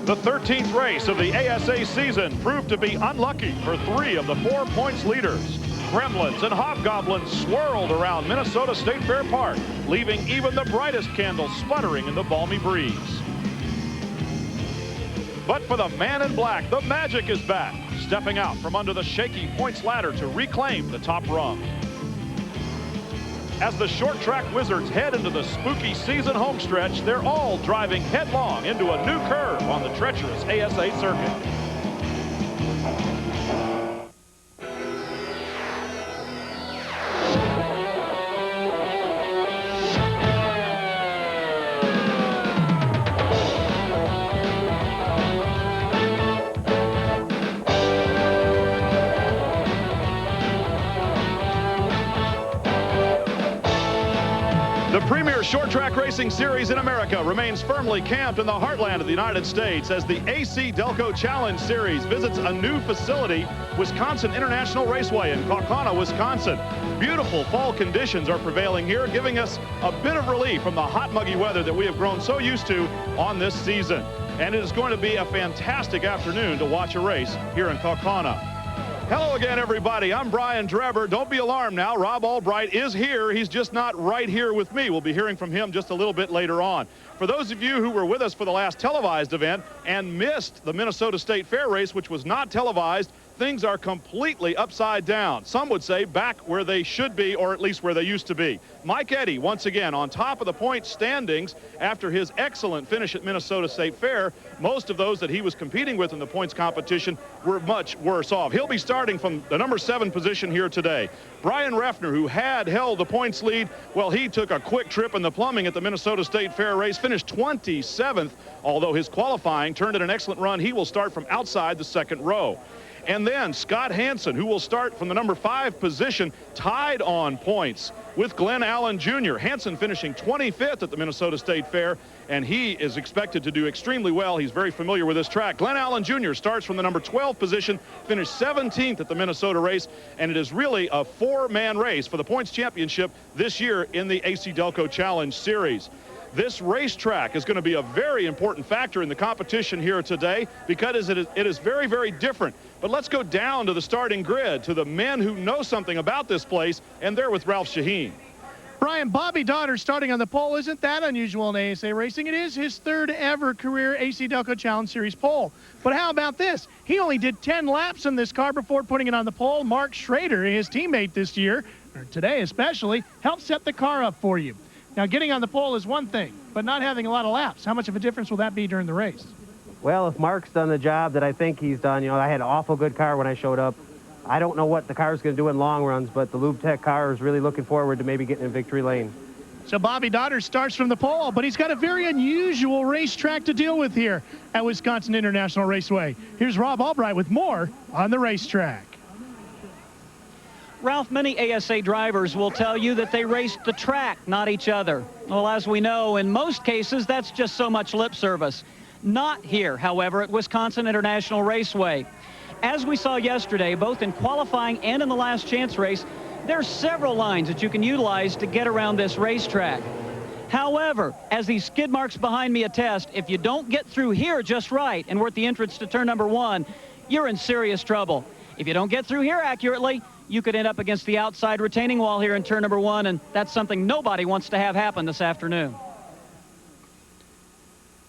The 13th race of the ASA season proved to be unlucky for 3 of the 4 points leaders. Gremlins and hobgoblins swirled around Minnesota State Fair Park, leaving even the brightest candles sputtering in the balmy breeze. But for the man in black, the magic is back, stepping out from under the shaky points ladder to reclaim the top rung. As the short track wizards head into the spooky season homestretch, they're all driving headlong into a new curve on the treacherous ASA circuit. The premier short track racing series in America remains firmly camped in the heartland of the United States as the AC-Delco Challenge Series visits a new facility, Wisconsin International Raceway in Kaukauna, Wisconsin. Beautiful fall conditions are prevailing here, giving us a bit of relief from the hot, muggy weather that we have grown so used to on this season. And it is going to be a fantastic afternoon to watch a race here in Kaukauna. Hello again, everybody. I'm Brian Drebber. Don't be alarmed now. Rob Albright is here. He's just not right here with me. We'll be hearing from him just a little bit later on. For those of you who were with us for the last televised event and missed the Minnesota State Fair race, which was not televised, things are completely upside down. Some would say back where they should be, or at least where they used to be. Mike Eddy, once again, on top of the point standings after his excellent finish at Minnesota State Fair. Most of those that he was competing with in the points competition were much worse off. He'll be starting from the number 7 position here today. Brian Reffner, who had held the points lead, well, he took a quick trip in the plumbing at the Minnesota State Fair race, finished 27th, although his qualifying turned in an excellent run. He will start from outside the second row. And then Scott Hansen, who will start from the number 5 position, tied on points with Glenn Allen Jr. Hansen finishing 25th at the Minnesota State Fair, and he is expected to do extremely well. He's very familiar with this track. Glenn Allen Jr. starts from the number 12 position, finished 17th at the Minnesota race, and it is really a 4-man race for the points championship this year in the AC-Delco Challenge Series. This racetrack is going to be a very important factor in the competition here today because it is very, very different. But let's go down to the starting grid, to the men who know something about this place, and they're with Ralph Shaheen. Brian, Bobby Donner starting on the pole isn't that unusual in ASA racing. It is his 3rd ever career AC-Delco Challenge Series pole. But how about this? He only did 10 laps in this car before putting it on the pole. Mark Schrader, his teammate this year, or today especially, helped set the car up for you. Now, getting on the pole is one thing, but not having a lot of laps, how much of a difference will that be during the race? Well, if Mark's done the job that I think he's done, you know, I had an awful good car when I showed up. I don't know what the car's going to do in long runs, but the Lube Tech car is really looking forward to maybe getting in victory lane. So Bobby Donner starts from the pole, but he's got a very unusual racetrack to deal with here at Wisconsin International Raceway. Here's Rob Albright with more on the racetrack. Ralph, many ASA drivers will tell you that they raced the track, not each other. Well, as we know, in most cases, that's just so much lip service. Not here, however, at Wisconsin International Raceway. As we saw yesterday, both in qualifying and in the last chance race, there are several lines that you can utilize to get around this racetrack. However, as these skid marks behind me attest, if you don't get through here just right, and we're at the entrance to turn number 1, you're in serious trouble. If you don't get through here accurately, you could end up against the outside retaining wall here in turn number 1, and that's something nobody wants to have happen this afternoon.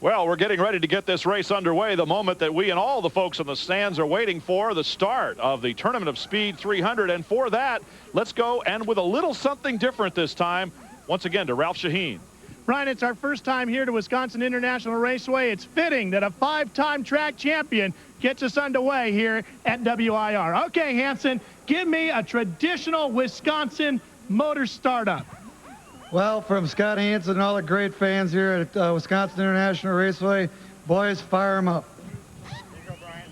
Well, we're getting ready to get this race underway, the moment that we and all the folks in the stands are waiting for, the start of the Tournament of Speed 300. And for that, let's go, and with a little something different this time, once again to Ralph Shaheen. Brian, it's our first time here to Wisconsin International Raceway. It's fitting that a 5-time track champion gets us underway here at WIR. Okay, Hansen, give me a traditional Wisconsin motor startup. Well, from Scott Hansen and all the great fans here at Wisconsin International Raceway, boys, fire them up. Here you go, Brian.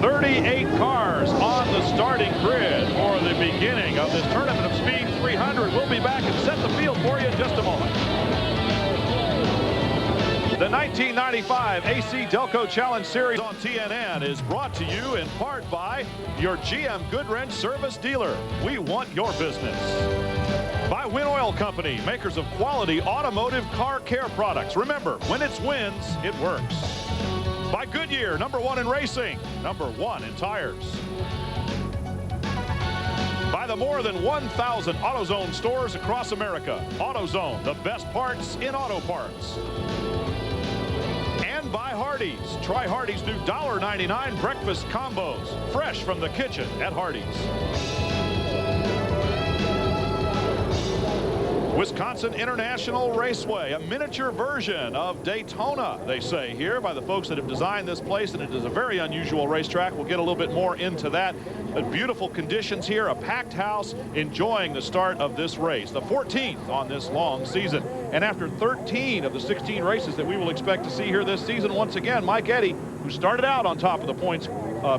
38 cars on the starting grid for the beginning of this Tournament of Speed 300. We'll be back and set the field for you in just a moment. The The 1995 AC-Delco Challenge Series on TNN is brought to you in part by your GM Goodwrench service dealer. We want your business. By Win Oil Company, makers of quality automotive car care products. Remember, when it's wins, it works. By Goodyear, #1 in racing, #1 in tires. By the more than 1,000 AutoZone stores across America. AutoZone, the best parts in auto parts. And by Hardee's. Try Hardee's new $1.99 breakfast combos. Fresh from the kitchen at Hardee's. Wisconsin International Raceway, a miniature version of Daytona, they say here, by the folks that have designed this place, and it is a very unusual racetrack. We'll get a little bit more into that. But beautiful conditions here, a packed house, enjoying the start of this race, the 14th on this long season. And after 13 of the 16 races that we will expect to see here this season, once again, Mike Eddy, who started out on top of the points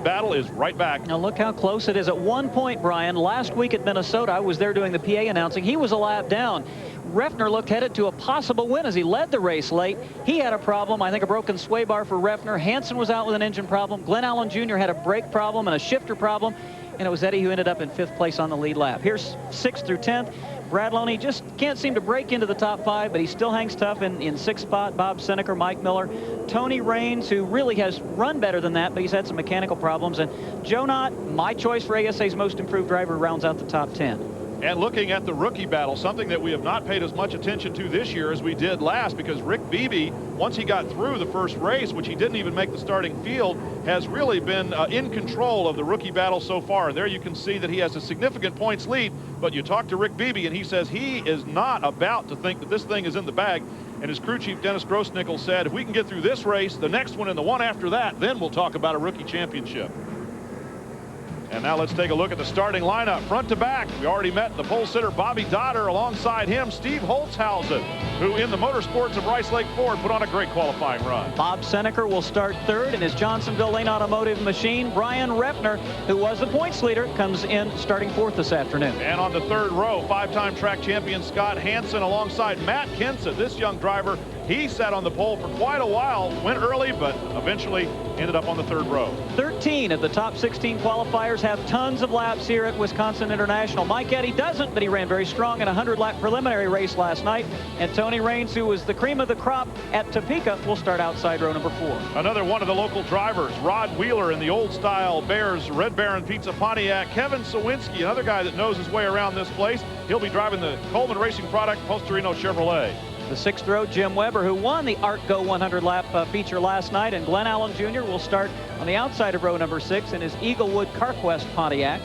battle, is right back. Now look how close it is. At one point, Brian, last week at Minnesota, I was there doing the PA announcing. He was a lap down. Refner looked headed to a possible win as he led the race late. He had a problem, I think a broken sway bar for Refner. Hansen was out with an engine problem. Glenn Allen Jr. had a brake problem and a shifter problem. And it was Eddy who ended up in 5th place on the lead lap. Here's 6th through 10th. Brad Loney just can't seem to break into the top 5, but he still hangs tough in 6th spot. Bob Seneker, Mike Miller, Tony Raines, who really has run better than that, but he's had some mechanical problems. And Joe Knott, my choice for ASA's most improved driver, rounds out the top 10. And looking at the rookie battle, something that we have not paid as much attention to this year as we did last, because Rick Beebe, once he got through the first race, which he didn't even make the starting field, has really been in control of the rookie battle so far. And there you can see that he has a significant points lead, but you talk to Rick Beebe and he says he is not about to think that this thing is in the bag. And his crew chief, Dennis Grossnickel, said, if we can get through this race, the next one and the one after that, then we'll talk about a rookie championship. And now let's take a look at the starting lineup, front to back. We already met the pole sitter, Bobby Dotter. Alongside him, Steve Holtzhausen, who in the motorsports of Rice Lake Ford put on a great qualifying run. Bob Seneker will start 3rd in his Johnsonville Lane Automotive machine. Brian Refner, who was the points leader, comes in starting 4th this afternoon. And on the 3rd row, 5-time track champion Scott Hansen alongside Matt Kenseth. This young driver, he sat on the pole for quite a while, went early, but eventually ended up on the 3rd row. 13 of the top 16 qualifiers have tons of laps here at Wisconsin International. Mike Eddy doesn't, but he ran very strong in a 100-lap preliminary race last night. And Tony Raines, who was the cream of the crop at Topeka, will start outside row number 4. Another one of the local drivers, Rod Wheeler in the old-style Bears Red Baron Pizza Pontiac. Kevin Sawinski, another guy that knows his way around this place. He'll be driving the Coleman Racing product, Postorino Chevrolet. The 6th row, Jim Weber, who won the Art Go 100-lap feature last night, and Glenn Allen Jr. will start on the outside of row number 6 in his Eaglewood CarQuest Pontiac.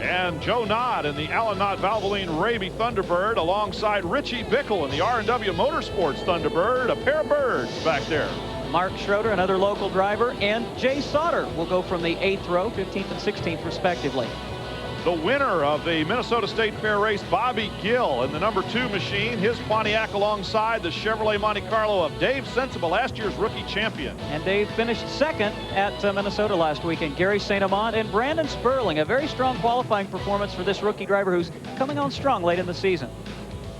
And Joe Knott in the Allen Knott Valvoline Raby Thunderbird alongside Richie Bickle in the R&W Motorsports Thunderbird. A pair of birds back there. Mark Schroeder, another local driver, and Jay Sauter will go from the 8th row, 15th and 16th respectively. The winner of the Minnesota State Fair race, Bobby Gill, in the number 2 machine, his Pontiac alongside the Chevrolet Monte Carlo of Dave Sensible, last year's rookie champion. And Dave finished 2nd at Minnesota last weekend. Gary St. Amant and Brandon Sperling, a very strong qualifying performance for this rookie driver who's coming on strong late in the season.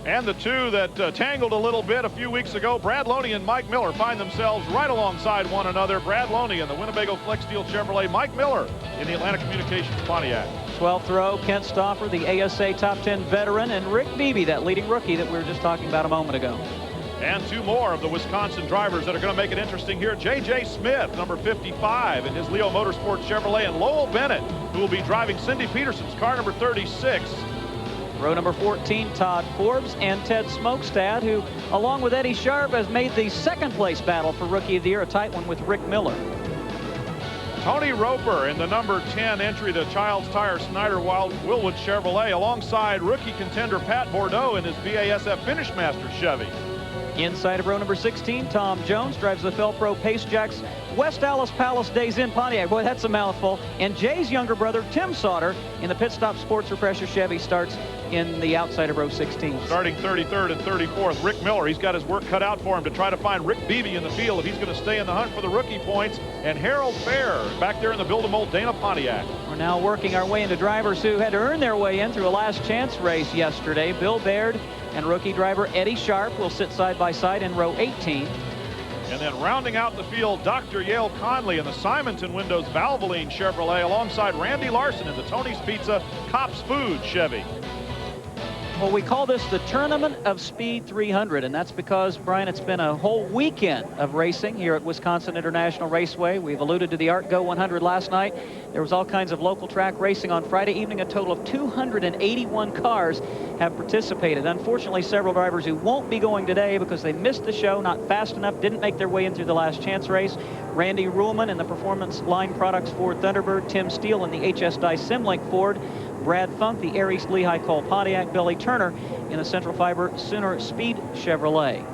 And the two that tangled a little bit a few weeks ago, Brad Loney and Mike Miller, find themselves right alongside one another. Brad Loney in the Winnebago Flex Steel Chevrolet, Mike Miller in the Atlantic Communications Pontiac. 12th row, Kent Stauffer, the ASA Top 10 veteran, and Rick Beebe, that leading rookie that we were just talking about a moment ago. And 2 more of the Wisconsin drivers that are going to make it interesting here. J.J. Smith, number 55, in his Leo Motorsports Chevrolet, and Lowell Bennett, who will be driving Cindy Peterson's car number 36. Row number 14, Todd Forbes and Ted Smokestad, who, along with Eddie Sharp, has made the 2nd place battle for Rookie of the Year, a tight one with Rick Miller. Tony Roper in the number 10 entry to Child's Tire Snyder Willwood Chevrolet, alongside rookie contender Pat Bordeaux in his BASF Finishmaster Chevy. Inside of row number 16, Tom Jones drives the Felpro Pace Jacks West Allis Palace Days Inn Pontiac. Boy, that's a mouthful. And Jay's younger brother, Tim Sauter, in the Pit Stop Sports Refresher Chevy, starts in the outside of row 16. Starting 33rd and 34th, Rick Miller. He's got his work cut out for him to try to find Rick Beebe in the field if he's going to stay in the hunt for the rookie points. And Harold Fair back there in the Build-A-Mold Dana Pontiac. We're now working our way into drivers who had to earn their way in through a last chance race yesterday. Bill Baird and rookie driver Eddie Sharp will sit side by side in row 18. And then rounding out the field, Dr. Yale Conley in the Simonton Windows Valvoline Chevrolet alongside Randy Larson in the Tony's Pizza Cops Food Chevy. Well, we call this the Tournament of Speed 300, and that's because, Brian, it's been a whole weekend of racing here at Wisconsin International Raceway. We've alluded to the ART-GO 100 last night. There was all kinds of local track racing on Friday evening. A total of 281 cars have participated. Unfortunately, several drivers who won't be going today because they missed the show, not fast enough, didn't make their way in through the last chance race. Randy Ruhlman in the Performance Line Products Ford Thunderbird, Tim Steele in the HS Dye Simlink Ford, Brad Funk, the Air East Lehigh Cole Pontiac, Billy Turner in the Central Fiber Sooner Speed Chevrolet.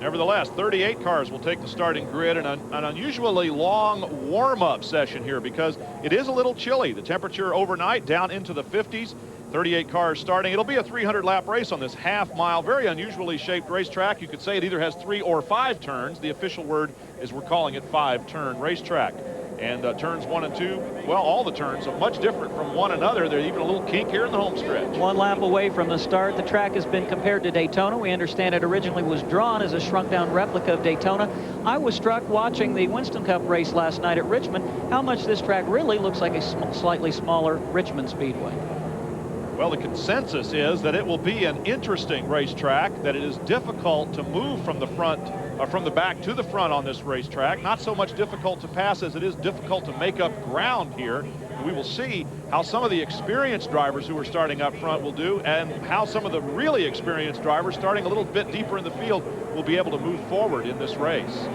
Nevertheless, 38 cars will take the starting grid in an unusually long warm-up session here because it is a little chilly. The temperature overnight down into the 50s. 38 cars starting. It'll be a 300-lap race on this half-mile, very unusually shaped racetrack. You could say it either has 3 or 5 turns. The official word is we're calling it 5-turn racetrack. And turns 1 and 2, well, all the turns are much different from one another. There's even a little kink here in the home stretch. 1 lap away from the start. The track has been compared to Daytona. We understand it originally was drawn as a shrunk-down replica of Daytona. I was struck watching the Winston Cup race last night at Richmond how much this track really looks like a slightly smaller Richmond Speedway. Well, the consensus is that it will be an interesting racetrack, that it is difficult to move from the front, or from the back to the front on this racetrack. Not so much difficult to pass as it is difficult to make up ground here. And we will see how some of the experienced drivers who are starting up front will do, and how some of the really experienced drivers starting a little bit deeper in the field will be able to move forward in this race.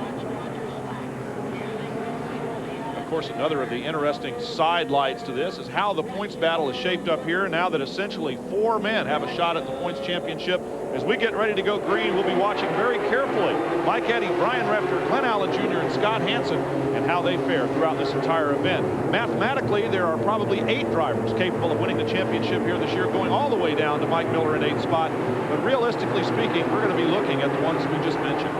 Of course, another of the interesting side lights to this is how the points battle is shaped up here now that essentially 4 men have a shot at the points championship. As we get ready to go green, we'll be watching very carefully Mike Eddy, Brian Refter, Glenn Allen Jr., and Scott Hansen and how they fare throughout this entire event. Mathematically, there are probably 8 drivers capable of winning the championship here this year, going all the way down to Mike Miller in 8th spot. But realistically speaking, we're going to be looking at the ones we just mentioned.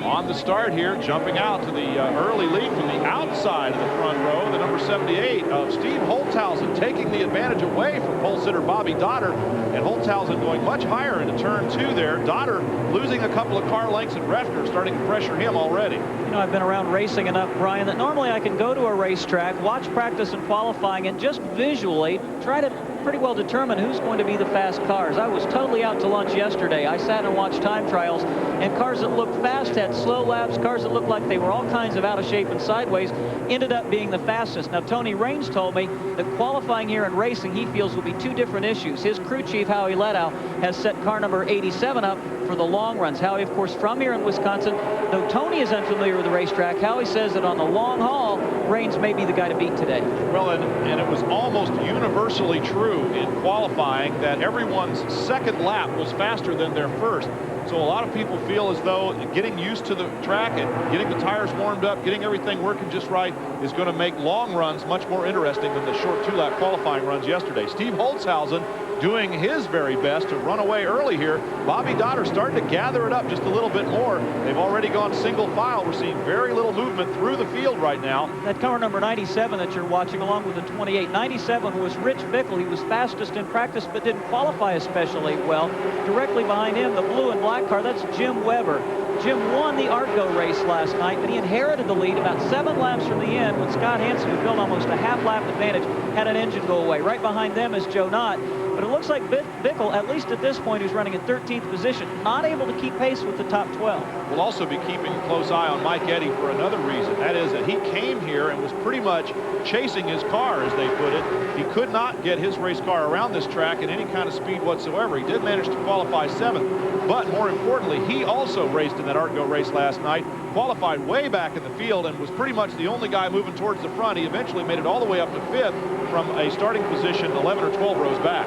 On the start here, jumping out to the early lead from the outside of the front row, the number 78 of Steve Holtzhausen taking the advantage away from pole sitter Bobby Dotter, and Holtzhausen going much higher into turn 2 there. Dotter losing a couple of car lengths, and Refter starting to pressure him already. You know, I've been around racing enough, Brian, that normally I can go to a racetrack, watch practice and qualifying, and just visually try to pretty well determine who's going to be the fast cars. I was totally out to lunch yesterday. I sat and watched time trials, and cars that looked fast had slow laps. Cars that looked like they were all kinds of out of shape and sideways ended up being the fastest. Now, Tony Raines told me that qualifying here and racing, he feels, will be 2 different issues. His crew chief, Howie Ledow, has set car number 87 up for the long runs. Howie, of course, from here in Wisconsin, though Tony is unfamiliar with the racetrack, Howie says that on the long haul, Raines may be the guy to beat today. Well, and it was almost universally true in qualifying that everyone's second lap was faster than their first. So a lot of people feel as though getting used to the track and getting the tires warmed up, getting everything working just right is going to make long runs much more interesting than the short 2-lap qualifying runs yesterday. Steve Holtzhausen doing his very best to run away early here. Bobby Dotter starting to gather it up just a little bit more. They've already gone single file. We're seeing very little movement through the field right now. That car number 97 that you're watching, along with the 28, 97 was Rich Bickle. He was fastest in practice but didn't qualify especially well. Directly behind him, the blue and black car, that's Jim Weber. Jim won the ART-GO race last night, but he inherited the lead about 7 laps from the end when Scott Hansen, who built almost a half-lap advantage, had an engine go away. Right behind them is Joe Knott. But it looks like Bickle, at least at this point, who's running in 13th position, not able to keep pace with the top 12. We'll also be keeping a close eye on Mike Eddy for another reason. That is that he came here and was pretty much chasing his car, as they put it. He could not get his race car around this track at any kind of speed whatsoever. He did manage to qualify 7th, but more importantly, he also raced in that ART-GO race last night, qualified way back in the field, and was pretty much the only guy moving towards the front. He eventually made it all the way up to 5th from a starting position 11 or 12 rows back.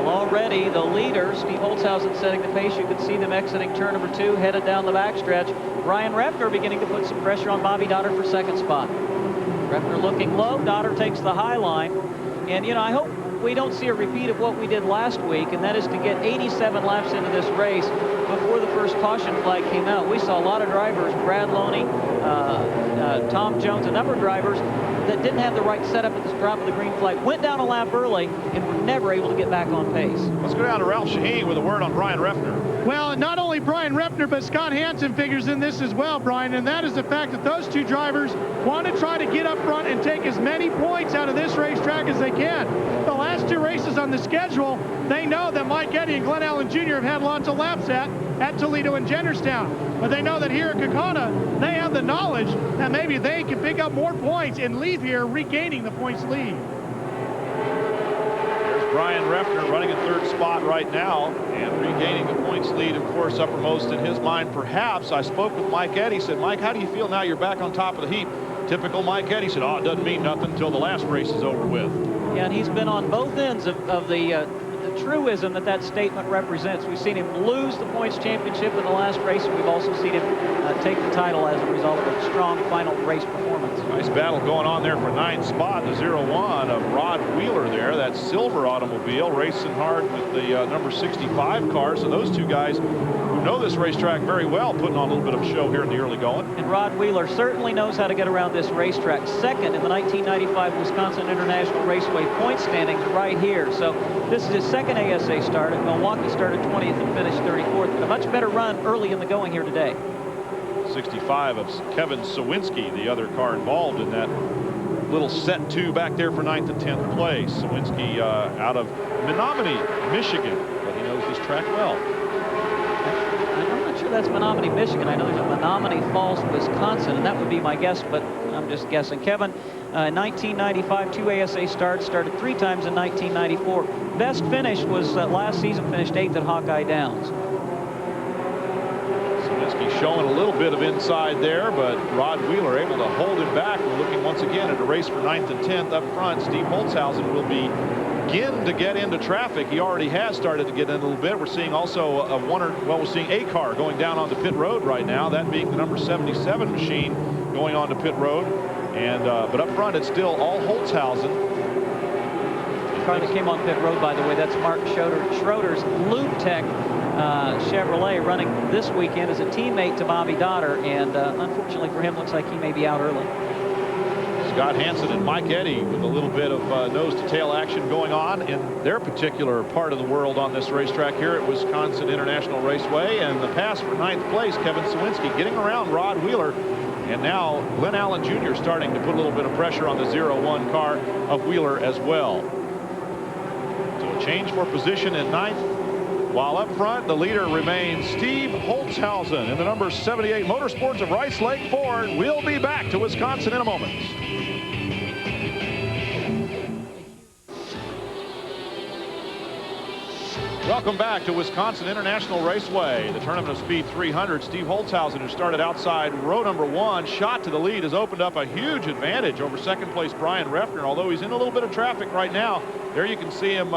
Well, already the leader, Steve Holtzhausen, setting the pace. You can see them exiting turn number 2, headed down the backstretch. Brian Refter beginning to put some pressure on Bobby Dotter for 2nd spot. Refter looking low. Dotter takes the high line. And, you know, I hope we don't see a repeat of what we did last week, and that is to get 87 laps into this race before the first caution flag came out. We saw a lot of drivers, Brad Loney, Tom Jones, a number of drivers that didn't have the right setup at the drop of the green flag went down a lap early and were never able to get back on pace. Let's go down to Ralph Shaheen with a word on Brian Refner. Well, not only Brian Refner, but Scott Hansen figures in this as well, Brian, and that is the fact that those two drivers want to try to get up front and take as many points out of this racetrack as they can. The last two races on the schedule, they know that Mike Eddy and Glenn Allen Jr. have had lots of laps at Toledo and Jennerstown. But they know that here at Kaukauna, they have the knowledge that maybe they can pick up more points and leave here regaining the points lead. There's Brian Refner running in third spot right now and regaining the points lead, of course, uppermost in his mind. Perhaps I spoke with Mike Eddy, said, Mike, how do you feel now you're back on top of the heap? Typical Mike Eddy said, oh, it doesn't mean nothing until the last race is over with. Yeah, and he's been on both ends of the truism that statement represents. We've seen him lose the points championship in the last race, and we've also seen him take the title as a result of a strong final race performance. Nice battle going on there for 9th spot, the 0-1 of Rod Wheeler there. That silver automobile racing hard with the number 65 car. So those two guys who know this racetrack very well putting on a little bit of a show here in the early going. And Rod Wheeler certainly knows how to get around this racetrack. Second in the 1995 Wisconsin International Raceway point standings right here. So this is his second ASA start. At Milwaukee started 20th and finished 34th. But a much better run early in the going here today. 65 of Kevin Sawinski, the other car involved in that little set 2 back there for 9th and 10th place. Sawinski out of Menominee, Michigan, but he knows this track well. I'm not sure that's Menominee, Michigan. I know there's a Menominee Falls, Wisconsin, and that would be my guess, but I'm just guessing. Kevin, in 1995, 2 ASA starts, started 3 times in 1994. Best finish was last season, finished 8th at Hawkeye Downs. Showing a little bit of inside there, but Rod Wheeler able to hold him back. We're looking once again at a race for 9th and 10th up front. Steve Holtzhausen will begin to get into traffic. He already has started to get in a little bit. We're seeing also we're seeing a car going down onto pit road right now, that being the number 77 machine going onto pit road. And but up front it's still all Holtzhausen. The car that came on pit road, by the way, that's Mark Schroeder's Lube Tech Chevrolet, running this weekend as a teammate to Bobby Dotter, and unfortunately for him, looks like he may be out early. Scott Hansen and Mike Eddy with a little bit of nose-to-tail action going on in their particular part of the world on this racetrack here at Wisconsin International Raceway. And the pass for 9th place, Kevin Sawinski getting around Rod Wheeler. And now Glenn Allen Jr. starting to put a little bit of pressure on the 0-1 car of Wheeler as well. So a change for position in 9th. While up front, the leader remains Steve Holtzhausen in the number 78 Motorsports of Rice Lake Ford. We'll be back to Wisconsin in a moment. Welcome back to Wisconsin International Raceway, the Tournament of Speed 300. Steve Holtzhausen, who started outside row number 1, shot to the lead, has opened up a huge advantage over second place Brian Refner, although he's in a little bit of traffic right now. There you can see him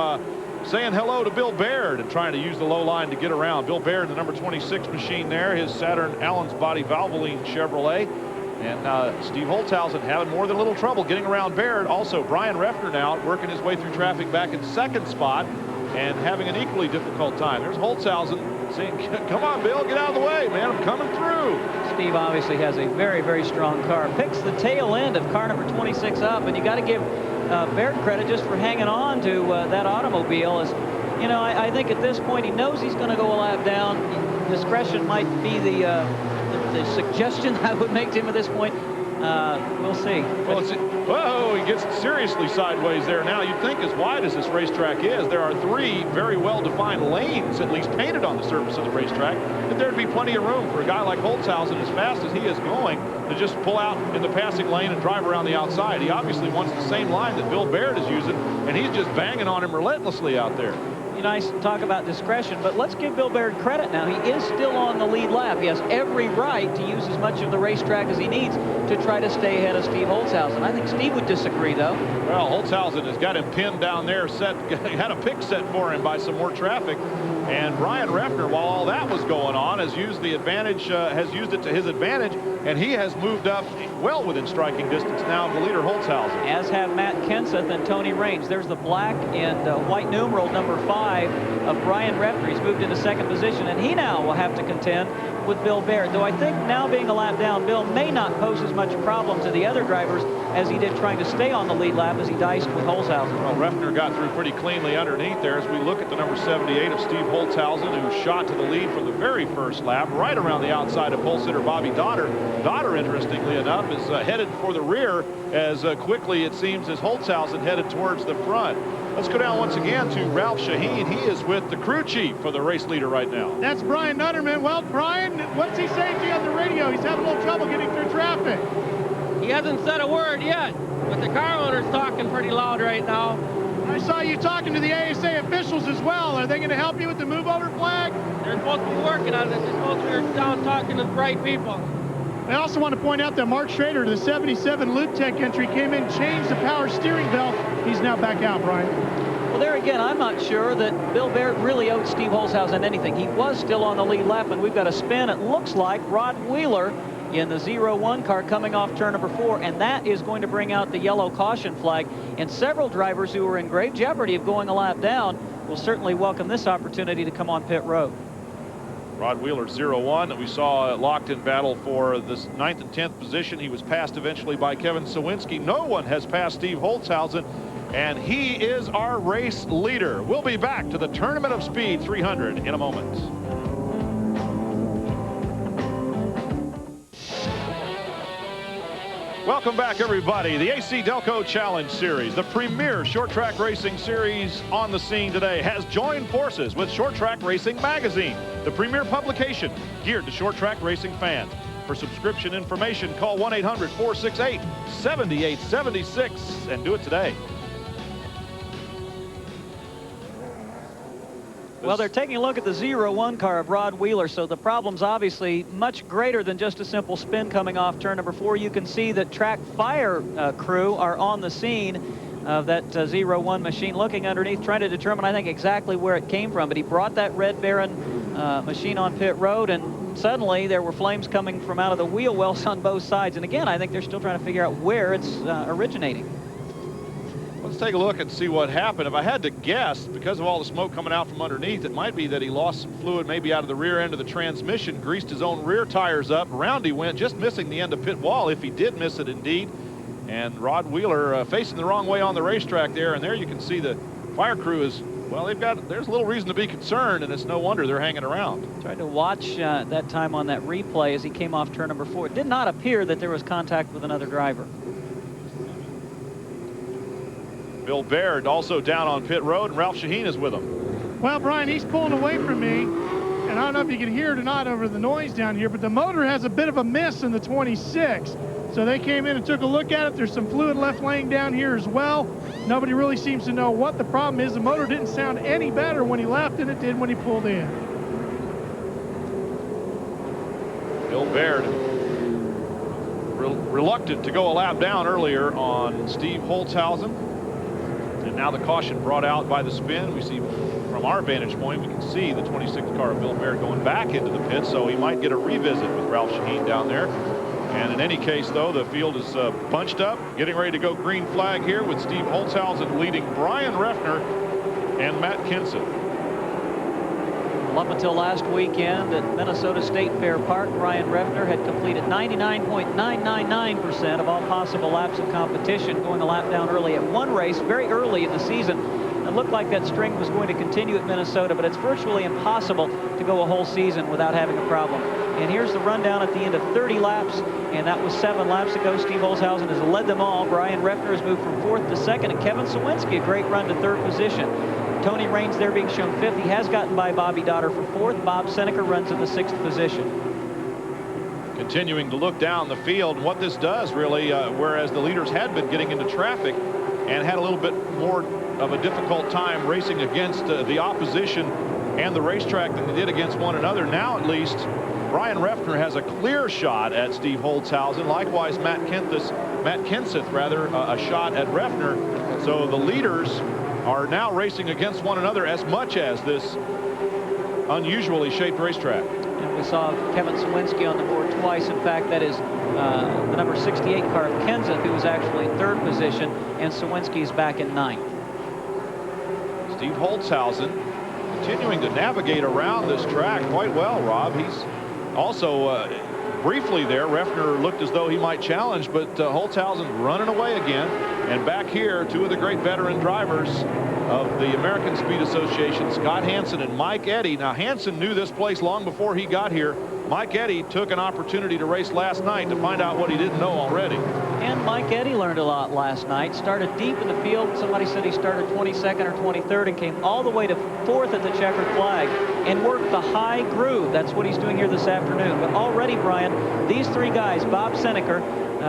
saying hello to Bill Baird and trying to use the low line to get around. Bill Baird, the number 26 machine there, his Saturn Allen's Body Valvoline Chevrolet. And Steve Holtzhausen having more than a little trouble getting around Baird. Also, Brian Refner now working his way through traffic back in 2nd spot and having an equally difficult time. There's Holtzhausen saying, come on, Bill, get out of the way, man, I'm coming through. Steve obviously has a very, very strong car. Picks the tail end of car number 26 up, and you got to give Baird credit just for hanging on to that automobile. As you know, I think at this point he knows he's going to go a lap down. Discretion might be the suggestion I would make to him at this point. We'll see. Well, whoa, he gets seriously sideways there. Now, you'd think as wide as this racetrack is, there are 3 very well-defined lanes, at least painted on the surface of the racetrack, that there'd be plenty of room for a guy like Holtzhausen, as fast as he is going, to just pull out in the passing lane and drive around the outside. He obviously wants the same line that Bill Baird is using, and he's just banging on him relentlessly out there. Nice to talk about discretion, but let's give Bill Baird credit now. He is still on the lead lap. He has every right to use as much of the racetrack as he needs to try to stay ahead of Steve Holtzhausen. I think Steve would disagree, though. Well, Holtzhausen has got him pinned down there, had a pick set for him by some more traffic. And Brian Refner, while all that was going on, has used the advantage, has used it to his advantage, and he has moved up well within striking distance now of the leader, Holtzhausen. As have Matt Kenseth and Tony Raines. There's the black and white numeral number 5 of Brian Refner. He's moved into second position, and he now will have to contend with Bill Baird. Though I think now being a lap down, Bill may not pose as much problem to the other drivers as he did trying to stay on the lead lap as he diced with Holtzhausen. Well, Refner got through pretty cleanly underneath there as we look at the number 78 of Steve Holtzhausen, who shot to the lead from the very first lap, right around the outside of pole sitter Bobby Dotter. Dotter, interestingly enough, is headed for the rear as quickly, it seems, as Holtzhausen headed towards the front. Let's go down once again to Ralph Shaheen. He is with the crew chief for the race leader right now. That's Brian Nutterman. Well, Brian, what's he saying to you on the radio? He's having a little trouble getting through traffic. He hasn't said a word yet, but the car owner's talking pretty loud right now. I saw you talking to the ASA officials as well. Are they going to help you with the move over flag? They're supposed to be working on it. They're supposed to be down talking to the right people. I also want to point out that Mark Schrader, the 77 Loop Tech entry, came in, changed the power steering belt. He's now back out, Brian. Well, there again, I'm not sure that Bill Baird really owed Steve Holtzhausen anything. He was still on the lead lap, and we've got a spin. It looks like Rod Wheeler in the 0-1 car coming off turn number 4, and that is going to bring out the yellow caution flag. And several drivers who are in grave jeopardy of going a lap down will certainly welcome this opportunity to come on pit road. Rod Wheeler, 0-1, that we saw locked in battle for this 9th and 10th position. He was passed eventually by Kevin Sawinski. No one has passed Steve Holtzhausen, and he is our race leader. We'll be back to the Tournament of Speed 300 in a moment. Welcome back, everybody. The AC-Delco Challenge Series, the premier short track racing series on the scene today, has joined forces with Short Track Racing Magazine, the premier publication geared to short track racing fans. For subscription information, call 1-800-468-7876 and do it today. Well, they're taking a look at the 0-1 car of Rod Wheeler, so the problem's obviously much greater than just a simple spin coming off turn number 4. You can see that track fire crew are on the scene of that 0-1 machine, looking underneath, trying to determine, I think, exactly where it came from. But he brought that Red Baron machine on pit road, and suddenly there were flames coming from out of the wheel wells on both sides. And again, I think they're still trying to figure out where it's originating. Let's take a look and see what happened. If I had to guess, because of all the smoke coming out from underneath, it might be that he lost some fluid maybe out of the rear end of the transmission, greased his own rear tires up. Around he went, just missing the end of pit wall, if he did miss it indeed. And Rod Wheeler facing the wrong way on the racetrack there. And there you can see the fire crew is, well, there's a little reason to be concerned, and it's no wonder they're hanging around. Tried to watch that time on that replay as he came off turn number 4. It did not appear that there was contact with another driver. Bill Baird also down on pit road, and Ralph Shaheen is with him. Well, Brian, he's pulling away from me, and I don't know if you can hear it or not over the noise down here, but the motor has a bit of a miss in the 26. So they came in and took a look at it. There's some fluid left laying down here as well. Nobody really seems to know what the problem is. The motor didn't sound any better when he left than it did when he pulled in. Bill Baird reluctant to go a lap down earlier on Steve Holtzhausen. And now the caution brought out by the spin. We see from our vantage point, we can see the 26th car of Bill Baird going back into the pit, so he might get a revisit with Ralph Shaheen down there. And in any case, though, the field is bunched up, getting ready to go green flag here with Steve Holtzhausen leading Brian Refner and Matt Kenseth. Well, up until last weekend at Minnesota State Fair Park, Brian Refner had completed 99.999% of all possible laps of competition, going a lap down early at one race, very early in the season. It looked like that string was going to continue at Minnesota, but it's virtually impossible to go a whole season without having a problem. And here's the rundown at the end of 30 laps, and that was 7 laps ago. Steve Holtzhausen has led them all. Brian Refner has moved from 4th to 2nd, and Kevin Sawinski, a great run to 3rd position. Tony Raines there being shown 5th. He has gotten by Bobby Dotter for 4th. Bob Seneca runs in the 6th position. Continuing to look down the field, what this does really, whereas the leaders had been getting into traffic and had a little bit more of a difficult time racing against the opposition and the racetrack than they did against one another. Now, at least, Brian Refner has a clear shot at Steve Holtzhausen. Likewise, Matt Kenseth, a shot at Refner. So the leaders are now racing against one another as much as this unusually shaped racetrack. And we saw Kevin Sawinski on the board twice. In fact, that is the number 68 car of Kenseth, who was actually in third position, and Sawinski's back in ninth. Steve Holtzhausen continuing to navigate around this track quite well, Rob. He's also briefly there. Refner looked as though he might challenge, but Holtzhausen running away again. And back here, two of the great veteran drivers of the American Speed Association, Scott Hansen and Mike Eddy. Now, Hansen knew this place long before he got here. Mike Eddy took an opportunity to race last night to find out what he didn't know already. And Mike Eddy learned a lot last night. Started deep in the field. Somebody said he started 22nd or 23rd and came all the way to fourth at the checkered flag and worked the high groove. That's what he's doing here this afternoon. But already, Brian, these three guys, Bob Seneker,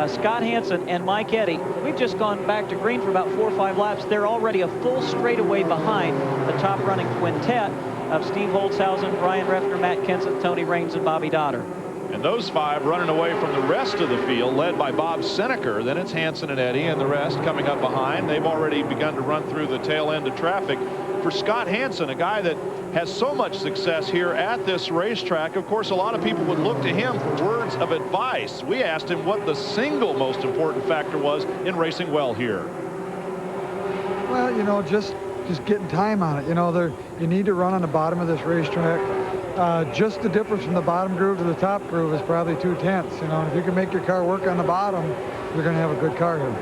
Scott Hansen, and Mike Eddy, we've just gone back to green for about 4 or 5 laps. They're already a full straightaway behind the top running quintet of Steve Holtzhausen, Brian Refner, Matt Kenseth, Tony Raines, and Bobby Dotter. And those 5 running away from the rest of the field, led by Bob Seneker. Then it's Hansen and Eddy and the rest coming up behind. They've already begun to run through the tail end of traffic. For Scott Hansen, a guy that has so much success here at this racetrack, of course, a lot of people would look to him for words of advice. We asked him what the single most important factor was in racing well here. Well, you know, just getting time on it. You know, you need to run on the bottom of this racetrack. Just the difference from the bottom groove to the top groove is probably 2/10. You know, and if you can make your car work on the bottom, you're going to have a good car here.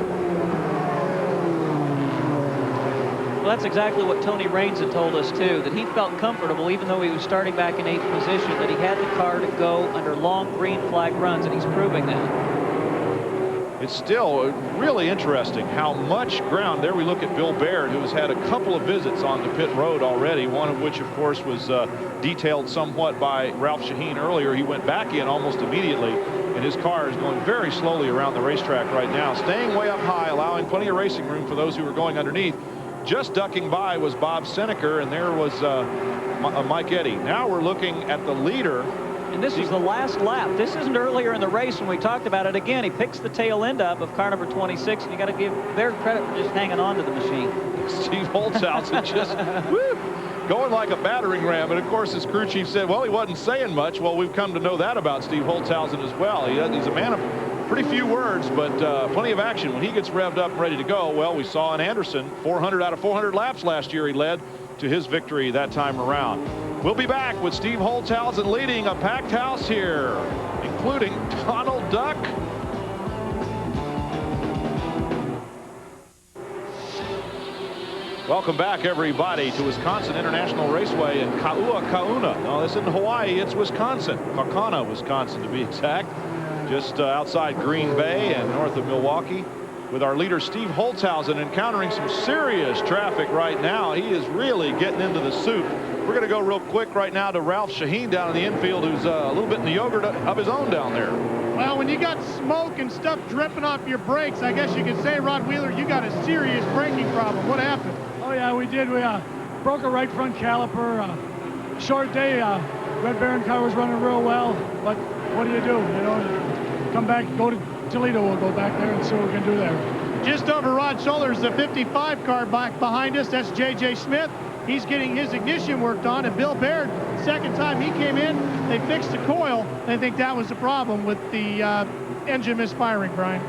Well, that's exactly what Tony Raines had told us, too, that he felt comfortable, even though he was starting back in 8th position, that he had the car to go under long green flag runs, and he's proving that. It's still really interesting how much ground. There we look at Bill Baird, who has had a couple of visits onto pit road already, one of which, of course, was detailed somewhat by Ralph Shaheen earlier. He went back in almost immediately, and his car is going very slowly around the racetrack right now, staying way up high, allowing plenty of racing room for those who are going underneath. Just ducking by was Bob Seneker, and there was Mike Eddy. Now we're looking at the leader. And this is the last lap. This isn't earlier in the race when we talked about it. Again, he picks the tail end up of car number 26, and you got to give Baird credit for just hanging on to the machine. Steve Holtzhausen just woo, going like a battering ram. And of course, his crew chief said, well, he wasn't saying much. Well, we've come to know that about Steve Holtzhausen as well. He's a man of pretty few words, but plenty of action. When he gets revved up and ready to go, well, we saw in Anderson 400 out of 400 laps last year. He led to his victory that time around. We'll be back with Steve Holtzhausen leading a packed house here, including Donald Duck. Welcome back, everybody, to Wisconsin International Raceway in Kaukauna. No, this isn't Hawaii, it's Wisconsin. Kaukauna, Wisconsin, to be exact. Just outside Green Bay and north of Milwaukee, with our leader Steve Holtzhausen encountering some serious traffic right now. He is really getting into the soup. We're going to go real quick right now to Ralph Shaheen down in the infield, who's a little bit in the yogurt of his own down there. Well, when you got smoke and stuff dripping off your brakes, I guess you could say, Rod Wheeler, you got a serious braking problem. What happened? Oh, yeah, we did. We broke a right front caliper. Short day. Red Baron car was running real well, but what do? You know, come back, go to Toledo. We'll go back there and see what we can do there. Just over Rod's shoulders, the 55 car back behind us. That's J.J. Smith. He's getting his ignition worked on. And Bill Baird, second time he came in, they fixed the coil. I think that was the problem with the engine misfiring, Brian.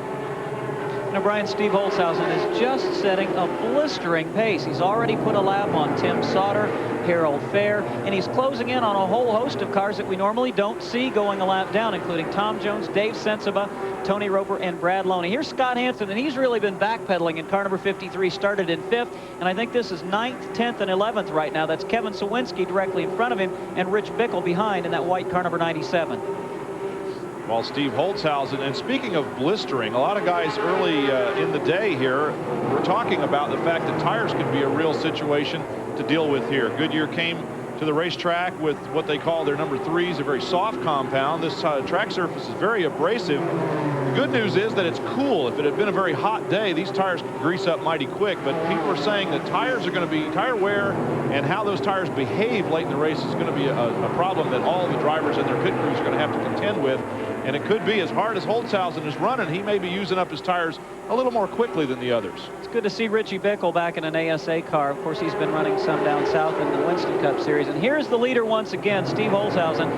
Now, Brian, Steve Holtzhausen is just setting a blistering pace. He's already put a lap on Tim Sauter, Harold Fair, and he's closing in on a whole host of cars that we normally don't see going a lap down, including Tom Jones, Dave Sensiba, Tony Roper, and Brad Loney. Here's Scott Hansen, and he's really been backpedaling in car number 53, started in 5th, and I think this is 9th, 10th, and 11th right now. That's Kevin Sawinski directly in front of him, and Rich Bickle behind in that white car number 97. While Steve Holtzhausen, and speaking of blistering, a lot of guys early in the day here were talking about the fact that tires could be a real situation to deal with here. Goodyear came to the racetrack with what they call their number 3s, a very soft compound. This track surface is very abrasive. The good news is that it's cool. If it had been a very hot day, these tires could grease up mighty quick, but people are saying that tires are going to be tire wear, and how those tires behave late in the race is going to be a problem that all the drivers and their pit crews are going to have to contend with. And it could be as hard as Holzhausen is running, he may be using up his tires a little more quickly than the others. It's good to see Richie Bickle back in an ASA car. Of course, he's been running some down south in the Winston Cup Series. And here's the leader once again, Steve Holzhausen.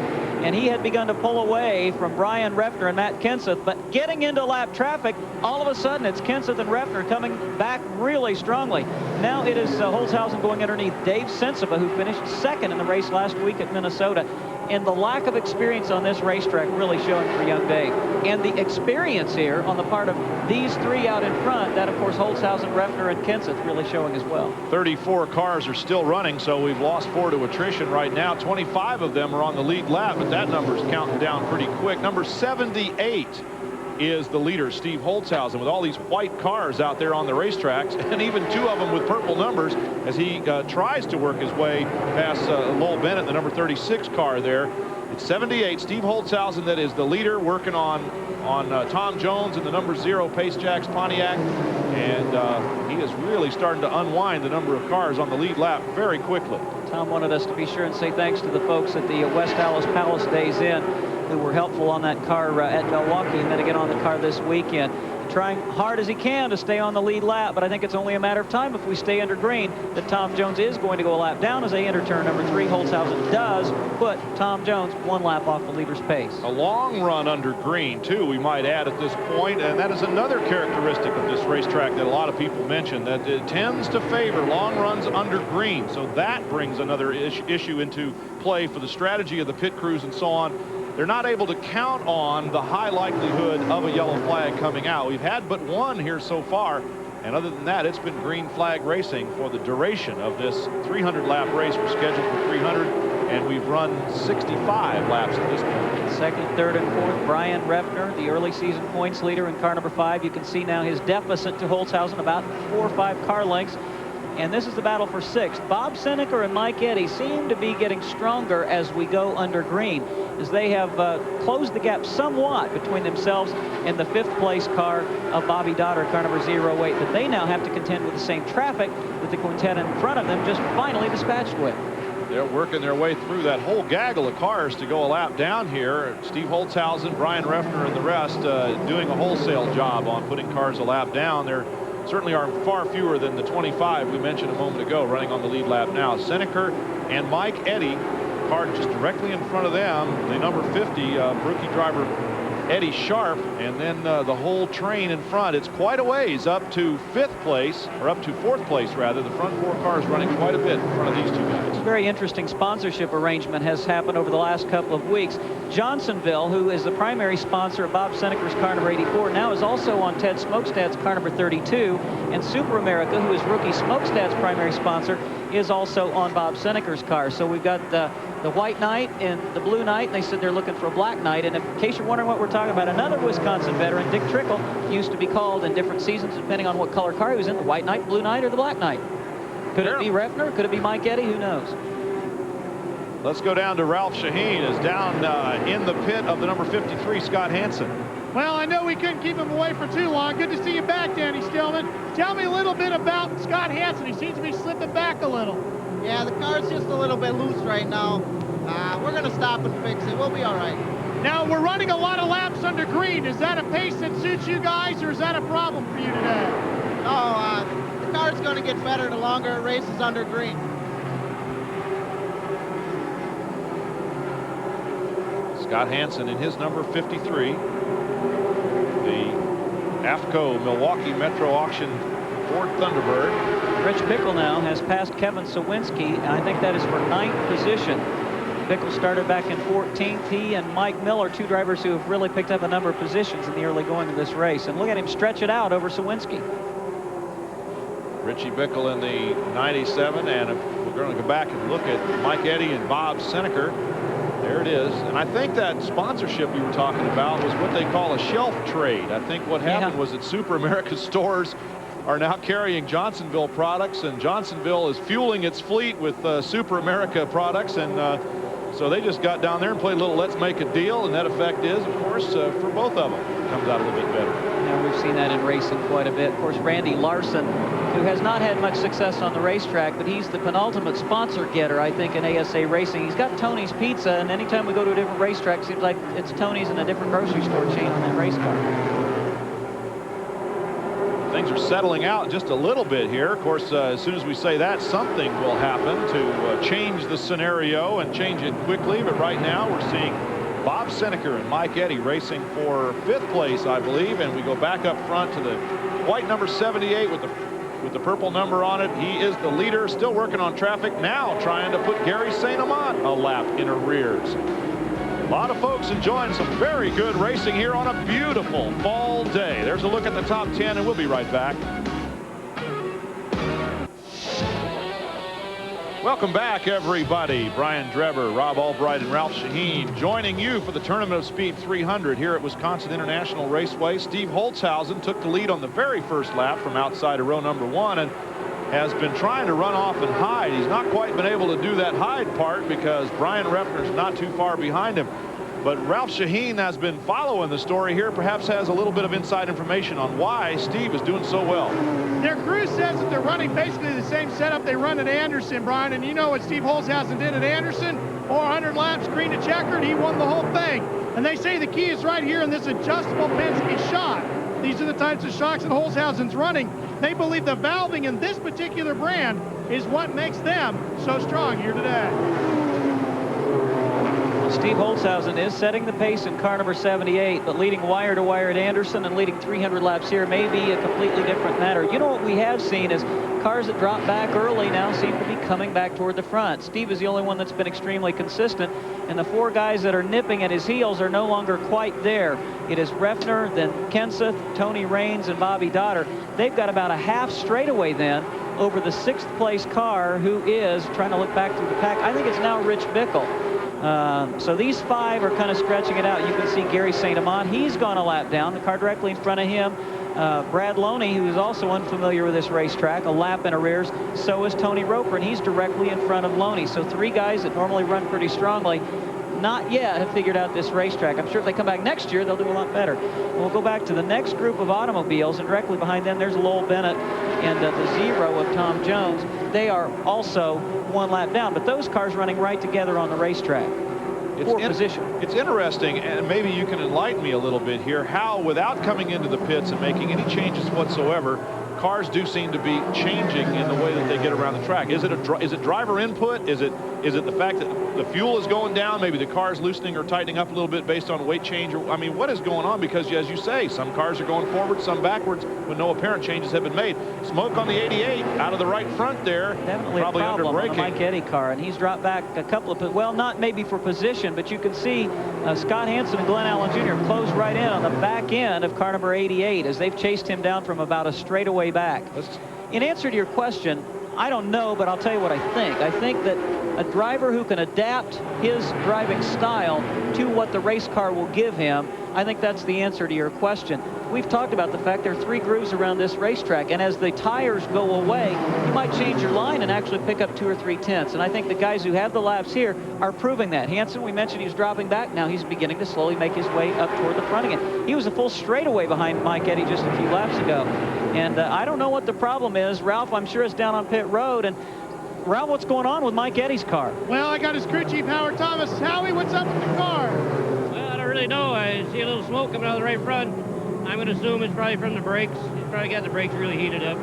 And he had begun to pull away from Brian Refner and Matt Kenseth, but getting into lap traffic, all of a sudden it's Kenseth and Refner coming back really strongly. Now it is Holzhausen going underneath Dave Sensiva, who finished second in the race last week at Minnesota. And the lack of experience on this racetrack really showing for young Dave. And the experience here on the part of these three out in front, that of course Holzhausen, Refner, and Kenseth really showing as well. 34 cars are still running, so we've lost 4 to attrition right now. 25 of them are on the lead lap, but that number's counting down pretty quick. Number 78 is the leader, Steve Holzhausen, with all these white cars out there on the racetracks, and even 2 of them with purple numbers as he tries to work his way past Lowell Bennett, the number 36 car there. It's 78, Steve Holzhausen, that is the leader, working on Tom Jones in the number 0 Pace Jacks Pontiac, and he is really starting to unwind the number of cars on the lead lap very quickly. Tom wanted us to be sure and say thanks to the folks at the West Allis Palace Days Inn who were helpful on that car at Milwaukee, and then again on the car this weekend. Trying hard as he can to stay on the lead lap, but I think it's only a matter of time if we stay under green that Tom Jones is going to go a lap down as they enter turn number 3. Holzhausen does put Tom Jones 1 lap off the leader's pace. A long run under green, too, we might add at this point, and that is another characteristic of this racetrack that a lot of people mention, that it tends to favor long runs under green. So that brings another issue into play for the strategy of the pit crews and so on. They're not able to count on the high likelihood of a yellow flag coming out. We've had but 1 here so far, and other than that, it's been green flag racing for the duration of this 300-lap race. We're scheduled for 300, and we've run 65 laps at this point. Second, third, and fourth, Brian Refner, the early season points leader in car number 5. You can see now his deficit to Holzhausen, about 4 or 5 car lengths. And this is the battle for 6th. Bob Seneker and Mike Eddy seem to be getting stronger as we go under green, as they have closed the gap somewhat between themselves and the 5th place car of Bobby Dotter, car number 08. But they now have to contend with the same traffic that the quintet in front of them just finally dispatched with. They're working their way through that whole gaggle of cars to go a lap down here. Steve Holzhausen, Brian Refner, and the rest doing a wholesale job on putting cars a lap down. There certainly are far fewer than the 25 we mentioned a moment ago running on the lead lap now. Seneker and Mike Eddy, car just directly in front of them, the number 50 rookie driver Eddie Sharp, and then the whole train in front. It's quite a ways up to 5th place, or up to 4th place rather. The front 4 cars running quite a bit in front of these 2 guys. A very interesting sponsorship arrangement has happened over the last couple of weeks. Johnsonville, who is the primary sponsor of Bob Seneker's car number 84, now is also on Ted Smokestad's car number 32, and Super America, who is rookie Smokestad's primary sponsor, is also on Bob Seneker's car. So we've got the white knight and the blue knight, and they said they're looking for a black knight. And in case you're wondering what we're talking about, another Wisconsin veteran, Dick Trickle, used to be called in different seasons depending on what color car he was in, the white knight, blue knight, or the black knight. Could it be Refner? Could it be Mike Eddy? Who knows? Let's go down to Ralph Shaheen, is down in the pit of the number 53, Scott Hansen. Well, I know we couldn't keep him away for too long. Good to see you back, Danny Stillman. Tell me a little bit about Scott Hansen. He seems to be slipping back a little. Yeah, the car's just a little bit loose right now. We're going to stop and fix it. We'll be all right. Now, we're running a lot of laps under green. Is that a pace that suits you guys, or is that a problem for you today? No, the car's going to get better the longer it races under green. Scott Hansen in his number 53. The AFCO Milwaukee Metro Auction Ford Thunderbird. Rich Bickle now has passed Kevin Sawinski, and I think that is for 9th position. Bickle started back in 14th. He and Mike Miller, 2 drivers who have really picked up a number of positions in the early going of this race. And look at him stretch it out over Sawinski. Richie Bickle in the 97, and if we're going to go back and look at Mike Eddy and Bob Seneker, there it is. And I think that sponsorship you were talking about was what they call a shelf trade. I think what happened was that Super America stores are now carrying Johnsonville products, and Johnsonville is fueling its fleet with Super America products, and So they just got down there and played a little let's make a deal, and that effect is, of course, for both of them, comes out a little bit better. Now, we've seen that in racing quite a bit. Of course, Randy Larson, who has not had much success on the racetrack, but he's the penultimate sponsor getter, I think, in ASA racing. He's got Tony's Pizza, and anytime we go to a different racetrack, it seems like it's Tony's in a different grocery store chain on that race car. Things are settling out just a little bit here. Of course, as soon as we say that, something will happen to change the scenario and change it quickly. But right now, we're seeing Bob Seneker and Mike Eddy racing for 5th place, I believe. And we go back up front to the white number 78 with the purple number on it. He is the leader, still working on traffic, now trying to put Gary St. Amant a lap in arrears. A lot of folks enjoying some very good racing here on a beautiful fall day. There's a look at the top 10, and we'll be right back. Welcome back, everybody. Brian Drever, Rob Albright, and Ralph Shaheen joining you for the Tournament of Speed 300 here at Wisconsin International Raceway. Steve Holtzhausen took the lead on the very first lap from outside of row number 1 and has been trying to run off and hide. He's not quite been able to do that hide part because Brian Reffner's not too far behind him. But Ralph Shaheen has been following the story here, perhaps has a little bit of inside information on why Steve is doing so well. Their crew says that they're running basically the same setup they run at Anderson, Brian, and you know what Steve Holtzhausen did at Anderson? 400 laps, green to checkered, he won the whole thing. And they say the key is right here in this adjustable Penske shock. These are the types of shocks that Holtzhausen's running. They believe the valving in this particular brand is what makes them so strong here today. Well, Steve Holtzhausen is setting the pace in car number 78, but leading wire to wire at Anderson and leading 300 laps here may be a completely different matter. You know what we have seen is cars that drop back early now seem to be coming back toward the front. Steve is the only one that's been extremely consistent, and the 4 guys that are nipping at his heels are no longer quite there. It is Reffner, then Kenseth, Tony Raines, and Bobby Dotter. They've got about a half straightaway then over the 6th place car, who is trying to look back through the pack. I think it's now Rich Bickle. So these 5 are kind of stretching it out. You can see Gary St. Amant. He's gone a lap down. The car directly in front of him. Brad Loney, who is also unfamiliar with this racetrack, a lap in arrears. So is Tony Roper, and he's directly in front of Loney. So 3 guys that normally run pretty strongly not yet have figured out this racetrack. I'm sure if they come back next year, they'll do a lot better. And we'll go back to the next group of automobiles, and directly behind them, there's Lowell Bennett and the 0 of Tom Jones. They are also 1 lap down, but those cars running right together on the racetrack. It's interesting, and maybe you can enlighten me a little bit here, how without coming into the pits and making any changes whatsoever, cars do seem to be changing in the way that they get around the track. Is it driver input? Is it the fact that the fuel is going down? Maybe the car's loosening or tightening up a little bit based on weight change? Or, I mean, what is going on? Because as you say, some cars are going forward, some backwards when no apparent changes have been made. Smoke on the 88 out of the right front there. Definitely probably a problem under braking. On the Mike Eddy car, and he's dropped back a couple of, well, not maybe for position, but you can see Scott Hansen and Glenn Allen Jr. close right in on the back end of car number 88 as they've chased him down from about a straightaway back. In answer to your question, I don't know, but I'll tell you what I think. I think that a driver who can adapt his driving style to what the race car will give him, I think that's the answer to your question. We've talked about the fact there are 3 grooves around this racetrack, and as the tires go away, you might change your line and actually pick up 2 or 3 tenths. And I think the guys who have the laps here are proving that. Hansen, we mentioned he was dropping back. Now he's beginning to slowly make his way up toward the front again. He was a full straightaway behind Mike Eddy just a few laps ago. And I don't know what the problem is. Ralph, I'm sure, is down on pit road. And Ralph, what's going on with Mike Eddy's car? Well, I got his crew chief, Howard Thomas. Howie, what's up with the car? Well, I don't really know. I see a little smoke coming out of the right front. I'm going to assume it's probably from the brakes. He's probably got the brakes really heated up.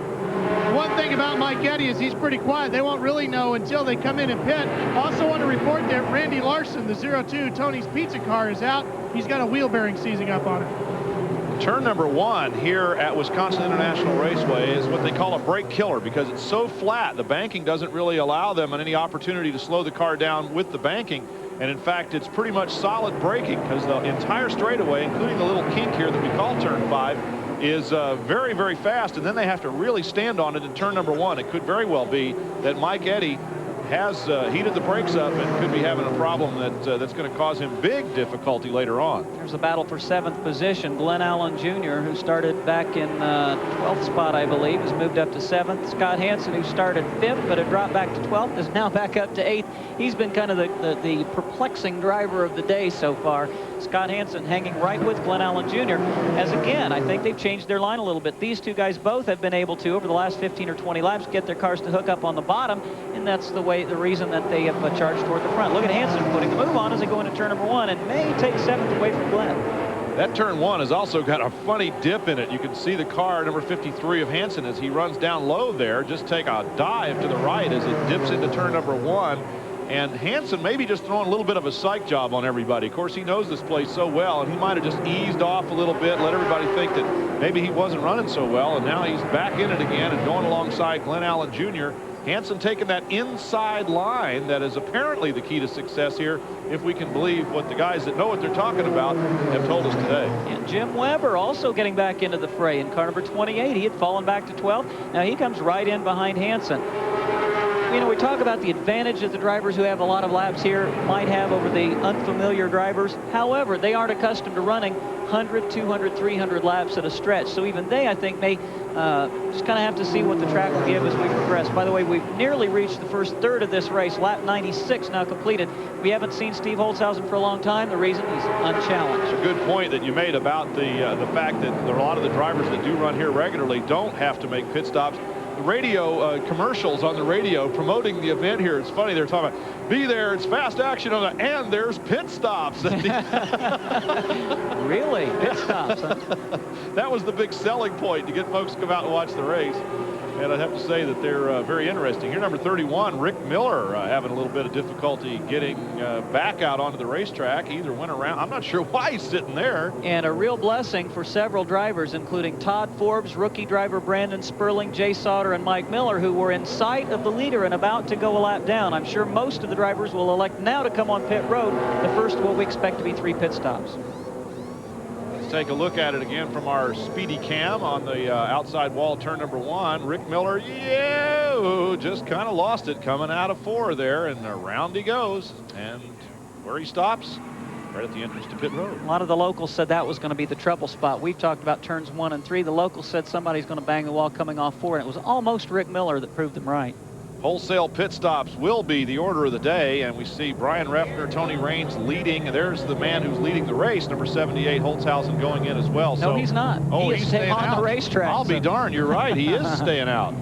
One thing about Mike Eddy is he's pretty quiet. They won't really know until they come in and pit. Also want to report that Randy Larson, the 02 Tony's Pizza car, is out. He's got a wheel bearing seizing up on it. Turn number 1 here at Wisconsin International Raceway is what they call a brake killer because it's so flat. The banking doesn't really allow them any opportunity to slow the car down with the banking. And in fact, it's pretty much solid braking because the entire straightaway, including the little kink here that we call turn 5, is very, very fast. And then they have to really stand on it in turn number 1. It could very well be that Mike Eddy has heated the brakes up and could be having a problem that's going to cause him big difficulty later on. There's a battle for 7th position. Glenn Allen Jr., who started back in 12th spot, I believe, has moved up to 7th. Scott Hansen, who started 5th but had dropped back to 12th, is now back up to 8th. He's been kind of the perplexing driver of the day so far. Scott Hansen hanging right with Glenn Allen Jr. as, again, I think they've changed their line a little bit. These two guys both have been able to, over the last 15 or 20 laps, get their cars to hook up on the bottom, and that's the reason that they have charged toward the front. Look at Hansen putting the move on as they go into turn number 1 and may take 7th away from Glenn. That turn 1 has also got a funny dip in it. You can see the car, number 53 of Hansen, as he runs down low there, just take a dive to the right as it dips into turn number 1. And Hansen maybe just throwing a little bit of a psych job on everybody. Of course, he knows this place so well, and he might have just eased off a little bit, let everybody think that maybe he wasn't running so well, and now he's back in it again and going alongside Glenn Allen Jr. Hansen taking that inside line that is apparently the key to success here, if we can believe what the guys that know what they're talking about have told us today. And Jim Weber also getting back into the fray in car number 28. He had fallen back to 12th. Now he comes right in behind Hansen. You know, we talk about the advantage that the drivers who have a lot of laps here might have over the unfamiliar drivers. However, they aren't accustomed to running 100, 200, 300 laps at a stretch. So even they, I think, may just kind of have to see what the track will give as we progress. By the way, we've nearly reached the first third of this race. Lap 96 now completed. We haven't seen Steve Holtzhausen for a long time. The reason, he's unchallenged. It's a good point that you made about the fact that a lot of the drivers that do run here regularly don't have to make pit stops. The radio commercials on the radio promoting the event here. It's funny, they're talking about, be there, it's fast action on the, and there's pit stops. Really? Pit stops, huh? That was the big selling point to get folks to come out and watch the race. And I'd have to say that they're very interesting. Here, number 31, Rick Miller, having a little bit of difficulty getting back out onto the racetrack. He either went around, I'm not sure why he's sitting there. And a real blessing for several drivers, including Todd Forbes, rookie driver Brandon Sperling, Jay Sauter, and Mike Miller, who were in sight of the leader and about to go a lap down. I'm sure most of the drivers will elect now to come on pit road, the first of what we expect to be 3 pit stops. Take a look at it again from our speedy cam on the outside wall, turn number 1. Rick Miller, just kind of lost it coming out of 4 there, and around he goes. And where he stops, right at the entrance to pit road. A lot of the locals said that was going to be the trouble spot. We've talked about turns 1 and 3. The locals said somebody's going to bang the wall coming off 4, and it was almost Rick Miller that proved them right. Wholesale pit stops will be the order of the day, and we see Brian Reffner, Tony Raines leading. There's the man who's leading the race, number 78, Holtzhausen, going in as well. No, he's not. Oh, he's staying on out. The racetrack. I'll be darned, you're right. He is staying out.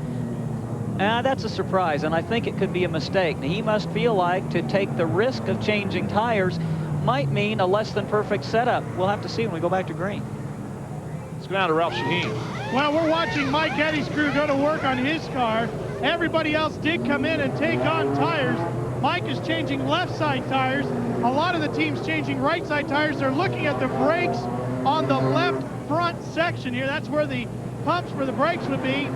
That's a surprise, and I think it could be a mistake. Now, he must feel like to take the risk of changing tires might mean a less than perfect setup. We'll have to see when we go back to green. Let's go down to Ralph Shaheen. Well, we're watching Mike Eddy's crew go to work on his car. Everybody else did come in and take on tires. Mike is changing left side tires. A lot of the teams changing right side tires. They're looking at the brakes on the left front section here. That's where the pumps for the brakes would be.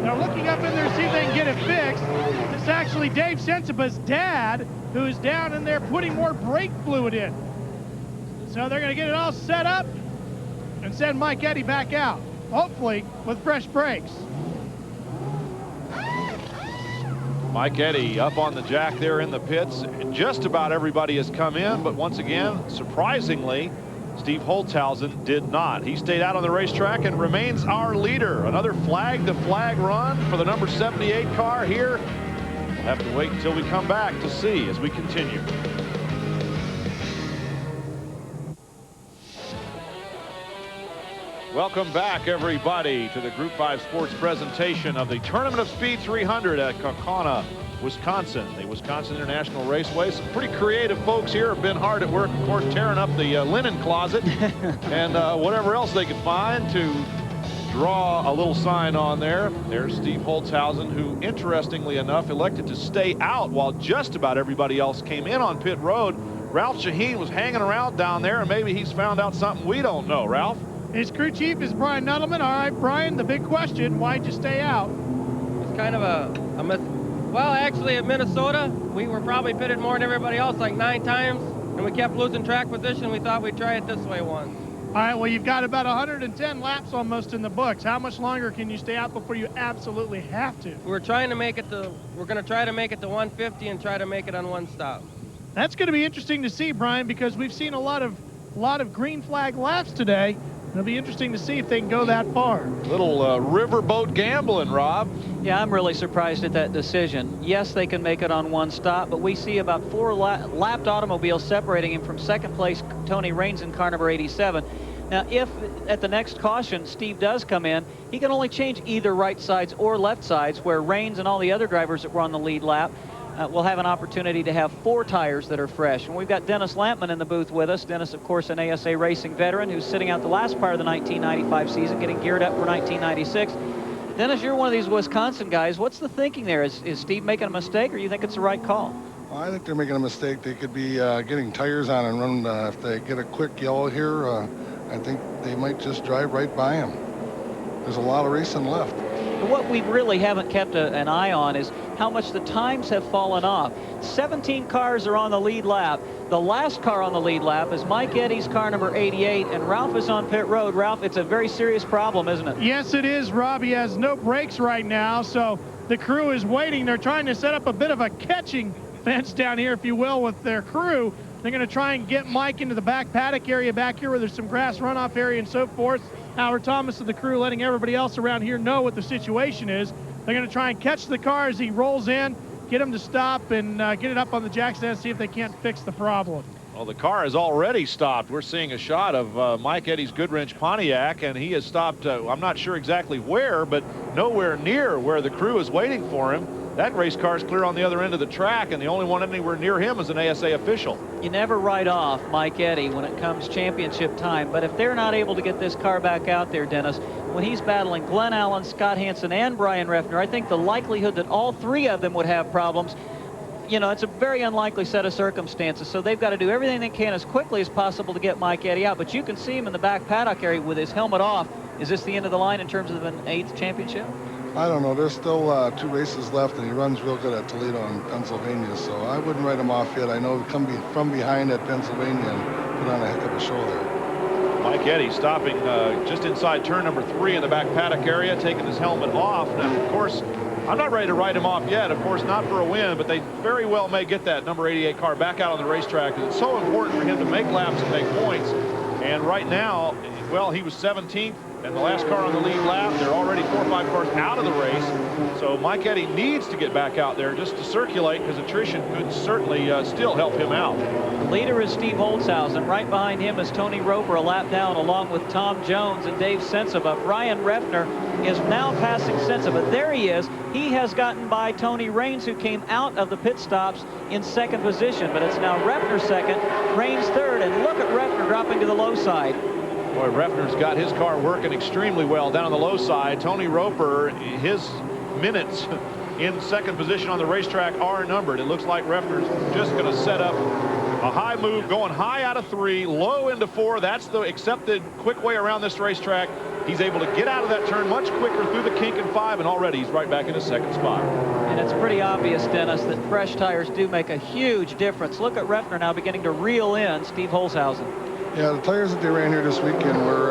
They're looking up in there to see if they can get it fixed. It's actually Dave Sensiba's dad who's down in there putting more brake fluid in. So they're going to get it all set up and send Mike Eddy back out, hopefully with fresh brakes. Mike Eddy up on the jack there in the pits. Just about everybody has come in, but once again, surprisingly, Steve Holtzhausen did not. He stayed out on the racetrack and remains our leader. Another flag-to-flag run for the number 78 car here. We'll have to wait until we come back to see as we continue. Welcome back, everybody, to the Group 5 Sports presentation of the Tournament of Speed 300 at Kaukauna, Wisconsin, the Wisconsin International Raceway. Some pretty creative folks here have been hard at work, of course, tearing up the linen closet and whatever else they could find to draw a little sign on there. There's Steve Holtzhausen, who, interestingly enough, elected to stay out while just about everybody else came in on pit road. Ralph Shaheen was hanging around down there, and maybe he's found out something we don't know. Ralph? His crew chief is Brian Nuttleman. All right, Brian, the big question, why'd you stay out? It's kind of well, actually, at Minnesota, we were probably pitted more than everybody else, like 9 times, and we kept losing track position. We thought we'd try it this way once. All right, well, you've got about 110 laps almost in the books. How much longer can you stay out before you absolutely have to? We're going to try to make it to 150 and try to make it on one stop. That's going to be interesting to see, Brian, because we've seen a lot of green flag laps today. It'll be interesting to see if they can go that far. Little riverboat gambling, Rob. Yeah, I'm really surprised at that decision. Yes, they can make it on one stop, but we see about 4 lapped automobiles separating him from second place Tony Raines in car number 87. Now, if at the next caution Steve does come in, he can only change either right sides or left sides, where Raines and all the other drivers that were on the lead lap will have an opportunity to have 4 tires that are fresh. And we've got Dennis Lampman in the booth with us. Dennis, of course, an ASA racing veteran who's sitting out the last part of the 1995 season, getting geared up for 1996. Dennis, you're one of these Wisconsin guys. What's the thinking there? Is Steve making a mistake, or you think it's the right call? Well, I think they're making a mistake. They could be getting tires on and run. If they get a quick yellow here, I think they might just drive right by him. There's a lot of racing left. What we really haven't kept an eye on is how much the times have fallen off. 17 cars are on the lead lap. The last car on the lead lap is Mike Eddy's car number 88, and Ralph is on pit road. Ralph, it's a very serious problem, isn't it? Yes, it is, Rob. He has no brakes right now, so the crew is waiting. They're trying to set up a bit of a catching fence down here, if you will, with their crew. They're going to try and get Mike into the back paddock area back here where there's some grass runoff area and so forth. Howard Thomas and the crew letting everybody else around here know what the situation is. They're going to try and catch the car as he rolls in, get him to stop, and get it up on the jack stand, see if they can't fix the problem. Well, the car has already stopped. We're seeing a shot of Mike Eddy's Goodwrench Pontiac, and he has stopped, I'm not sure exactly where, but nowhere near where the crew is waiting for him. That race car is clear on the other end of the track, and the only one anywhere near him is an ASA official. You never write off Mike Eddy when it comes championship time, but if they're not able to get this car back out there, Dennis, when he's battling Glenn Allen, Scott Hansen, and Brian Reffner, I think the likelihood that all 3 of them would have problems, you know, it's a very unlikely set of circumstances. So they've got to do everything they can as quickly as possible to get Mike Eddy out. But you can see him in the back paddock area with his helmet off. Is this the end of the line in terms of an 8th championship? I don't know. There's still 2 races left, and he runs real good at Toledo and Pennsylvania, so I wouldn't write him off yet. I know he'll come from behind at Pennsylvania and put on a heck of a show there. Mike Eddy stopping just inside turn number 3 in the back paddock area, taking his helmet off. Now, of course, I'm not ready to write him off yet. Of course, not for a win, but they very well may get that number 88 car back out on the racetrack, because it's so important for him to make laps and make points. And right now, well, he was 17th. And the last car on the lead lap, they're already 4 or 5 cars out of the race. So Mike Eddy needs to get back out there just to circulate, because attrition could certainly still help him out. The leader is Steve Holzhausen. Right behind him is Tony Roper, a lap down, along with Tom Jones and Dave Sensiva. Brian Reffner is now passing Sensiva. There he is. He has gotten by Tony Raines, who came out of the pit stops in 2nd position. But it's now Reffner 2nd, Raines 3rd, and look at Reffner dropping to the low side. Boy, Reffner's got his car working extremely well down on the low side. Tony Roper, his minutes in 2nd position on the racetrack are numbered. It looks like Reffner's just going to set up a high move, going high out of 3, low into 4. That's the accepted quick way around this racetrack. He's able to get out of that turn much quicker through the kink in 5, and already he's right back in his 2nd spot. And it's pretty obvious, Dennis, that fresh tires do make a huge difference. Look at Reffner now beginning to reel in Steve Holzhausen. Yeah, the tires that they ran here this weekend were,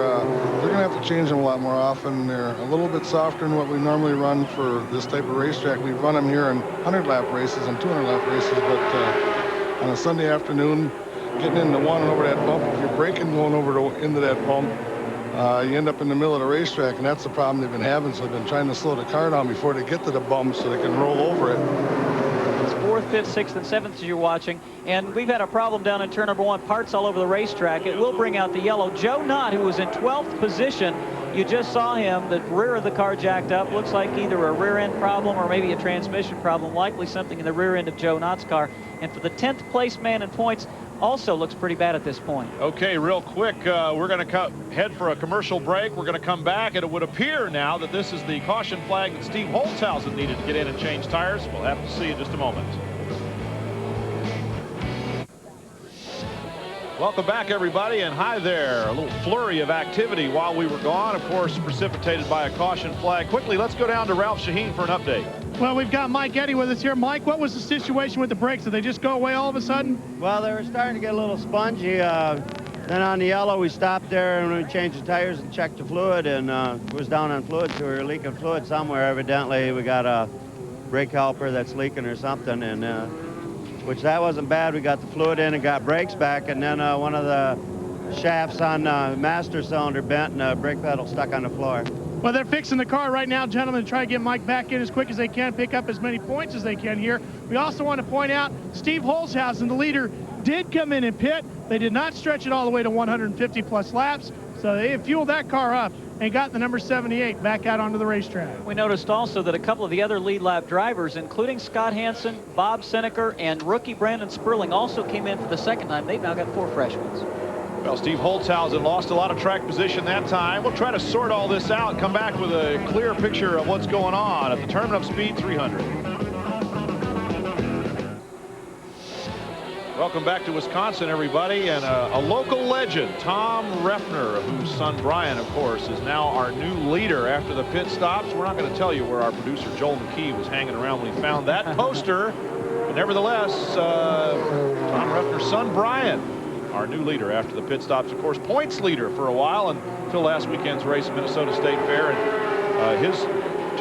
they're going to have to change them a lot more often. They're a little bit softer than what we normally run for this type of racetrack. We run them here in 100-lap races and 200-lap races, but on a Sunday afternoon, getting into one and over that bump, if you're braking going over into that bump, you end up in the middle of the racetrack, and that's the problem they've been having. So they've been trying to slow the car down before they get to the bump so they can roll over it. It's 4th, 5th, 6th, and 7th as you're watching. And we've had a problem down in turn number 1. Parts all over the racetrack. It will bring out the yellow. Joe Knott, who was in 12th position, you just saw him. The rear of the car jacked up. Looks like either a rear end problem or maybe a transmission problem. Likely something in the rear end of Joe Knott's car. And for the 10th place man in points, also looks pretty bad at this point. Okay, real quick, we're going to head for a commercial break. We're going to come back, and it would appear now that this is the caution flag that Steve Holzhausen needed to get in and change tires. We'll have to see in just a moment. Welcome back, everybody, and hi there. A little flurry of activity while we were gone, of course, precipitated by a caution flag. Quickly, let's go down to Ralph Shaheen for an update. Well, we've got Mike Eddy with us here. Mike, what was the situation with the brakes? Did they just go away all of a sudden? Well, they were starting to get a little spongy. Then on the yellow, we stopped there and we changed the tires and checked the fluid, and it was down on fluid, so we were leaking fluid somewhere. Evidently, we got a brake caliper that's leaking or something, and which that wasn't bad. We got the fluid in and got brakes back, and then one of the shafts on the master cylinder bent, and the brake pedal stuck on the floor. Well, they're fixing the car right now, gentlemen, to try to get Mike back in as quick as they can, pick up as many points as they can here. We also want to point out Steve Holzhausen, the leader, did come in and pit. They did not stretch it all the way to 150 plus laps, so they fueled that car up and got the number 78 back out onto the racetrack. We noticed also that a couple of the other lead lap drivers, including Scott Hansen, Bob Seneker, and rookie Brandon Sperling, also came in for the second time. They've now got 4 fresh ones. Well, Steve Holzhausen lost a lot of track position that time. We'll try to sort all this out, come back with a clear picture of what's going on at the Tournament of Speed 300. Welcome back to Wisconsin, everybody, and a local legend, Tom Refner, whose son Brian, of course, is now our new leader after the pit stops. We're not going to tell you where our producer Joel McKee was hanging around when he found that poster, but nevertheless, Tom Refner's son Brian, our new leader after the pit stops, of course, points leader for a while until last weekend's race at Minnesota State Fair, and his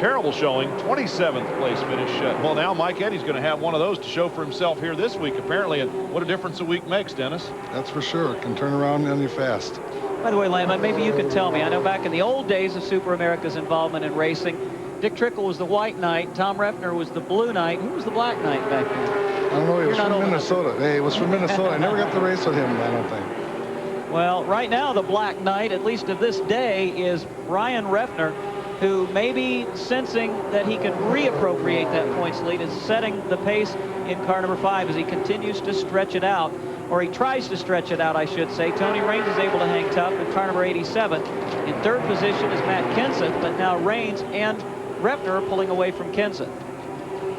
terrible showing, 27th place finish. Well, now Mike Eddy's going to have one of those to show for himself here this week, apparently, and what a difference a week makes, Dennis. That's for sure. It can turn around on you fast. By the way, Lamb, maybe you could tell me, I know back in the old days of Super America's involvement in racing, Dick Trickle was the white knight, Tom Refner was the blue knight. Who was the black knight back then? I don't know. He was from Minnesota. Hey, he was from Minnesota. I never got to race with him, I don't think. Well, right now, the black knight, at least of this day, is Brian Refner, who may be sensing that he can reappropriate that points lead, is setting the pace in car number 5 as he continues to stretch it out, or he tries to stretch it out, I should say. Tony Raines is able to hang tough in car number 87. In 3rd position is Matt Kenseth, but now Raines and Refner are pulling away from Kenseth.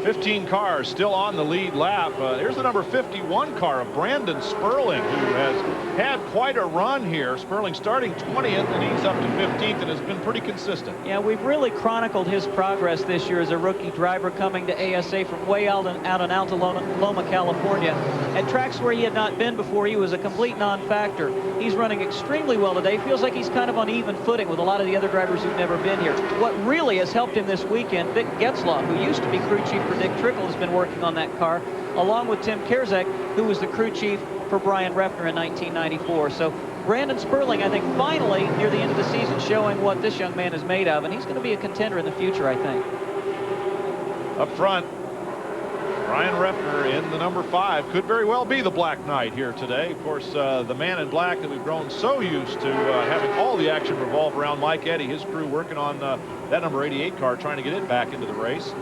15 cars still on the lead lap. Here's the number 51 car of Brandon Sperling, who has had quite a run here. Sperling starting 20th, and he's up to 15th and has been pretty consistent. Yeah, we've really chronicled his progress this year as a rookie driver coming to ASA from way out in Alta Loma, California. At tracks where he had not been before, he was a complete non-factor. He's running extremely well today. Feels like he's kind of on even footing with a lot of the other drivers who've never been here. What really has helped him this weekend, Vic Getzlaff, who used to be crew chief for Dick Trickle, has been working on that car, along with Tim Kerzak, who was the crew chief for Brian Refner in 1994. So Brandon Sperling, I think, finally, near the end of the season, showing what this young man is made of, and he's going to be a contender in the future, I think. Up front, Brian Refner in the number 5. Could very well be the Black Knight here today. Of course, the man in black that we've grown so used to having all the action revolve around Mike Eddy, his crew working on that number 88 car, trying to get it back into the race.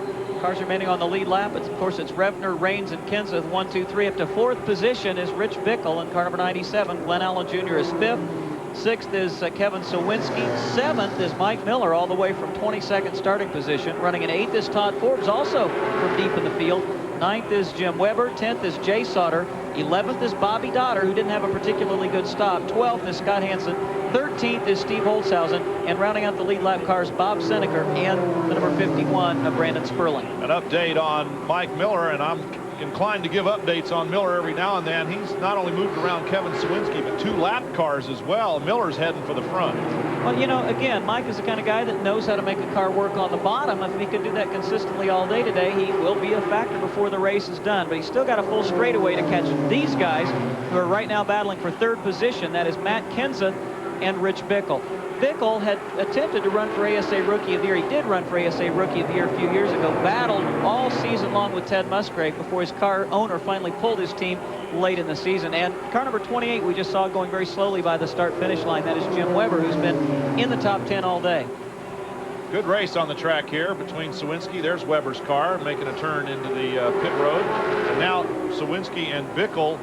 Cars remaining on the lead lap. Of course, it's Refner, Raines, and Kenseth. 1, 2, 3. Up to 4th position is Rich Bickle in car number 97. Glenn Allen Jr. is 5th. 6th is Kevin Sawinski. 7th is Mike Miller, all the way from 22nd starting position. Running in 8th is Todd Forbes, also from deep in the field. 9th is Jim Weber. 10th is Jay Sauter. 11th is Bobby Dotter, who didn't have a particularly good stop. 12th is Scott Hansen. 13th is Steve Holzhausen, and rounding out the lead lap cars, Bob Seneker and the number 51 of Brandon Sperling. An update on Mike Miller, and I'm inclined to give updates on Miller every now and then. He's not only moved around Kevin Sawinski, but 2 lap cars as well. Miller's heading for the front. Well, you know, again, Mike is the kind of guy that knows how to make a car work on the bottom. If he can do that consistently all day today, he will be a factor before the race is done. But he's still got a full straightaway to catch these guys who are right now battling for 3rd position. That is Matt Kenseth and Rich Bickle. Bickle had attempted to run for ASA Rookie of the Year. He did run for ASA Rookie of the Year a few years ago, battled all season long with Ted Musgrave before his car owner finally pulled his team late in the season. And car number 28 we just saw going very slowly by the start-finish line. That is Jim Weber, who's been in the top 10 all day. Good race on the track here between Sawinski. There's Weber's car making a turn into the pit road. And now Sawinski and Bickle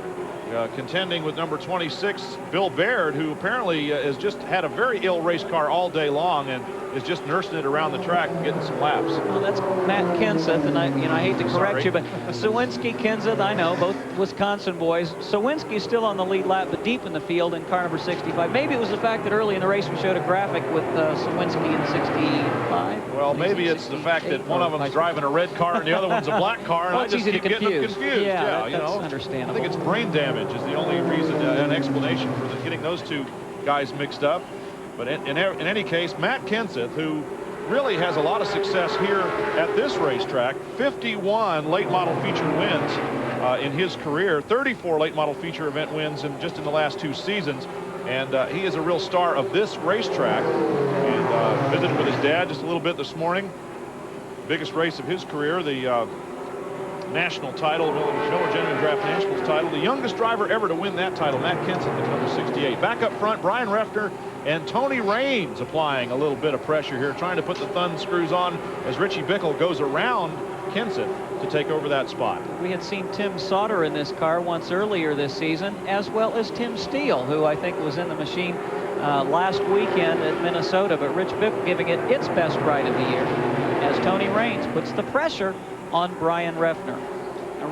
contending with number 26, Bill Baird, who apparently has just had a very ill race car all day long and is just nursing it around the track and getting some laps. Well, that's Matt Kenseth, and I hate to correct you, but Sawinski, Kenseth, I know, both Wisconsin boys. Sawinski's still on the lead lap, but deep in the field in car number 65. Maybe it was the fact that early in the race we showed a graphic with Sawinski in 65. Well, maybe it's the fact that one of them's driving a red car and the other one's a black car, and I just keep getting them confused. Yeah, you know, understandable. I think it's brain damage is the only reason, an explanation for getting getting those two guys mixed up. But in any case, Matt Kenseth, who really has a lot of success here at this racetrack, 51 late model feature wins in his career, 34 late model feature event wins just in the last 2 seasons. And he is a real star of this racetrack. And visited with his dad just a little bit this morning. Biggest race of his career, the national title, Miller Genuine Draft Nationals title. The youngest driver ever to win that title, Matt Kenseth, is number 68. Back up front, Brian Refner and Tony Raines applying a little bit of pressure here, trying to put the thumb screws on as Richie Bickle goes around Kenseth to take over that spot. We had seen Tim Sauter in this car once earlier this season, as well as Tim Steele, who I think was in the machine last weekend at Minnesota, but Rich Bickle giving it its best ride of the year as Tony Raines puts the pressure on Brian Refner.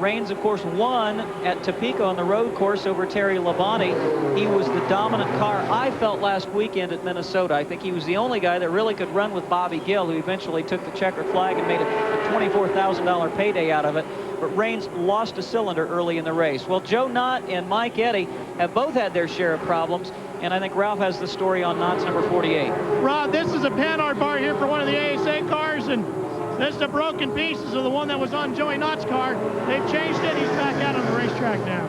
Raines, of course, won at Topeka on the road course over Terry Labonte. He was the dominant car, I felt, last weekend at Minnesota. I think he was the only guy that really could run with Bobby Gill, who eventually took the checkered flag and made a $24,000 payday out of it. But Raines lost a cylinder early in the race. Well, Joe Knott and Mike Eddy have both had their share of problems, and I think Ralph has the story on Knott's number 48. Rod, this is a Panhard bar here for one of the ASA cars, and this is the broken pieces of the one that was on Joey Knott's car. They've changed it. He's back out on the racetrack now.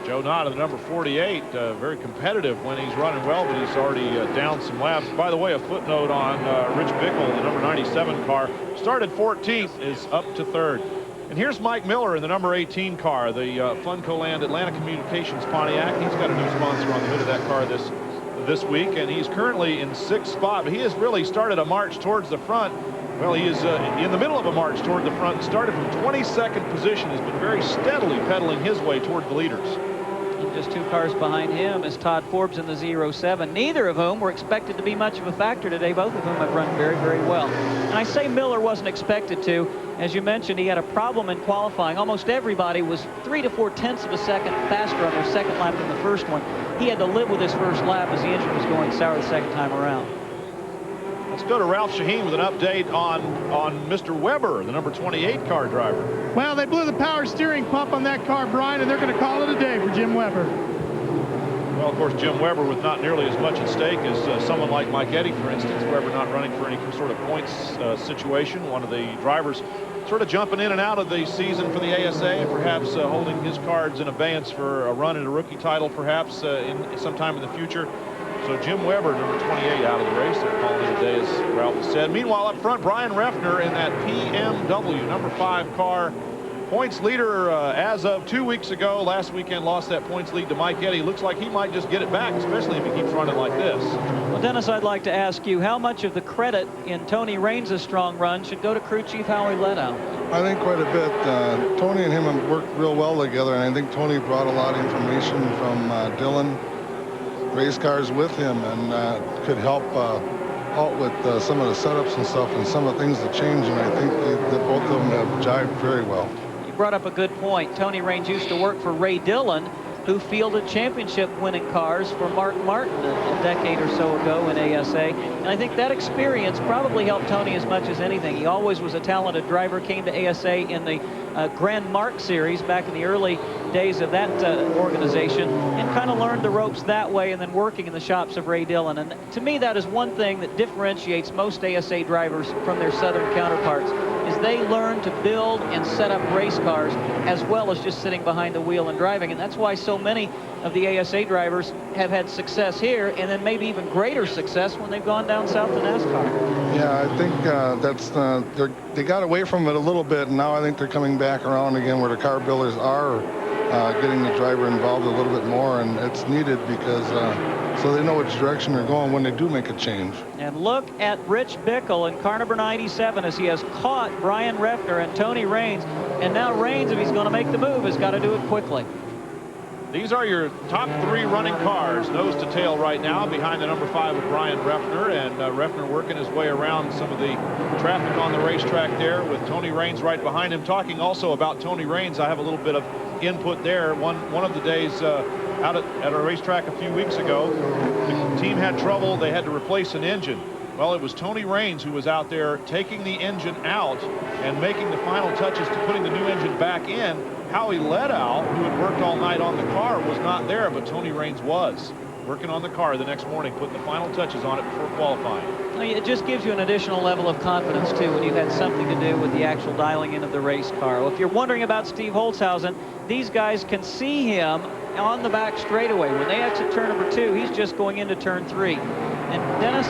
Joe Knott, the number 48, very competitive when he's running well, but he's already down some laps. By the way, a footnote on Rich Bickle, the number 97 car, started 14th, is up to 3rd. And here's Mike Miller in the number 18 car, the Funco Land Atlanta Communications Pontiac. He's got a new sponsor on the hood of that car this week, and he's currently in 6th spot, but he has really started a march towards the front. Well, he is in the middle of a march toward the front. Started from 22nd position, has been very steadily pedaling his way toward the leaders. And just 2 cars behind him is Todd Forbes in the 07, neither of whom were expected to be much of a factor today. Both of whom have run very, very well. And I say Miller wasn't expected to. As you mentioned, he had a problem in qualifying. Almost everybody was 3 to 4 tenths of a second faster on their second lap than the first one. He had to live with his first lap as the engine was going sour the second time around. Let's go to Ralph Shaheen with an update on Mr. Weber, the number 28 car driver. Well, they blew the power steering pump on that car, Brian, and they're going to call it a day for Jim Weber. Well, of course, Jim Weber with not nearly as much at stake as someone like Mike Eddy, for instance. Weber not running for any sort of points situation. One of the drivers sort of jumping in and out of the season for the ASA, and perhaps holding his cards in abeyance for a run at a rookie title, perhaps in sometime in the future. So Jim Weber, number 28, out of the race. They're calling it a day, as Ralph said. Meanwhile, up front, Brian Refner in that PMW number 5 car. Points leader as of 2 weeks ago. Last weekend lost that points lead to Mike Eddy. Looks like he might just get it back, especially if he keeps running like this. Well, Dennis, I'd like to ask you, how much of the credit in Tony Raines' strong run should go to crew chief Howie Ledow? I think quite a bit. Tony and him have worked real well together, and I think Tony brought a lot of information from Dillon race cars with him, and could help out with some of the setups and stuff, and some of the things that change, and I think that both of them have jived very well. You brought up a good point. Tony Raines used to work for Ray Dillon, who fielded championship-winning cars for Mark Martin a decade or so ago in ASA. And I think that experience probably helped Tony as much as anything. He always was a talented driver, came to ASA in the Grand Mark Series back in the early days of that organization, and kind of learned the ropes that way, and then working in the shops of Ray Dillon. And to me, that is one thing that differentiates most ASA drivers from their southern counterparts, is they learn to build and set up race cars as well as just sitting behind the wheel and driving. And that's why so many of the ASA drivers have had success here, and then maybe even greater success when they've gone down south to NASCAR. Yeah, I think they got away from it a little bit, and now I think they're coming back around again, where the car builders are getting the driver involved a little bit more, and it's needed because so they know which direction they're going when they do make a change. And look at Rich Bickle in car number 97 as he has caught Brian Refner and Tony Raines. And now Raines, if he's going to make the move, has got to do it quickly. These are your top 3 running cars, nose to tail right now, behind the number 5 of Brian Refner, and Refner working his way around some of the traffic on the racetrack there, with Tony Raines right behind him. Talking also about Tony Raines, I have a little bit of input there. One of the days out at a racetrack a few weeks ago, the team had trouble. They had to replace an engine. Well, it was Tony Raines who was out there taking the engine out and making the final touches to putting the new engine back in. Howie Leddow, who had worked all night on the car, was not there, but Tony Raines was working on the car the next morning, putting the final touches on it before qualifying. It just gives you an additional level of confidence, too, when you've had something to do with the actual dialing in of the race car. Well, if you're wondering about Steve Holzhausen, these guys can see him on the back straightaway. When they exit turn number 2, he's just going into turn 3. And Dennis,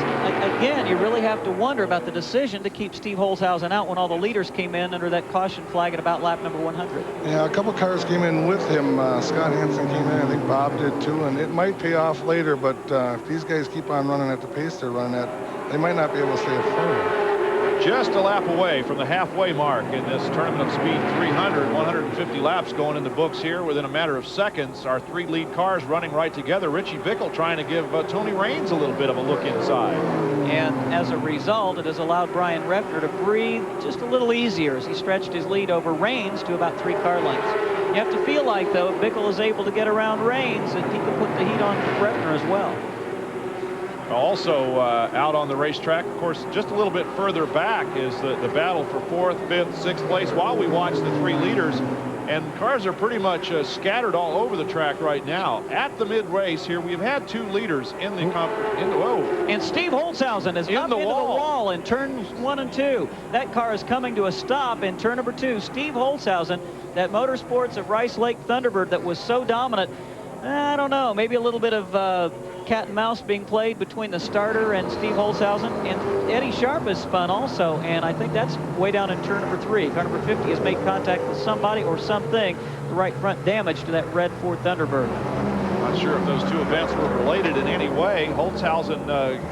again, you really have to wonder about the decision to keep Steve Holzhausen out when all the leaders came in under that caution flag at about lap number 100. Yeah, a couple cars came in with him. Scott Hansen came in, I think Bob did too, and it might pay off later, but if these guys keep on running at the pace they're running at, they might not be able to stay afloat. Just a lap away from the halfway mark in this tournament of speed 300, 150 laps going in the books here within a matter of seconds. Our 3 lead cars running right together. Richie Bickle trying to give Tony Raines a little bit of a look inside. And as a result, it has allowed Brian Refner to breathe just a little easier as he stretched his lead over Raines to about 3 car lengths. You have to feel like, though, if Bickle is able to get around Raines, that he can put the heat on Refner as well. Also out on the racetrack, of course, just a little bit further back is the battle for 4th, 5th, 6th place while we watch the 3 leaders. And cars are pretty much scattered all over the track right now. At the mid-race here, we've had 2 leaders in the whoa. And Steve Holzhausen is up into the wall in turns 1 and 2. That car is coming to a stop in turn number 2. Steve Holzhausen, that Motorsports of Rice Lake Thunderbird that was so dominant, I don't know, maybe a little bit of cat and mouse being played between the starter and Steve Holzhausen. And Eddie Sharp is spun also, and I think that's way down in turn number 3. Car number 50 has made contact with somebody or something, the right front damage to that red Ford Thunderbird. Not sure if those 2 events were related in any way. Holzhausen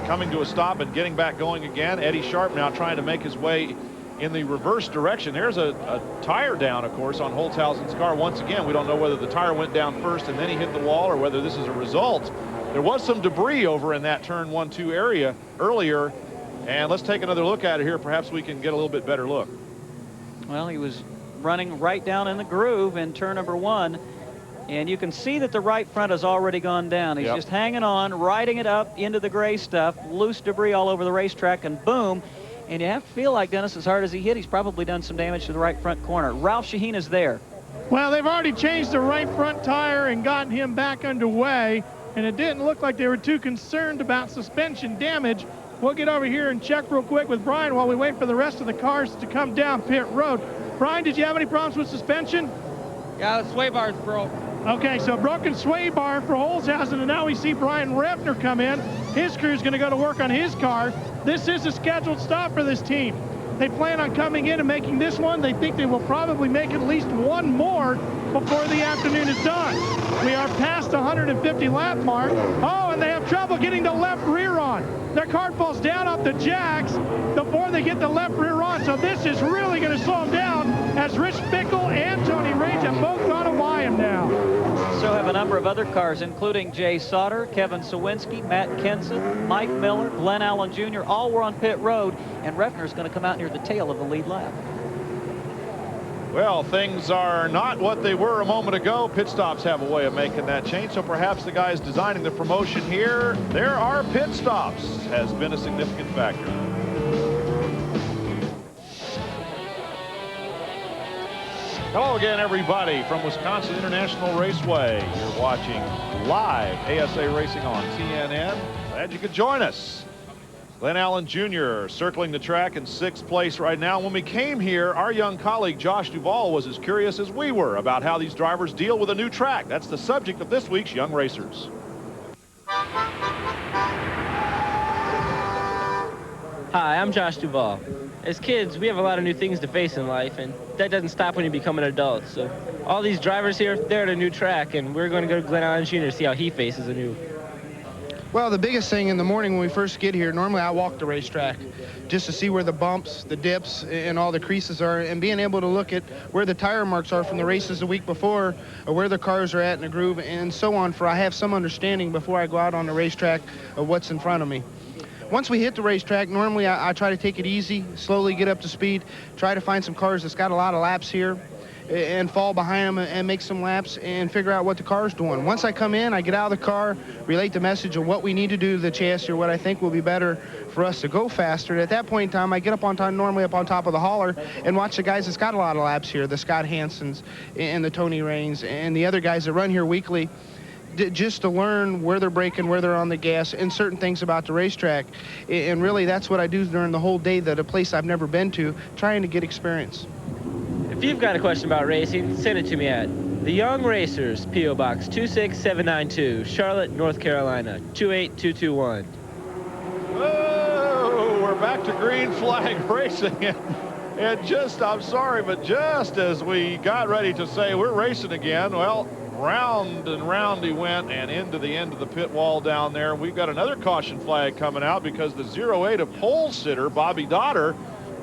coming to a stop and getting back going again. Eddie Sharp now trying to make his way in the reverse direction. There's a tire down, of course, on Holzhausen's car. Once again, we don't know whether the tire went down first and then he hit the wall or whether this is a result. There was some debris over in that turn 1-2 area earlier, and let's take another look at it here. Perhaps we can get a little bit better look. Well, he was running right down in the groove in turn number 1, and you can see that the right front has already gone down. He's just hanging on, riding it up into the gray stuff, loose debris all over the racetrack, and boom. And you have to feel like, Dennis, as hard as he hit, he's probably done some damage to the right front corner. Ralph Shaheen is there. Well, they've already changed the right front tire and gotten him back underway, and it didn't look like they were too concerned about suspension damage. We'll get over here and check real quick with Brian while we wait for the rest of the cars to come down pit road. Brian, did you have any problems with suspension? Yeah, the sway bar's broke. Okay, so broken sway bar for Holzhausen, and now we see Brian Refner come in. His crew's going to go to work on his car. This is a scheduled stop for this team. They plan on coming in and making this one. They think they will probably make at least 1 more before the afternoon is done. We are past the 150 lap mark. Oh, and they have trouble getting the left rear on. Their car falls down off the jacks before they get the left rear on. So this is really going to slow them down as Rich Bickle and Tony Raines have both gone to buy him now. So have a number of other cars, including Jay Sauter, Kevin Sawinski, Matt Kenson, Mike Miller, Glenn Allen Jr., all were on pit road, and Refner's going to come out near the tail of the lead lap. Well, things are not what they were a moment ago. Pit stops have a way of making that change, so perhaps the guys designing the promotion here, there are pit stops, has been a significant factor. Hello again, everybody, from Wisconsin International Raceway. You're watching live ASA Racing on TNN. Glad you could join us. Glenn Allen Jr. circling the track in 6th place right now. When we came here, our young colleague Josh Duvall was as curious as we were about how these drivers deal with a new track. That's the subject of this week's Young Racers. Hi, I'm Josh Duvall. As kids, we have a lot of new things to face in life, and that doesn't stop when you become an adult. So all these drivers here, they're at a new track, and we're going to go to Glenn Allen Jr. to see how he faces a new. Well, the biggest thing in the morning when we first get here, normally I walk the racetrack just to see where the bumps, the dips, and all the creases are, and being able to look at where the tire marks are from the races the week before, or where the cars are at in the groove, and so on, for I have some understanding before I go out on the racetrack of what's in front of me. Once we hit the racetrack, normally I try to take it easy, slowly get up to speed, try to find some cars that's got a lot of laps here, and fall behind them and make some laps and figure out what the car's doing. Once I come in, I get out of the car, relate the message of what we need to do to the chassis or what I think will be better for us to go faster. And at that point in time, I get up on time, normally up on top of the hauler, and watch the guys that's got a lot of laps here, the Scott Hansons and the Tony Raines and the other guys that run here weekly, just to learn where they're braking, where they're on the gas, and certain things about the racetrack. And really, that's what I do during the whole day, a place I've never been to, trying to get experience. If you've got a question about racing, send it to me at The Young Racers, P.O. Box 26792, Charlotte, North Carolina, 28221. Whoa, we're back to green flag racing. And just, I'm sorry, but just as we got ready to say we're racing again, well, round and round he went and into the end of the pit wall down there. We've got another caution flag coming out because the 08 of pole sitter, Bobby Dotter,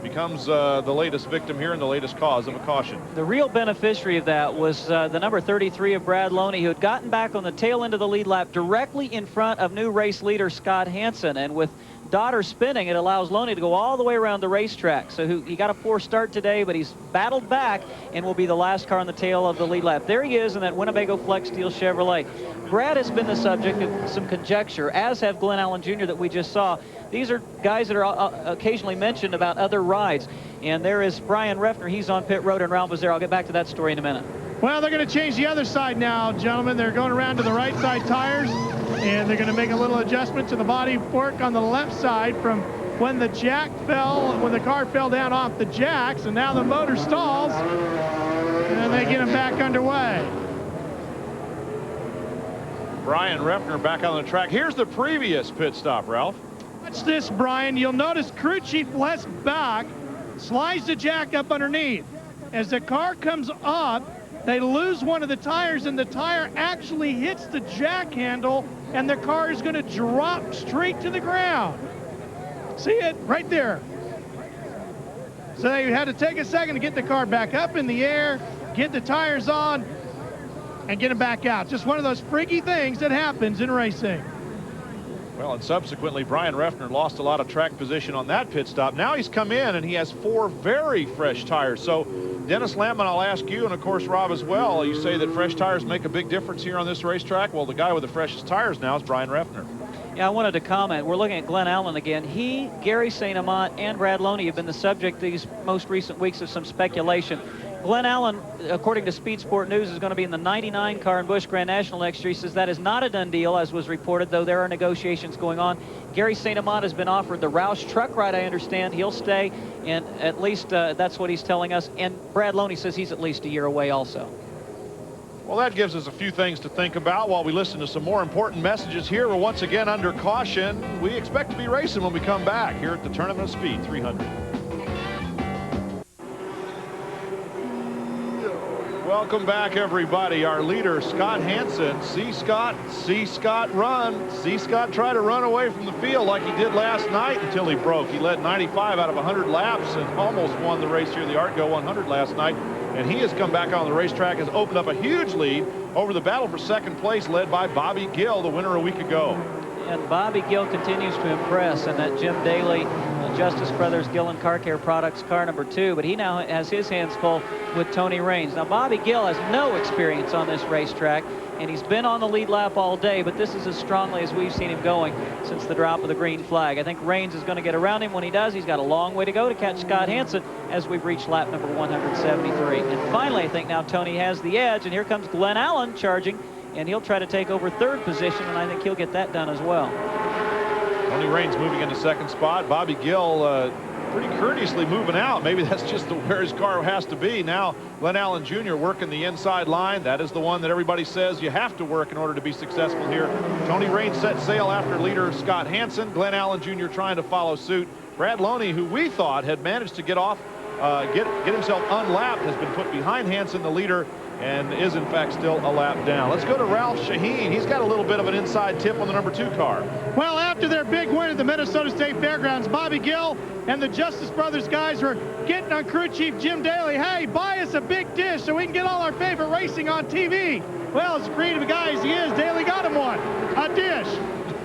becomes the latest victim here and the latest cause of a caution. The real beneficiary of that was the number 33 of Brad Loney, who had gotten back on the tail end of the lead lap directly in front of new race leader Scott Hansen. And with Dotter spinning, it allows Loney to go all the way around the racetrack. So he got a poor start today, but he's battled back and will be the last car on the tail of the lead lap. There he is in that Winnebago Flex Steel Chevrolet. Brad has been the subject of some conjecture, as have Glenn Allen Jr. that we just saw. These are guys that are occasionally mentioned about other rides. And there is Brian Refner. He's on pit road, and Ralph was there. I'll get back to that story in a minute. Well, they're going to change the other side now, gentlemen. They're going around to the right side tires, and they're going to make a little adjustment to the body fork on the left side from when the jack fell, when the car fell down off the jacks, and now the motor stalls, and they get them back underway. Brian Refner back on the track. Here's the previous pit stop, Ralph. Watch this, Brian. You'll notice crew chief Les back slides the jack up underneath. As the car comes up, they lose one of the tires, and the tire actually hits the jack handle, and the car is going to drop straight to the ground. See it right there. So they had to take a second to get the car back up in the air, get the tires on, and get them back out. Just one of those freaky things that happens in racing. Well, and subsequently, Brian Refner lost a lot of track position on that pit stop. Now he's come in, and he has 4 very fresh tires. So, Dennis Lampman, I'll ask you, and of course Rob as well. You say that fresh tires make a big difference here on this racetrack. Well, the guy with the freshest tires now is Brian Refner. Yeah, I wanted to comment. We're looking at Glenn Allen again. He, Gary St. Amant, and Brad Loney have been the subject these most recent weeks of some speculation. Glenn Allen, according to Speed Sport News, is going to be in the 99 car in Busch Grand National next year. He says that is not a done deal, as was reported, though there are negotiations going on. Gary St. Amant has been offered the Roush truck ride, I understand. He'll stay, and at least that's what he's telling us. And Brad Loney says he's at least a year away also. Well, that gives us a few things to think about while we listen to some more important messages here. We're once again under caution. We expect to be racing when we come back here at the Tournament of Speed 300. Welcome back, everybody. Our leader, Scott Hansen. See Scott run. See Scott try to run away from the field like he did last night until he broke. He led 95 out of 100 laps and almost won the race here, the Artgo 100 last night. And he has come back on the racetrack, has opened up a huge lead over the battle for second place, led by Bobby Gill, the winner a week ago. And Bobby Gill continues to impress in that Jim Daly, Justice Brothers Gill and Car Care Products car number 2, but he now has his hands full with Tony Raines. Now, Bobby Gill has no experience on this racetrack, and he's been on the lead lap all day, but this is as strongly as we've seen him going since the drop of the green flag. I think Raines is going to get around him. When he does, he's got a long way to go to catch Scott Hansen as we've reached lap number 173. And finally, I think now Tony has the edge, and here comes Glenn Allen charging, and he'll try to take over third position, and I think he'll get that done as well. Tony Raines moving into second spot. Bobby Gill pretty courteously moving out. Maybe that's just where his car has to be. Now, Glenn Allen Jr. working the inside line. That is the one that everybody says you have to work in order to be successful here. Tony Raines set sail after leader Scott Hansen. Glenn Allen Jr. trying to follow suit. Brad Loney, who we thought had managed to get off, get himself unlapped, has been put behind Hansen, the leader, and is in fact still a lap down. Let's go to Ralph Shaheen. He's got a little bit of an inside tip on the number 2 car. Well, after their big win at the Minnesota State Fairgrounds, Bobby Gill and the Justice Brothers guys were getting on crew chief Jim Daly. Hey, buy us a big dish so we can get all our favorite racing on TV. Well, as creative a guy as he is, Daly got him one, a dish.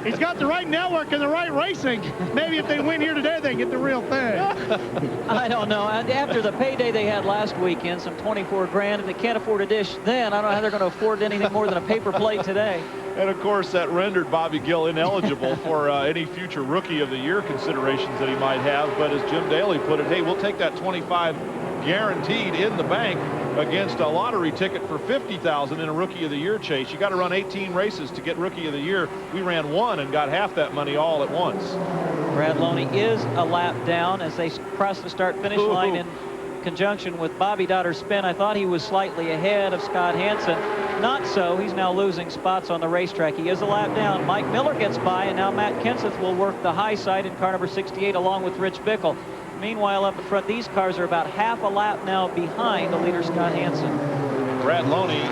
He's got the right network and the right racing. Maybe if they win here today, they get the real thing. I don't know. After the payday they had last weekend, some 24 grand, if they can't afford a dish then, I don't know how they're going to afford anything more than a paper plate today. And of course, that rendered Bobby Gill ineligible for any future Rookie of the Year considerations that he might have. But as Jim Daly put it, hey, we'll take that 25 guaranteed in the bank against a lottery ticket for $50,000 in a Rookie of the Year chase. You got to run 18 races to get Rookie of the Year. We ran one and got half that money all at once. Brad Loney is a lap down as they cross the start-finish line in conjunction with Bobby Dotter's spin. I thought he was slightly ahead of Scott Hansen. Not so. He's now losing spots on the racetrack. He is a lap down. Mike Miller gets by, and now Matt Kenseth will work the high side in car number 68 along with Rich Bickle. Meanwhile, up in front, these cars are about half a lap now behind the leader, Scott Hansen. Brad Loney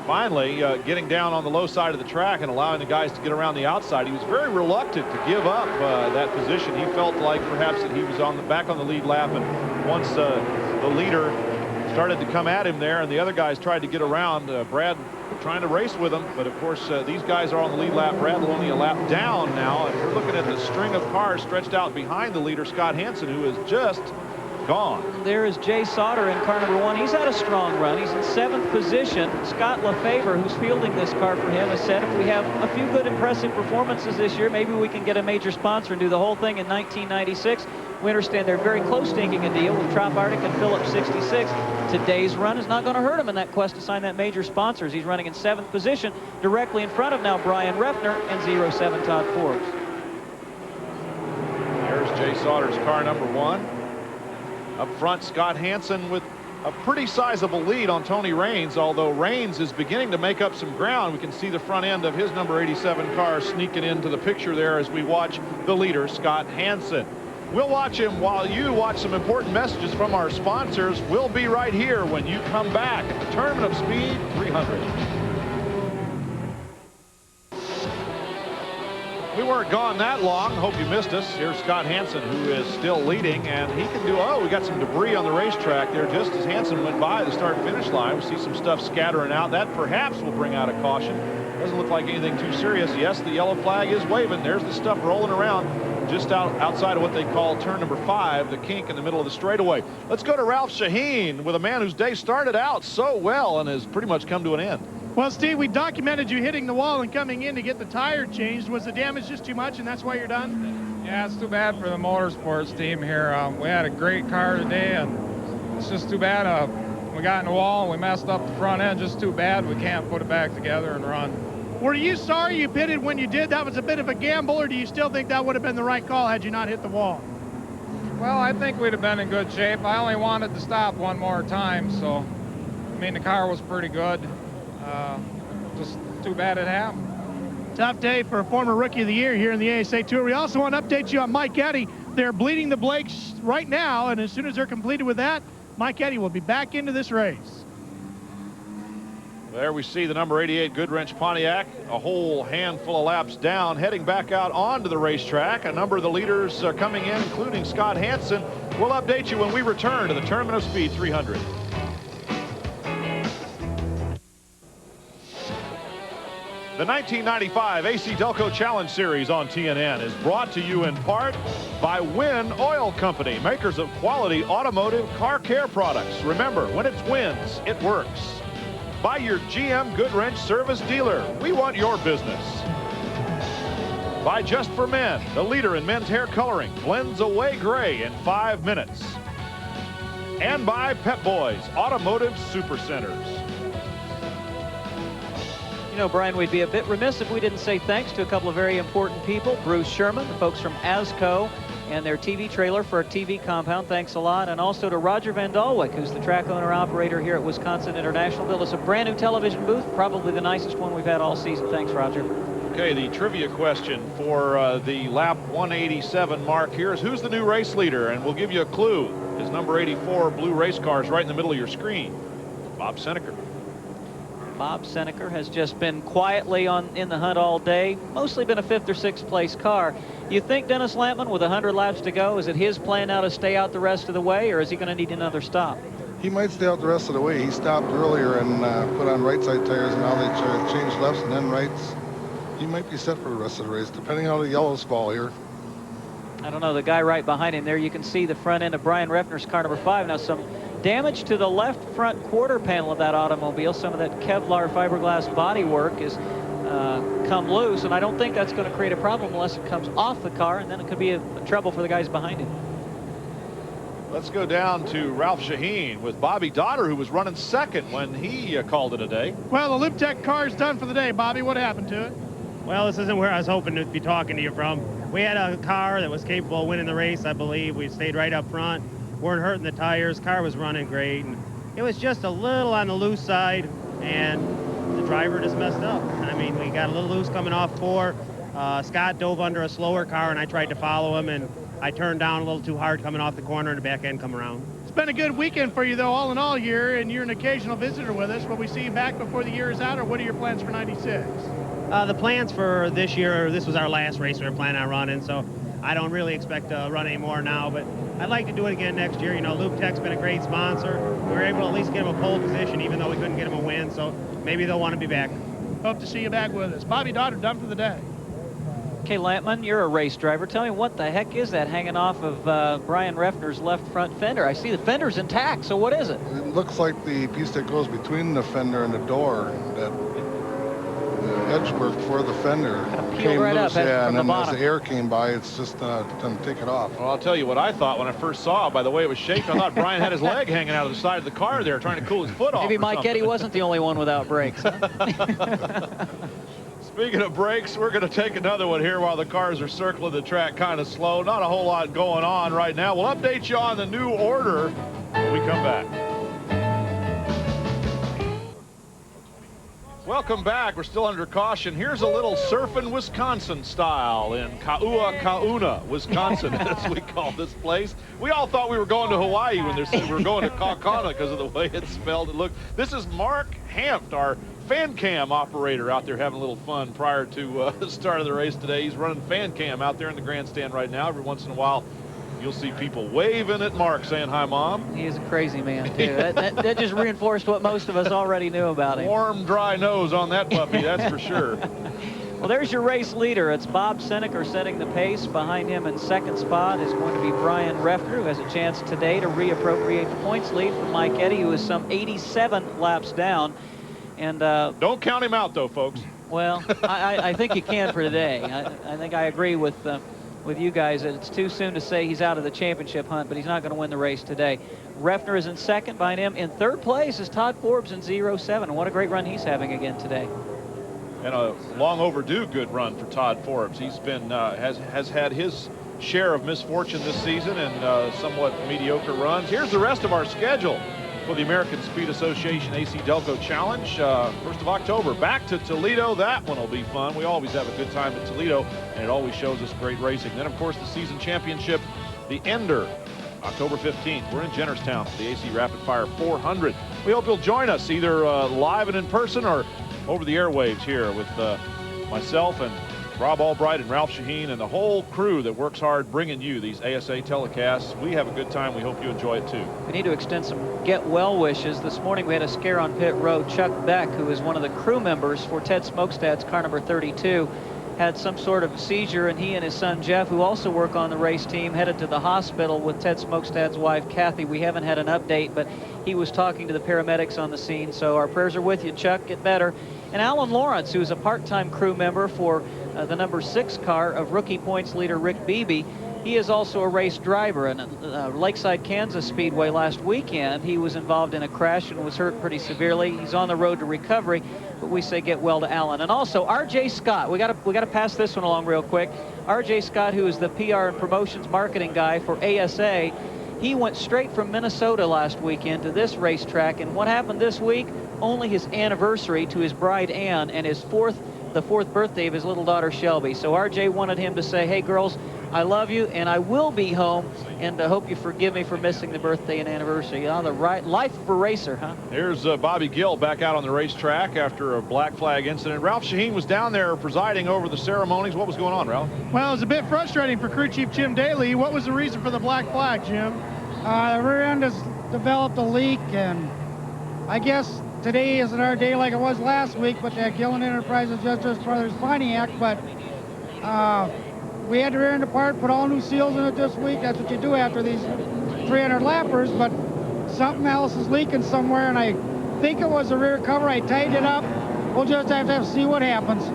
finally getting down on the low side of the track and allowing the guys to get around the outside. He was very reluctant to give up that position. He felt like perhaps that he was back on the lead lap, and once the leader started to come at him there and the other guys tried to get around, Brad trying to race with him, but of course these guys are on the lead lap. Brad only a lap down now, and you're looking at the string of cars stretched out behind the leader, Scott Hansen, who is just gone. There is Jay Sauter in car number 1. He's had a strong run. He's in 7th position. Scott Lefevre, who's fielding this car for him, has said if we have a few good impressive performances this year, maybe we can get a major sponsor and do the whole thing in 1996. We understand they're very close to inking a deal with Trop Arctic and Phillips 66. Today's run is not going to hurt him in that quest to sign that major sponsors. He's running in 7th position, directly in front of now Brian Refner and 07 Todd Forbes. There's Jay Sauter's car number 1. Up front, Scott Hansen with a pretty sizable lead on Tony Raines, although Raines is beginning to make up some ground. We can see the front end of his number 87 car sneaking into the picture there as we watch the leader, Scott Hansen. We'll watch him while you watch some important messages from our sponsors. We'll be right here when you come back at the Tournament of Speed 300. We weren't gone that long. Hope you missed us. Here's Scott Hansen, who is still leading, and he can do, we got some debris on the racetrack there just as Hansen went by the start-finish line. We see some stuff scattering out. That perhaps will bring out a caution. Doesn't look like anything too serious. Yes, the yellow flag is waving. There's the stuff rolling around just outside of what they call turn number 5, the kink in the middle of the straightaway. Let's go to Ralph Shaheen with a man whose day started out so well and has pretty much come to an end. Well, Steve, we documented you hitting the wall and coming in to get the tire changed. Was the damage just too much, and that's why you're done? Yeah, it's too bad for the motorsports team here. We had a great car today, and it's just too bad. We got in the wall and we messed up the front end. Just too bad we can't put it back together and run. Were you sorry you pitted when you did? That was a bit of a gamble, or do you still think that would have been the right call had you not hit the wall? Well, I think we'd have been in good shape. I only wanted to stop one more time, so, I mean, the car was pretty good. Just too bad it happened. Tough day for a former Rookie of the Year here in the ASA Tour. We also want to update you on Mike Eddy. They're bleeding the Blakes right now, and as soon as they're completed with that, Mike Eddy will be back into this race. There we see the number 88 Goodwrench Pontiac, a whole handful of laps down, heading back out onto the racetrack. A number of the leaders are coming in, including Scott Hansen. We'll update you when we return to the Tournament of Speed 300. The 1995 AC-Delco Challenge Series on TNN is brought to you in part by Win Oil Company, makers of quality automotive car care products. Remember, when it's wins, it works. By your GM Goodwrench service dealer. We want your business. By Just for Men, the leader in men's hair coloring, blends away gray in 5 minutes. And by Pep Boys, Automotive Supercenters. You know, Brian, we'd be a bit remiss if we didn't say thanks to a couple of very important people. Bruce Sherman, the folks from ASCO, and their TV trailer for our TV compound. Thanks a lot. And also to Roger Van Dalwyk, who's the track owner-operator here at Wisconsin International. Built us a brand new television booth, probably the nicest one we've had all season. Thanks, Roger. Okay, the trivia question for the lap 187 mark here is who's the new race leader? And we'll give you a clue. His number 84 blue race car is right in the middle of your screen. Bob Seneker. Bob Seneker has just been quietly in the hunt all day, mostly been a 5th or 6th place car. You think Dennis Lampman, with 100 laps to go, is it his plan now to stay out the rest of the way, or is he going to need another stop? He might stay out the rest of the way. He stopped earlier and put on right side tires, and now they changed lefts and then rights. he might be set for the rest of the race, depending on how the yellows fall here. I don't know, the guy right behind him there, you can see the front end of Brian Reffner's car number 5. Now some damage to the left front quarter panel of that automobile. Some of that Kevlar fiberglass bodywork is come loose, and I don't think that's going to create a problem unless it comes off the car, and then it could be a trouble for the guys behind him. Let's go down to Ralph Shaheen with Bobby Dotter, who was running second when he called it a day. Well, the LoopTech car is done for the day. Bobby, what happened to it? Well, this isn't where I was hoping to be talking to you from. We had a car that was capable of winning the race, I believe. We stayed right up front, weren't hurting the tires, car was running great. And it was just a little on the loose side, and the driver just messed up. I mean, we got a little loose coming off 4. Scott dove under a slower car, and I tried to follow him, and I turned down a little too hard coming off the corner, and the back end come around. It's been a good weekend for you, though, all in all year, and you're an occasional visitor with us. Will we see you back before the year is out, or what are your plans for 96? The plans for this year, this was our last race we were planning on running, so I don't really expect to run anymore now, but I'd like to do it again next year. You know, LoopTech's been a great sponsor. We were able to at least get him a pole position, even though we couldn't get him a win, so maybe they'll want to be back. Hope to see you back with us. Bobby Dotter done for the day. Okay, Lampman, you're a race driver. Tell me, what the heck is that hanging off of Brian Reffner's left front fender? I see the fender's intact, so what is it? It looks like the piece that goes between the fender and the door, that the edge work for the fender came right loose. up Yeah, from and the then as bottom. the air came by, it's just going to take it off. Well, I'll tell you what I thought when I first saw it. By the way it was shaped, I thought Brian had his leg hanging out of the side of the car there, trying to cool his foot off. Maybe Mike Eddy wasn't the only one without brakes, huh? Speaking of brakes, we're going to take another one here while the cars are circling the track kind of slow. Not a whole lot going on right now. We'll update you on the new order when we come back. Welcome back. We're still under caution. Here's a little surfing Wisconsin style in Kaukauna, Wisconsin, as we call this place. We all thought we were going to Hawaii when they said we were going to Kaukauna because of the way it's spelled. It looked. This is Mark Hampt, our fan cam operator, out there having a little fun prior to the start of the race today. He's running fan cam out there in the grandstand right now. Every once in a while, you'll see people waving at Mark saying, "Hi, Mom." He is a crazy man, too. that just reinforced what most of us already knew about him. Warm, dry nose on that puppy, that's for sure. Well, there's your race leader. It's Bob Seneker setting the pace. Behind him in second spot is going to be Brian Reffner, who has a chance today to reappropriate the points lead from Mike Eddy, who is some 87 laps down. And don't count him out, though, folks. Well, I think you can for today. I think I agree with you guys that it's too soon to say he's out of the championship hunt, but he's not going to win the race today. Reffner is in second. Behind him in third place is Todd Forbes in 07. What a great run he's having again today. And a long overdue good run for Todd Forbes. He's been has had his share of misfortune this season and somewhat mediocre runs. Here's the rest of our schedule for the American Speed Association AC-Delco Challenge. 1st of October, back to Toledo. That one will be fun. We always have a good time at Toledo, and it always shows us great racing. Then, of course, the season championship, the Ender, October 15th. We're in Jennerstown for the AC Rapid Fire 400. We hope you'll join us either live and in person or over the airwaves here with myself and Rob Albright and Ralph Shaheen and the whole crew that works hard bringing you these ASA telecasts. We have a good time. We hope you enjoy it too. We need to extend some get well wishes. This morning we had a scare on pit road. Chuck Beck, who is one of the crew members for Ted Smokestad's car number 32, had some sort of seizure, and he and his son Jeff, who also work on the race team, headed to the hospital with Ted Smokestad's wife Kathy. We haven't had an update, but he was talking to the paramedics on the scene, so our prayers are with you, Chuck. Get better. And Alan Lawrence, who is a part-time crew member for the number 6 car of rookie points leader Rick Beebe. He is also a race driver. And Lakeside, Kansas Speedway last weekend, he was involved in a crash and was hurt pretty severely. He's on the road to recovery, but we say get well to Alan. And also R.J. Scott, we got to pass this one along real quick. R.J. Scott, who is the PR and promotions marketing guy for ASA, he went straight from Minnesota last weekend to this racetrack. And what happened this week? Only his anniversary to his bride Ann and the fourth birthday of his little daughter Shelby. So RJ wanted him to say, "Hey girls, I love you and I will be home, and I hope you forgive me for missing the birthday and anniversary." You know, the right life of a racer, huh? Here's Bobby Gill back out on the racetrack after a black flag incident. Ralph Shaheen was down there presiding over the ceremonies. What was going on, Ralph? Well, it was a bit frustrating for crew chief Jim Daly. What was the reason for the black flag, Jim? The rear end has developed a leak, and I guess today isn't our day like it was last week, but that Gillen Enterprises Justice Brothers Pontiac, but we had to rear end apart, put all new seals in it this week. That's what you do after these 300 lappers, but something else is leaking somewhere, and I think it was the rear cover. I tightened it up. We'll just have to see what happens.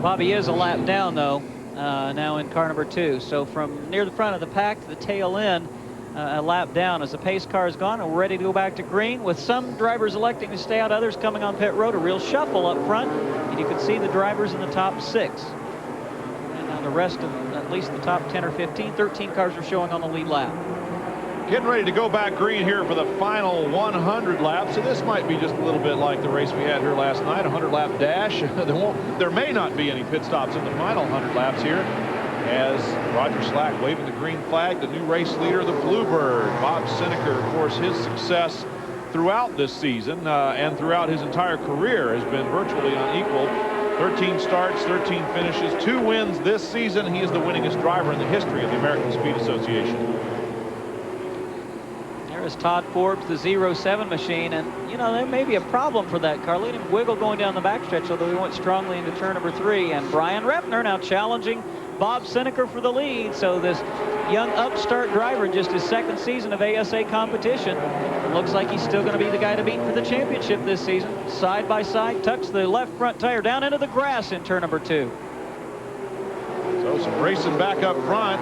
Bobby is a lap down, though, now in car number 2. So from near the front of the pack to the tail end, a lap down as the pace car is gone, and we're ready to go back to green, with some drivers electing to stay out, others coming on pit road. A real shuffle up front, and you can see the drivers in the top 6. And now the rest of at least the top 10 or 15, 13 cars are showing on the lead lap. Getting ready to go back green here for the final 100 laps. So this might be just a little bit like the race we had here last night, a 100-lap dash. There may not be any pit stops in the final 100 laps here, as Roger Slack waving the green flag, the new race leader, the Bluebird. Bob Seneker, of course, his success throughout this season and throughout his entire career has been virtually unequaled. 13 starts, 13 finishes, 2 wins this season. He is the winningest driver in the history of the American Speed Association. There's Todd Forbes, the 07 machine, and you know, there may be a problem for that car. Let him wiggle going down the backstretch, although he went strongly into turn number 3. And Brian Repner now challenging Bob Seneker for the lead. So this young upstart driver, just his 2nd season of ASA competition, looks like he's still going to be the guy to beat for the championship this season. Side by side, tucks the left front tire down into the grass in turn number 2. So some racing back up front.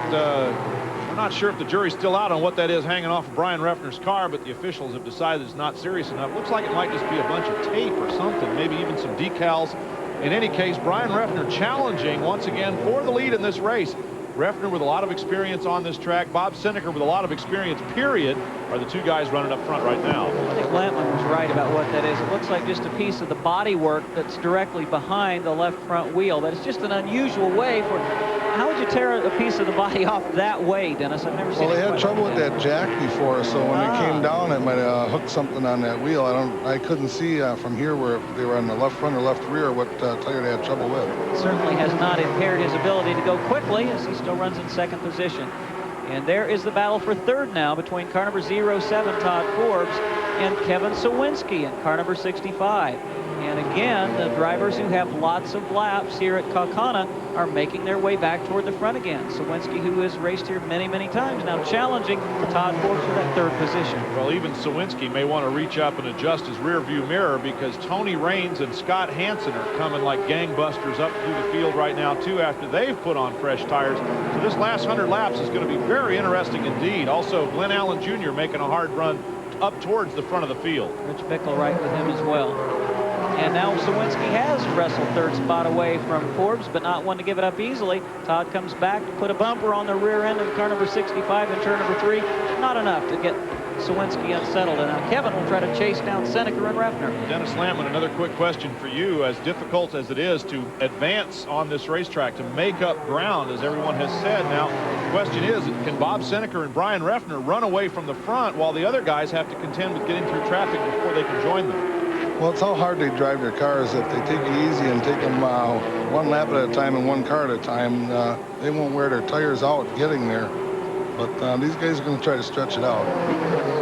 We're not sure if the jury's still out on what that is hanging off of Brian Repner's car, but the officials have decided it's not serious enough. Looks like it might just be a bunch of tape or something, maybe even some decals. In any case, Brian Repner challenging once again for the lead in this race. Repner with a lot of experience on this track. Bob Seneker with a lot of experience, period, are the 2 guys running up front right now. I think Lampman was right about what that is. It looks like just a piece of the bodywork that's directly behind the left front wheel. That is just an unusual way for... How would you tear a piece of the body off that way, Dennis? I've never seen it. Well, they had trouble with that jack before, so when it came down, it might have hooked something on that wheel. I couldn't see from here where they were on the left front or left rear what tire they had trouble with. Certainly has not impaired his ability to go quickly, as he still runs in 2nd position. And there is the battle for 3rd now between car number 07, Todd Forbes, and Kevin Sawinski in car number 65. And again, the drivers who have lots of laps here at Kaukauna are making their way back toward the front again. Sawinski, who has raced here many, many times, now challenging Todd Forbes for that 3rd position. Well, even Sawinski may want to reach up and adjust his rear view mirror, because Tony Raines and Scott Hansen are coming like gangbusters up through the field right now, too, after they've put on fresh tires. So this last 100 laps is going to be very interesting indeed. Also, Glenn Allen Jr. making a hard run up towards the front of the field. Rich Bickle right with him as well. And now Sawinski has wrestled 3rd spot away from Forbes, but not one to give it up easily. Todd comes back to put a bumper on the rear end of car number 65 in turn number 3. Not enough to get Sawinski unsettled. And now Kevin will try to chase down Seneker and Repner. Dennis Lampman, another quick question for you. As difficult as it is to advance on this racetrack, to make up ground, as everyone has said, now the question is, can Bob Seneker and Brian Repner run away from the front while the other guys have to contend with getting through traffic before they can join them? Well, it's how hard they drive their cars. If they take it easy and take them 1 lap at a time and 1 car at a time, they won't wear their tires out getting there. But these guys are going to try to stretch it out.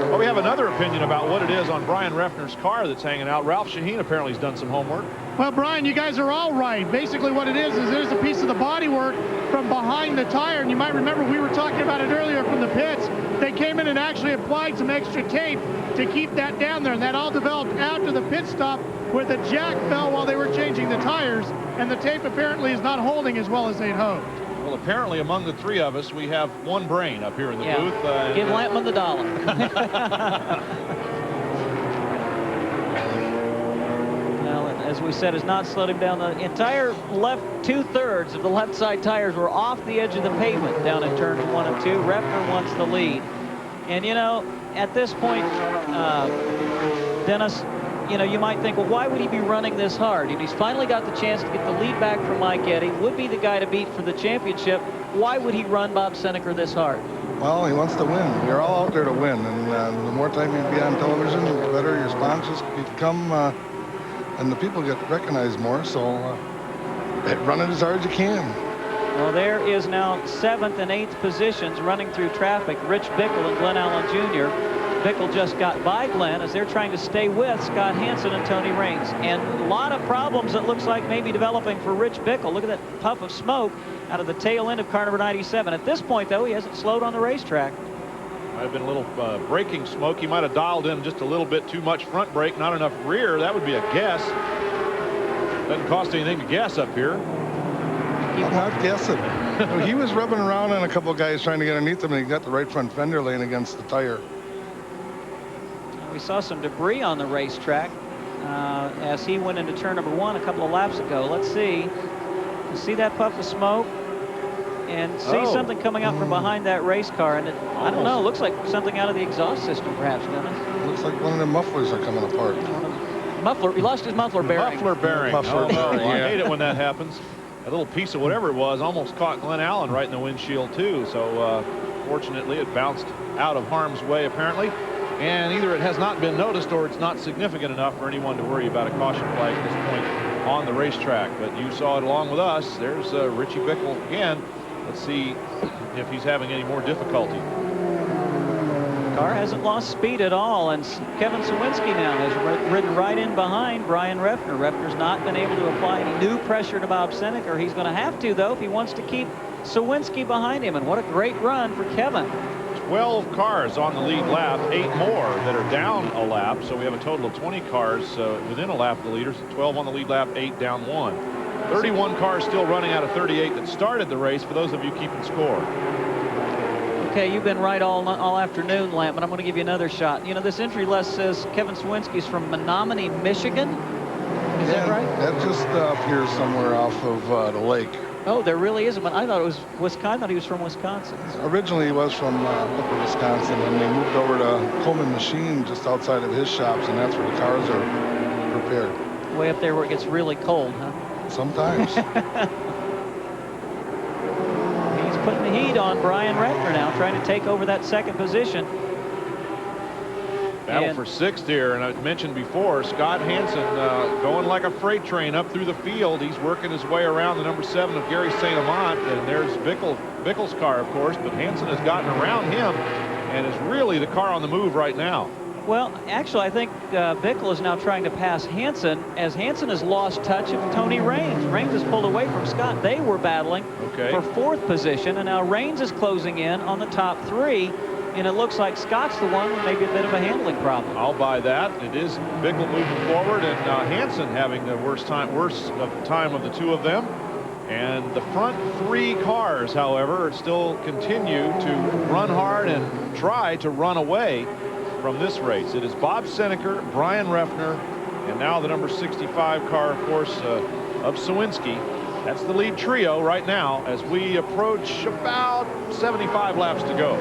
Well, we have another opinion about what it is on Brian Repner's car that's hanging out. Ralph Shaheen apparently has done some homework. Well, Brian, you guys are all right. Basically what it is there's a piece of the bodywork from behind the tire, and you might remember we were talking about it earlier from the pits. They came in and actually applied some extra tape to keep that down there, and that all developed after the pit stop where the jack fell while they were changing the tires, and the tape apparently is not holding as well as they'd hoped. Well, apparently among the 3 of us, we have one brain up here in the booth. Give Lampman the dollar. Well, as we said, has not slowed him down. The entire left 2/3 of the left side tires were off the edge of the pavement down in turns 1 and 2. Repner wants the lead. And, you know, at this point, Dennis, you know, you might think, well, why would he be running this hard? And he's finally got the chance to get the lead back from Mike Eddy, would be the guy to beat for the championship. Why would he run Bob Seneker this hard? Well, he wants to win. We're all out there to win, and the more time you be on television, the better your sponsors become, and the people get recognized more, so run it as hard as you can. Well, there is now 7th and 8th positions running through traffic. Rich Bickle and Glenn Allen Jr. Bickle just got by Glenn as they're trying to stay with Scott Hansen and Tony Raines. And a lot of problems it looks like maybe developing for Rich Bickle. Look at that puff of smoke out of the tail end of car number 97. At this point, though, he hasn't slowed on the racetrack. Might have been a little braking smoke. He might have dialed in just a little bit too much front brake, not enough rear. That would be a guess. Doesn't cost anything to guess up here. I'm not guessing. He was rubbing around on a couple of guys trying to get underneath him, and he got the right front fender laying against the tire. We saw some debris on the racetrack as he went into turn number 1 a couple of laps ago. Let's see. You see that puff of smoke? And see something coming up from behind that race car. And I don't know, looks like something out of the exhaust system, perhaps, Dennis. Looks like one of the mufflers are coming apart. Muffler, he lost his muffler bearing. Muffler bearing. Muffler bearing, I yeah. hate it when that happens. A little piece of whatever it was almost caught Glenn Allen right in the windshield, too. So fortunately, it bounced out of harm's way, apparently. And either it has not been noticed or it's not significant enough for anyone to worry about a caution flag at this point on the racetrack. But you saw it along with us. There's Richie Bickle again. Let's see if he's having any more difficulty. Car hasn't lost speed at all, and Kevin Sawinski now has ridden right in behind Brian Refner. Refner's not been able to apply any new pressure to Bob Seneker. He's going to have to, though, if he wants to keep Sawinski behind him. And what a great run for Kevin. 12 cars on the lead lap, 8 more that are down a lap. So we have a total of 20 cars within a lap of the leaders, 12 on the lead lap, 8 down 1. 31 cars still running out of 38 that started the race, for those of you keeping score. Okay, you've been right all afternoon, Lamp, but I'm going to give you another shot. You know, this entry list says Kevin Sawinski's from Menominee, Michigan. Is that right? That just appears somewhere off of the lake. Oh, there really isn't. I thought it was Wisconsin. I thought he was from Wisconsin. Originally, he was from Upper Wisconsin, and they moved over to Coleman Machine just outside of his shops, and that's where the cars are prepared. Way up there where it gets really cold, huh? Sometimes. He's putting the heat on Brian Refner now, trying to take over that second position. Battle for 6th here, and I mentioned before, Scott Hansen going like a freight train up through the field. He's working his way around the number 7 of Gary St. Amant, and there's Bickle's car, of course, but Hansen has gotten around him and is really the car on the move right now. Well, actually, I think Bickle is now trying to pass Hansen, as Hansen has lost touch of Tony Raines. Raines has pulled away from Scott. They were battling for 4th position, and now Raines is closing in on the top 3, and it looks like Scott's the one with maybe a bit of a handling problem. I'll buy that. It is Bickle moving forward, and Hansen having the worst time of the two of them. And the front 3 cars, however, still continue to run hard and try to run away from this race. It is Bob Seneker, Brian Refner, and now the number 65 car, of course, of Sawinski. That's the lead trio right now as we approach about 75 laps to go.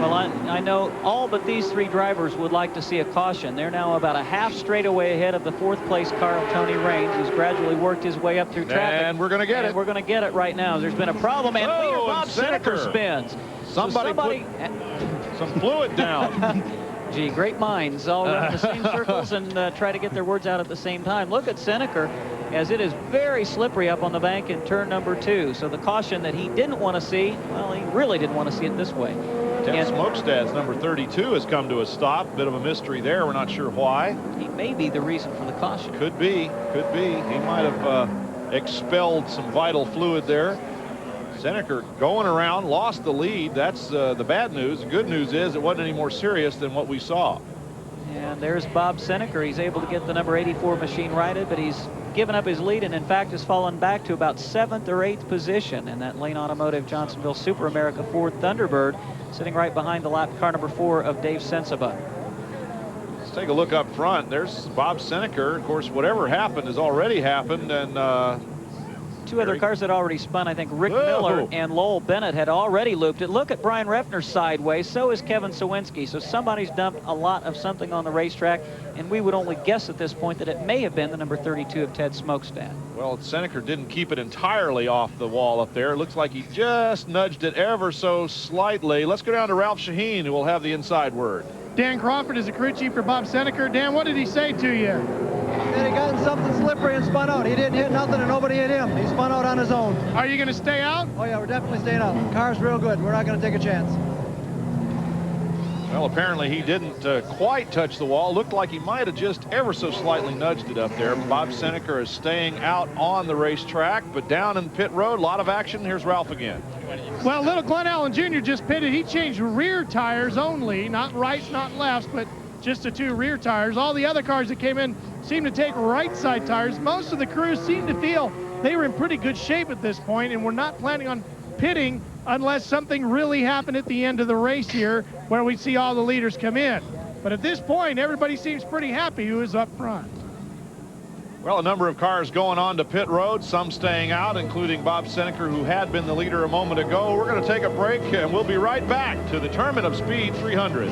Well, I know all but these 3 drivers would like to see a caution. They're now about a half straightaway ahead of the 4th place car of Tony Raines, who's gradually worked his way up through traffic. And we're going to get it. We're going to get it right now. There's been a problem, and Leader Bob Seneker spins. Somebody put some fluid down. Gee, great minds all run in the same circles and try to get their words out at the same time. Look at Seneker, as it is very slippery up on the bank in turn number 2. So the caution that he didn't want to see, well, he really didn't want to see it this way. Ted Smokestad's number 32 has come to a stop. Bit of a mystery there. We're not sure why. He may be the reason for the caution. Could be. Could be. He might have expelled some vital fluid there. Seneker going around, lost the lead. That's the bad news. The good news is it wasn't any more serious than what we saw. And there's Bob Seneker. He's able to get the number 84 machine righted, but he's given up his lead and, in fact, has fallen back to about 7th or 8th position in that Lane Automotive Johnsonville Super America Ford Thunderbird, sitting right behind the lap car number 4 of Dave Sensabaugh. Let's take a look up front. There's Bob Seneker. Of course, whatever happened has already happened, and 2 other cars had already spun. I think Rick Miller and Lowell Bennett had already looped it. Look at Brian Refner sideways. So is Kevin Sawinski. So somebody's dumped a lot of something on the racetrack, and we would only guess at this point that it may have been the number 32 of Ted Smokestad. Well, Seneker didn't keep it entirely off the wall up there. It looks like he just nudged it ever so slightly. Let's go down to Ralph Shaheen, who will have the inside word. Dan Crawford is the crew chief for Bob Seneker. Dan, what did he say to you? He had gotten something slippery and spun out. He didn't hit nothing and nobody hit him. He spun out on his own. Are you going to stay out? Oh, yeah, we're definitely staying out. Car's real good. We're not going to take a chance. Well, apparently he didn't quite touch the wall. Looked like he might have just ever so slightly nudged it up there. Bob Seneker is staying out on the racetrack, but down in pit road, a lot of action. Here's Ralph again. Well, little Glenn Allen Jr. just pitted. He changed rear tires only, not rights, not lefts, but just the 2 rear tires. All the other cars that came in seemed to take right side tires. Most of the crews seemed to feel they were in pretty good shape at this point and were not planning on pitting unless something really happened at the end of the race here where we see all the leaders come in. But at this point, everybody seems pretty happy who is up front. Well, a number of cars going on to pit road, some staying out, including Bob Seneker, who had been the leader a moment ago. We're going to take a break, and we'll be right back to the Tournament of Speed 300.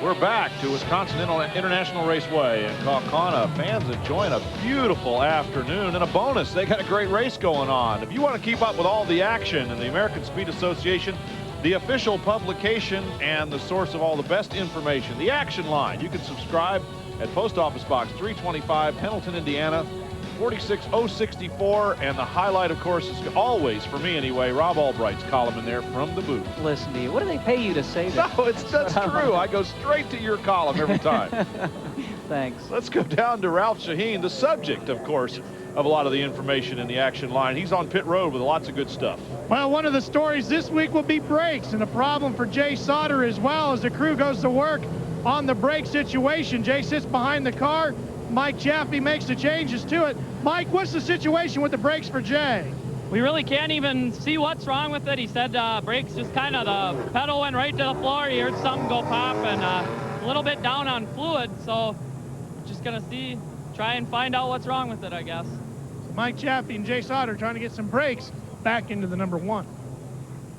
We're back to Wisconsin International Raceway in Kaukauna. Fans enjoying a beautiful afternoon, and a bonus, they got a great race going on. If you want to keep up with all the action in the American Speed Association, the official publication and the source of all the best information, the Action Line, you can subscribe at Post Office Box 325, Pendleton, Indiana, 46064. And the highlight, of course, is always, for me anyway, Rob Albright's column in there from the booth. Listen to you. What do they pay you to say that? No, that's true. I go straight to your column every time. Thanks. Let's go down to Ralph Shaheen, the subject, of course, of a lot of the information in the Action Line. He's on pit road with lots of good stuff. Well, one of the stories this week will be brakes, and a problem for Jay Sauter as well as the crew goes to work on the brake situation. Jay sits behind the car. Mike Chaffee makes the changes to it. Mike, what's the situation with the brakes for Jay? We really can't even see what's wrong with it. He said brakes just kind of, the pedal went right to the floor. He heard something go pop and a little bit down on fluid. So just going to try and find out what's wrong with it, I guess. So Mike Chaffee and Jay Sauter trying to get some brakes back into the number 1.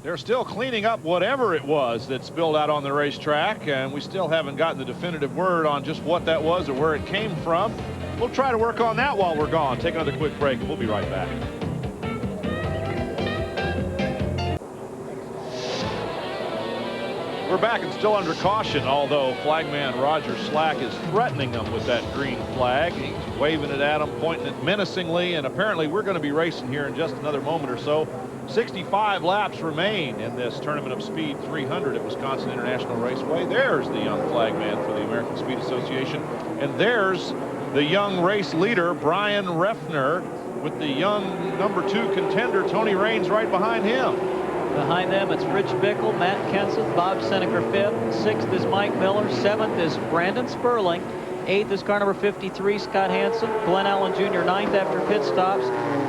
They're still cleaning up whatever it was that spilled out on the racetrack, and we still haven't gotten the definitive word on just what that was or where it came from. We'll try to work on that while we're gone. Take another quick break, and we'll be right back. We're back and still under caution, although flagman Roger Slack is threatening them with that green flag. He's waving it at them, pointing it menacingly, and apparently we're going to be racing here in just another moment or so. 65 laps remain in this Tournament of Speed 300 at Wisconsin International Raceway. There's the young flagman for the American Speed Association, and there's the young race leader, Brian Refner, with the young number 2 contender, Tony Raines, right behind him. Behind them, it's Rich Bickle, Matt Kenseth, Bob Seneker 5th. 6th is Mike Miller. 7th is Brandon Sperling. 8th is car number 53, Scott Hansen. Glenn Allen Jr. 9th after pit stops.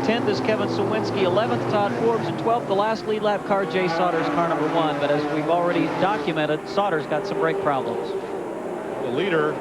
10th is Kevin Sawinski. 11th, Todd Forbes. And 12th, the last lead lap car, Jay Sauter's car number 1. But as we've already documented, Sauter's got some brake problems. The leader,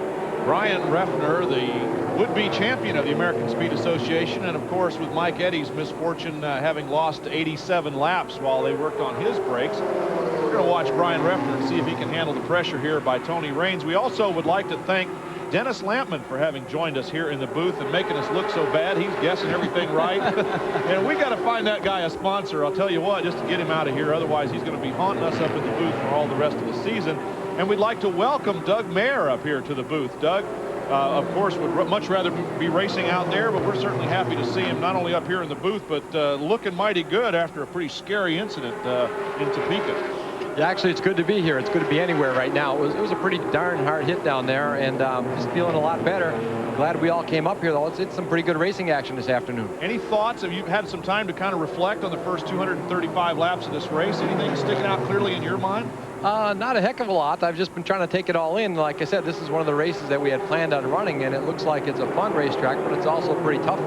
Brian Refner, the would-be champion of the American Speed Association, and of course with Mike Eddy's misfortune having lost 87 laps while they worked on his brakes. We're going to watch Brian Refner and see if he can handle the pressure here by Tony Raines. We also would like to thank Dennis Lampman for having joined us here in the booth and making us look so bad. He's guessing everything right. And we got to find that guy a sponsor, I'll tell you what, just to get him out of here. Otherwise, he's going to be haunting us up in the booth for all the rest of the season. And we'd like to welcome Doug Mayer up here to the booth. Doug, of course, would much rather be racing out there, but we're certainly happy to see him not only up here in the booth, but looking mighty good after a pretty scary incident in Topeka. Yeah, actually, it's good to be here. It's good to be anywhere right now. It was a pretty darn hard hit down there, and just feeling a lot better. I'm glad we all came up here, though. It's some pretty good racing action this afternoon. Any thoughts? Have you had some time to kind of reflect on the first 235 laps of this race? Anything sticking out clearly in your mind? Not a heck of a lot. I've just been trying to take it all in. Like I said, this is one of the races that we had planned on running, and it looks like it's a fun racetrack, but it's also a pretty tough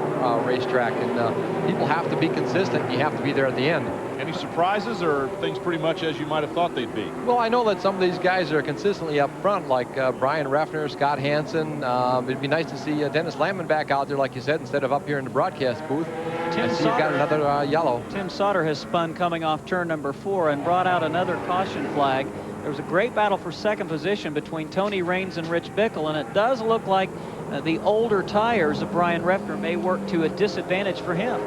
racetrack, and people have to be consistent, and you have to be there at the end. Any surprises, or things pretty much as you might have thought they'd be? Well, I know that some of these guys are consistently up front, like Brian Refner, Scott Hansen. It'd be nice to see Dennis Lampman back out there, like you said, instead of up here in the broadcast booth. I see you've got another yellow. Tim Sauter has spun coming off turn number 4 and brought out another caution flag. There was a great battle for second position between Tony Raines and Rich Bickle, and it does look like the older tires of Brian Refner may work to a disadvantage for him.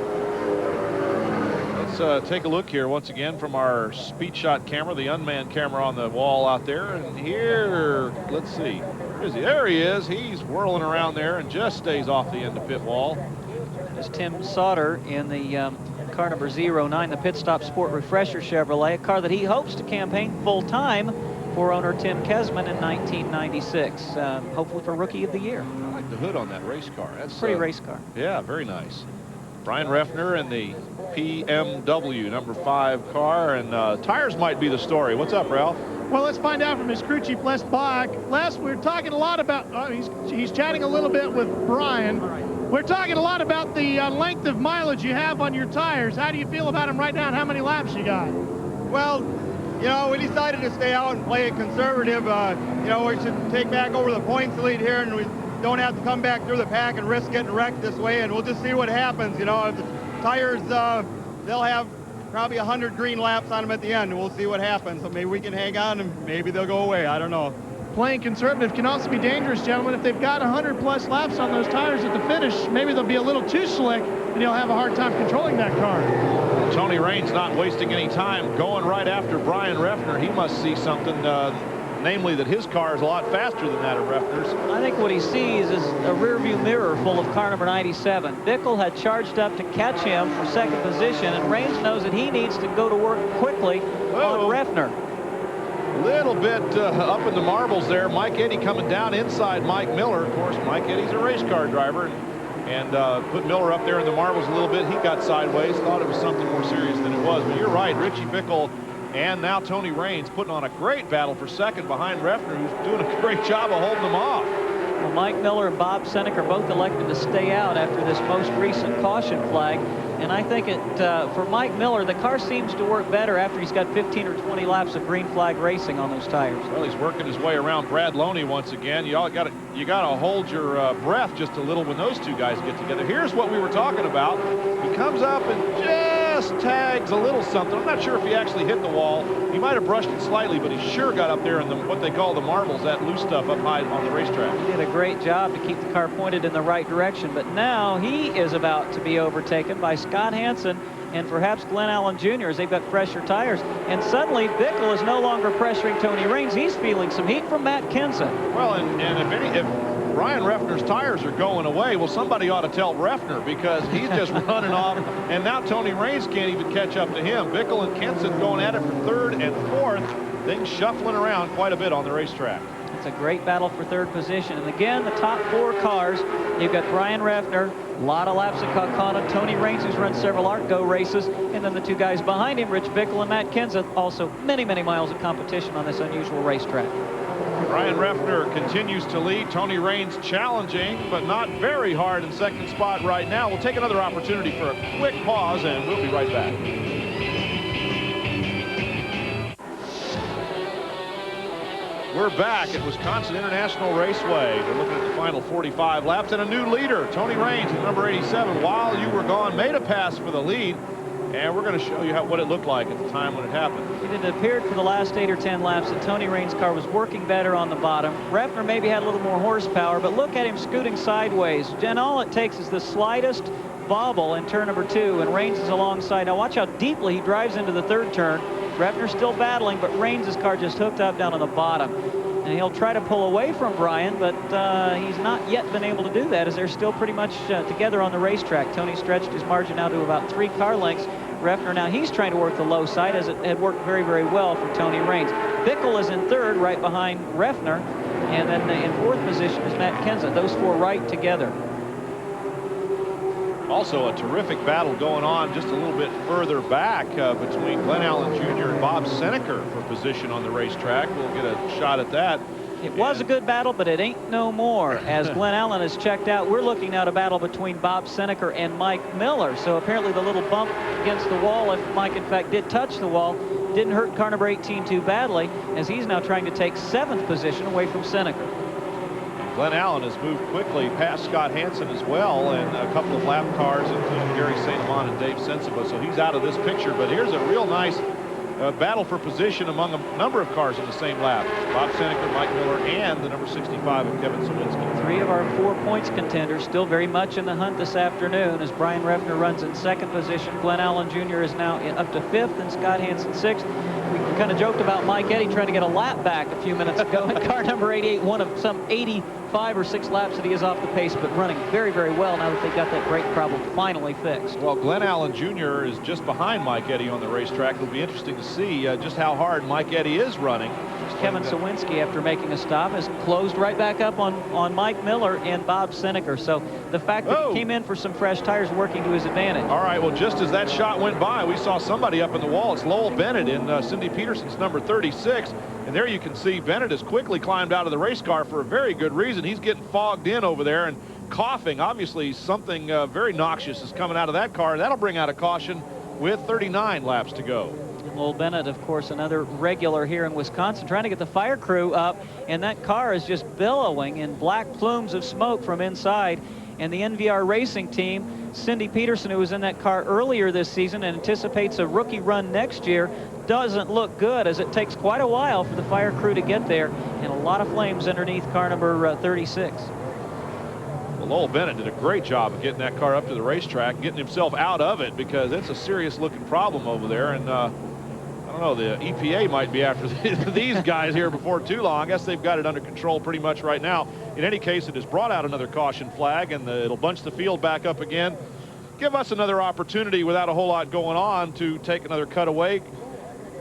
Let's take a look here once again from our speed shot camera, the unmanned camera on the wall out there. And here, let's see. There he is. He's whirling around there and just stays off the end of pit wall. There's Tim Sauter in the car number 09, the Pit Stop Sport Refresher Chevrolet, a car that he hopes to campaign full-time for owner Tim Kesman in 1996, hopefully for Rookie of the Year. I like the hood on that race car. That's pretty race car. Yeah, very nice. Brian Reffner in the PMW number 5 car, and tires might be the story. What's up, Ralph? Well, let's find out from his crew chief, Les Bach. Les, we're talking a lot about, he's chatting a little bit with Brian. We're talking a lot about the length of mileage you have on your tires. How do you feel about them right now, and how many laps you got? Well, you know, we decided to stay out and play it conservative. You know, we should take back over the points lead here, and we don't have to come back through the pack and risk getting wrecked this way, and we'll just see what happens. You know, if the tires, they'll have probably 100 green laps on them at the end, and we'll see what happens. So maybe we can hang on, and maybe they'll go away. I don't know. Playing conservative can also be dangerous, gentlemen. If they've got 100-plus laps on those tires at the finish, maybe they'll be a little too slick, and you'll have a hard time controlling that car. Tony Raines not wasting any time going right after Brian Reffner. He must see something, namely that his car is a lot faster than that of Reffner's. I think what he sees is a rearview mirror full of car number 97. Bickle had charged up to catch him for second position, and Raines knows that he needs to go to work quickly on Reffner. A little bit up in the marbles there. Mike Eddy coming down inside Mike Miller. Of course, Mike Eddy's a race car driver, and put Miller up there in the marbles a little bit. He got sideways, thought it was something more serious than it was. But you're right, Richie Bickle and now Tony Raines putting on a great battle for second behind Reffner, who's doing a great job of holding them off. Well, Mike Miller and Bob Seneca are both elected to stay out after this most recent caution flag. And I think for Mike Miller, the car seems to work better after he's got 15 or 20 laps of green flag racing on those tires. Well, he's working his way around Brad Loney once again. You got to hold your breath just a little when those two guys get together. Here's what we were talking about. He comes up and just tags a little something. I'm not sure if he actually hit the wall. He might have brushed it slightly, but he sure got up there in what they call the marbles, that loose stuff up high on the racetrack. He did a great job to keep the car pointed in the right direction, but now he is about to be overtaken by Scott Hansen and perhaps Glenn Allen Jr. as they've got fresher tires. And suddenly Bickle is no longer pressuring Tony Raines. He's feeling some heat from Matt Kenseth. Well, and if Brian Reffner's tires are going away, well, somebody ought to tell Reffner, because he's just running off, and now Tony Raines can't even catch up to him. Bickle and Kenseth going at it for third and fourth. Things shuffling around quite a bit on the racetrack. It's a great battle for third position. And again, the top 4 cars, you've got Brian Reffner, a lot of laps at Kaukauna, Tony Raines, who's run several ART-Go races, and then the 2 guys behind him, Rich Bickle and Matt Kenseth, also many, many miles of competition on this unusual racetrack. Brian Reffner continues to lead. Tony Raines challenging, but not very hard in second spot right now. We'll take another opportunity for a quick pause, and we'll be right back. We're back at Wisconsin International Raceway. We're looking at the final 45 laps and a new leader. Tony Raines at number 87, while you were gone, made a pass for the lead. And we're going to show you what it looked like at the time when it happened. It appeared for the last 8 or 10 laps that Tony Raines' car was working better on the bottom. Reffner maybe had a little more horsepower, but look at him scooting sideways. And all it takes is the slightest bobble in turn number 2, and Raines is alongside. Now watch how deeply he drives into the 3rd turn. Reffner's still battling, but Raines' car just hooked up down on the bottom. And he'll try to pull away from Brian, but he's not yet been able to do that, as they're still pretty much together on the racetrack. Tony stretched his margin out to about 3 car lengths. Reffner now, he's trying to work the low side, as it had worked very, very well for Tony Raines. Bickle is in 3rd, right behind Reffner, and then in 4th position is Matt Kenseth. Those 4 right together. Also a terrific battle going on just a little bit further back between Glenn Allen Jr. and Bob Seneca for position on the racetrack. We'll get a shot at that. It was a good battle, but it ain't no more. As Glenn Allen has checked out, we're looking at a battle between Bob Seneca and Mike Miller. So apparently the little bump against the wall, if Mike in fact did touch the wall, didn't hurt car number 18 too badly, as he's now trying to take 7th position away from Seneca. Glenn Allen has moved quickly past Scott Hansen as well, and a couple of lap cars, including Gary St. Amant and Dave Sensiba. So he's out of this picture, but here's a real nice battle for position among a number of cars in the same lap. Bob Seneca, Mike Miller, and the number 65 of Kevin Sawinski. 3 of our 4 points contenders still very much in the hunt this afternoon, as Brian Reffner runs in 2nd position. Glenn Allen Jr. is now up to 5th, and Scott Hansen 6th. We kind of joked about Mike Eddy trying to get a lap back a few minutes ago in car number 88, one of some 85 or 6 laps that he is off the pace, but running very, very well now that they've got that brake problem finally fixed. Well, Glenn Allen Jr. is just behind Mike Eddy on the racetrack. It'll be interesting to see just how hard Mike Eddy is running. Kevin Sawinski, after making a stop, has closed right back up on Mike Miller and Bob Seneker. So the fact that he came in for some fresh tires working to his advantage. All right, well, just as that shot went by, we saw somebody up in the wall. It's Lowell Bennett in Cindy Peterson's number 36. And there you can see Bennett has quickly climbed out of the race car for a very good reason. He's getting fogged in over there and coughing. Obviously, something very noxious is coming out of that car. That'll bring out a caution with 39 laps to go. Lowell Bennett, of course, another regular here in Wisconsin, trying to get the fire crew up, and that car is just billowing in black plumes of smoke from inside. And the NVR racing team, Cindy Peterson, who was in that car earlier this season and anticipates a rookie run next year, doesn't look good, as it takes quite a while for the fire crew to get there, and a lot of flames underneath car number 36. Well, Lowell Bennett did a great job of getting that car up to the racetrack, getting himself out of it, because it's a serious looking problem over there. And I don't know, the EPA might be after these guys here before too long. I guess they've got it under control pretty much right now. In any case, it has brought out another caution flag, and it'll bunch the field back up again. Give us another opportunity without a whole lot going on to take another cutaway.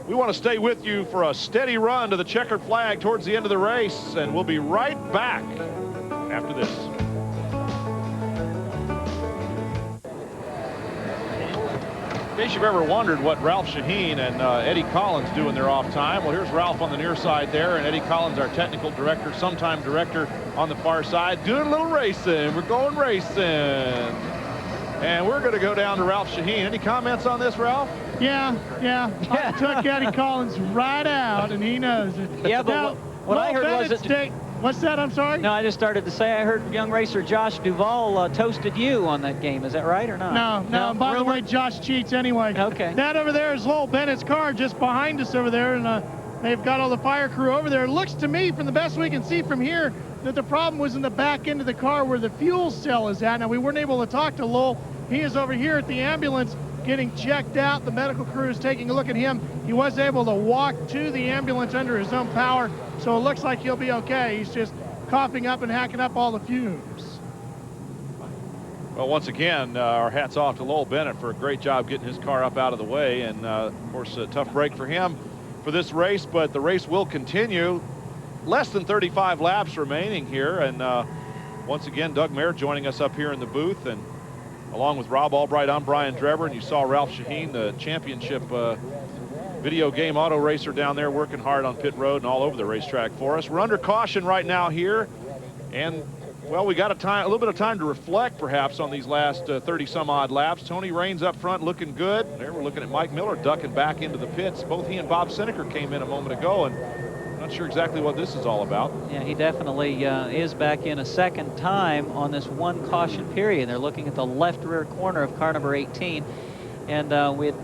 We want to stay with you for a steady run to the checkered flag towards the end of the race, and we'll be right back after this. In case you've ever wondered what Ralph Shaheen and Eddie Collins do in their off time, well, here's Ralph on the near side there, and Eddie Collins, our technical director, sometime director, on the far side, doing a little racing. We're going racing. And we're going to go down to Ralph Shaheen. Any comments on this, Ralph? Yeah. I took Eddie Collins right out, and he knows it. Yeah, but now, what I heard was that... What's that? I'm sorry? No, I just started to say I heard young racer Josh Duvall toasted you on that game. Is that right or not? No. By the way, Josh cheats anyway. Okay. That over there is Lowell Bennett's car just behind us over there, and they've got all the fire crew over there. It looks to me, from the best we can see from here, that the problem was in the back end of the car where the fuel cell is at. Now, we weren't able to talk to Lowell. He is over here at the ambulance getting checked out. The medical crew is taking a look at him. He was able to walk to the ambulance under his own power, so it looks like he'll be okay. He's just coughing up and hacking up all the fumes. Well, once again, our hats off to Lowell Bennett for a great job getting his car up out of the way. And, of course, a tough break for him for this race, but the race will continue. Less than 35 laps remaining here. And once again, Doug Mayer joining us up here in the booth. And along with Rob Albright, I'm Brian Drever. And you saw Ralph Shaheen, the championship video game auto racer down there, working hard on pit road and all over the racetrack for us. We're under caution right now here, and well, we got a little bit of time to reflect perhaps on these last 30 some odd laps. Tony Raines up front looking good. There we're looking at Mike Miller ducking back into the pits. Both he and Bob Seneker came in a moment ago, and I'm not sure exactly what this is all about. Yeah, he definitely is back in a second time on this one caution period. They're looking at the left rear corner of car number 18, and we had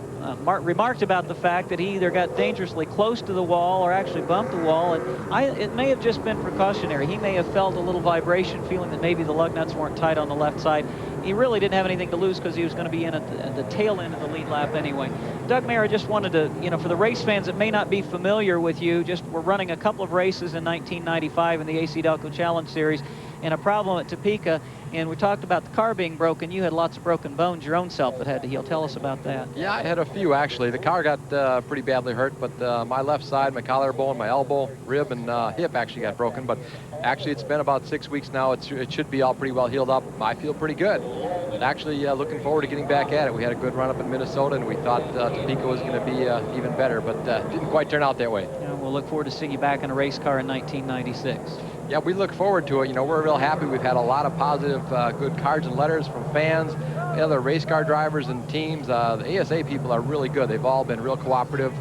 remarked about the fact that he either got dangerously close to the wall or actually bumped the wall, and it may have just been precautionary. He may have felt a little vibration, feeling that maybe the lug nuts weren't tight on the left side. He really didn't have anything to lose because he was going to be in at the tail end of the lead lap anyway. Doug Mayer just wanted to, for the race fans that may not be familiar with you, we're running a couple of races in 1995 in the AC-Delco Challenge Series, and a problem at Topeka, and we talked about the car being broken. You had lots of broken bones your own self that had to heal. Tell us about that. Yeah, I had a few, actually. The car got pretty badly hurt, but my left side, my collarbone, my elbow, rib, and hip actually got broken. But actually, it's been about 6 weeks now. It should be all pretty well healed up. I feel pretty good. And actually, looking forward to getting back at it. We had a good run up in Minnesota, and we thought Topeka was going to be even better, but didn't quite turn out that way. Yeah, we'll look forward to seeing you back in a race car in 1996. Yeah, we look forward to it. We're real happy. We've had a lot of positive, good cards and letters from fans, other race car drivers and teams. The ASA people are really good. They've all been real cooperative.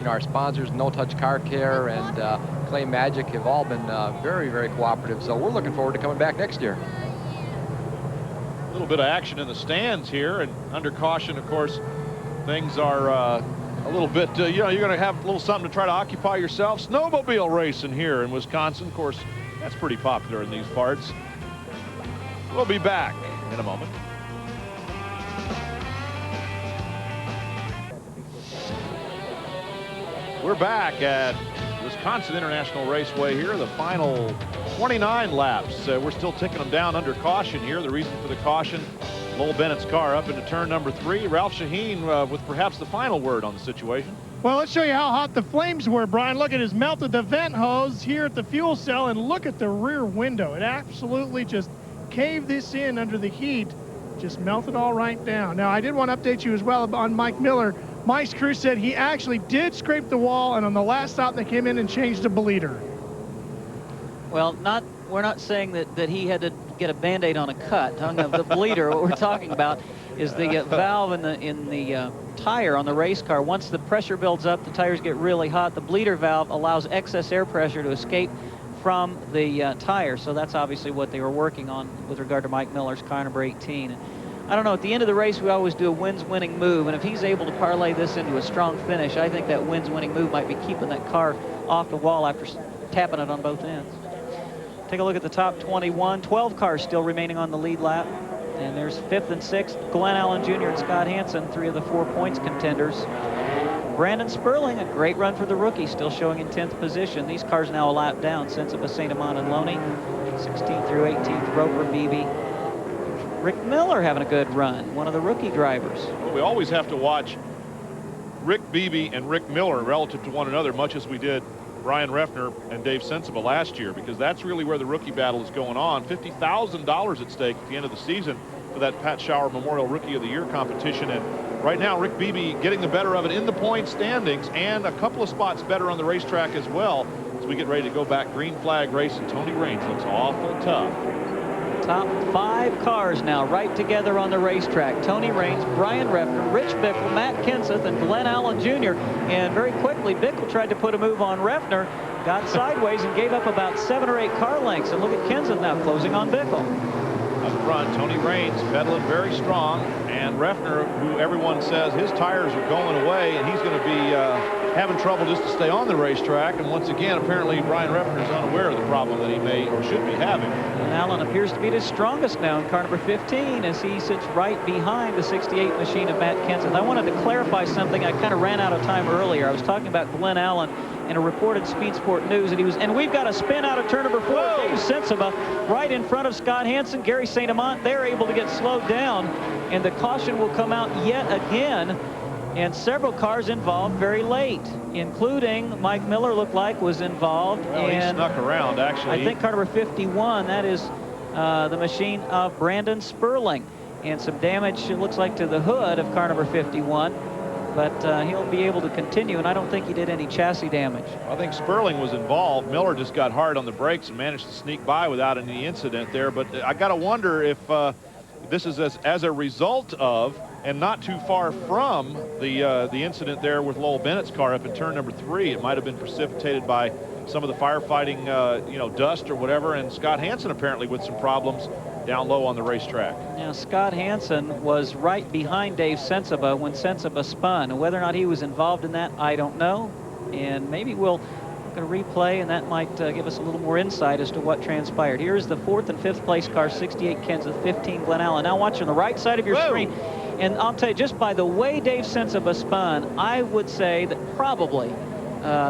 Our sponsors, No Touch Car Care and Clay Magic, have all been very, very cooperative. So we're looking forward to coming back next year. A little bit of action in the stands here, and under caution, of course, things are a little bit, you're going to have a little something to try to occupy yourself. Snowmobile racing here in Wisconsin. Of course, that's pretty popular in these parts. We'll be back in a moment. We're back at Wisconsin International Raceway here, the final 29 laps. We're still ticking them down under caution here. The reason for the caution, Lowell Bennett's car up into turn number 3. Ralph Shaheen with perhaps the final word on the situation. Well, let's show you how hot the flames were, Brian. Look at his melted the vent hose here at the fuel cell, and look at the rear window. It absolutely just caved this in under the heat, just melted all right down. Now, I did want to update you as well on Mike Miller. Mike's crew said he actually did scrape the wall, and on the last stop they came in and changed the bleeder. Well, we're not saying that he had to get a Band-Aid on a cut. The bleeder, what we're talking about is the valve in the tire on the race car. Once the pressure builds up, the tires get really hot. The bleeder valve allows excess air pressure to escape from the tire. So that's obviously what they were working on with regard to Mike Miller's car number 18. I don't know, at the end of the race, we always do a wins-winning move, and if he's able to parlay this into a strong finish, I think that wins-winning move might be keeping that car off the wall after tapping it on both ends. Take a look at the top 21. 12 cars still remaining on the lead lap. And there's 5th and 6th, Glenn Allen Jr. and Scott Hansen, 3 of the 4 points contenders. Brandon Sperling, a great run for the rookie, still showing in 10th position. These cars now a lap down, Sensiba, St. Amant, and Loney. 16th through 18th, Roper, Beebe. Rick Miller having a good run, one of the rookie drivers. Well, we always have to watch Rick Beebe and Rick Miller relative to one another, much as we did Brian Reffner and Dave Sensiba last year, because that's really where the rookie battle is going on. $50,000 at stake at the end of the season for that Pat Schauer Memorial Rookie of the Year competition. And right now, Rick Beebe getting the better of it in the point standings and a couple of spots better on the racetrack as well. As we get ready to go back, green flag race, and Tony Raines looks awful tough. Top 5 cars now right together on the racetrack. Tony Raines, Brian Reffner, Rich Bickle, Matt Kenseth, and Glenn Allen Jr. And very quickly, Bickle tried to put a move on Reffner, got sideways and gave up about 7 or 8 car lengths. And look at Kenseth now closing on Bickle. Up front, Tony Raines pedaling very strong, and Reffner, who everyone says his tires are going away, and he's going to be having trouble just to stay on the racetrack. And once again, apparently Brian Reffner is unaware of the problem that he may or should be having. And Allen appears to be the strongest now in car number 15 as he sits right behind the 68 machine of Matt Kenseth. I wanted to clarify something. I kind of ran out of time earlier. I was talking about Glenn Allen in a reported Speed Sport News, and we've got a spin out of turn number 4. Dave Sensiba right in front of Scott Hansen, Gary St. Amant. They're able to get slowed down, and the caution will come out yet again. And several cars involved very late, including Mike Miller looked like was involved. Well, he snuck around, actually. I think car number 51, that is the machine of Brandon Sperling. And some damage, it looks like, to the hood of car number 51. But he'll be able to continue, and I don't think he did any chassis damage. I think Sperling was involved. Miller just got hard on the brakes and managed to sneak by without any incident there. But I got to wonder if this is as a result of, and not too far from, the incident there with Lowell Bennett's car up in turn number 3. It might have been precipitated by some of the firefighting, dust or whatever, and Scott Hansen apparently with some problems down low on the racetrack. Now, Scott Hansen was right behind Dave Sensiba when Sensiba spun. Whether or not he was involved in that, I don't know. And maybe we'll look at a replay, and that might give us a little more insight as to what transpired. Here's the 4th and 5th place car, 68 Kenseth, 15 Glenn Allen. Now watch on the right side of your screen. And I'll tell you, just by the way Dave Sensiba spun, I would say that probably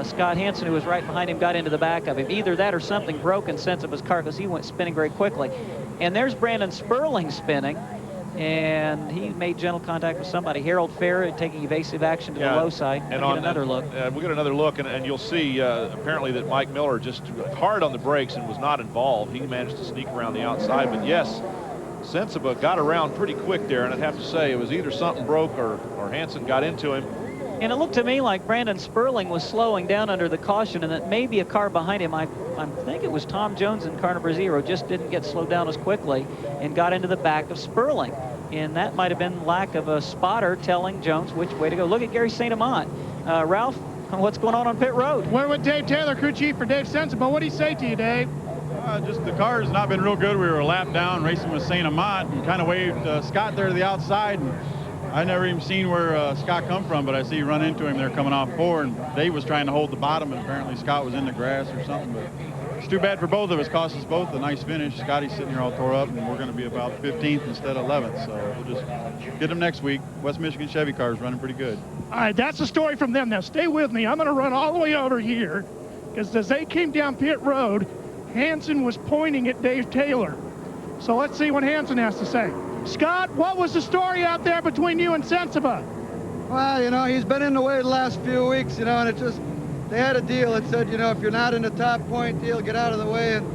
Scott Hansen, who was right behind him, got into the back of him. Either that or something broke in Sensiba's car because he went spinning very quickly. And there's Brandon Sperling spinning, and he made gentle contact with somebody. Harold Fair taking evasive action to the low side. And on another look. We'll get another look, and you'll see apparently that Mike Miller just hard on the brakes and was not involved. He managed to sneak around the outside, but yes, Sensiba got around pretty quick there, and I'd have to say it was either something broke or Hansen got into him. And it looked to me like Brandon Sperling was slowing down under the caution, and that maybe a car behind him, I think it was Tom Jones in car number 0, just didn't get slowed down as quickly and got into the back of Sperling. And that might have been lack of a spotter telling Jones which way to go. Look at Gary St. Amant. Ralph, what's going on pit road? We're with Dave Taylor, crew chief for Dave Sensiba. What do you say to you, Dave? Just the car's not been real good. We were a lap down racing with St. Amant and kind of waved Scott there to the outside. And I never even seen where Scott come from, but I see run into him there coming off 4, and Dave was trying to hold the bottom, and apparently Scott was in the grass or something. But too bad for both of us. Cost us both a nice finish. Scotty's sitting here all tore up, and we're going to be about 15th instead of 11th. So we'll just get him next week. West Michigan Chevy car is running pretty good. All right, that's the story from them. Now, stay with me. I'm going to run all the way over here because as they came down pit road, Hansen was pointing at Dave Taylor. So let's see what Hansen has to say. Scott, what was the story out there between you and Sensiba? Well, you know, he's been in the way the last few weeks, you know, and it just, they had a deal that said, you know, if you're not in the top point deal, get out of the way. And,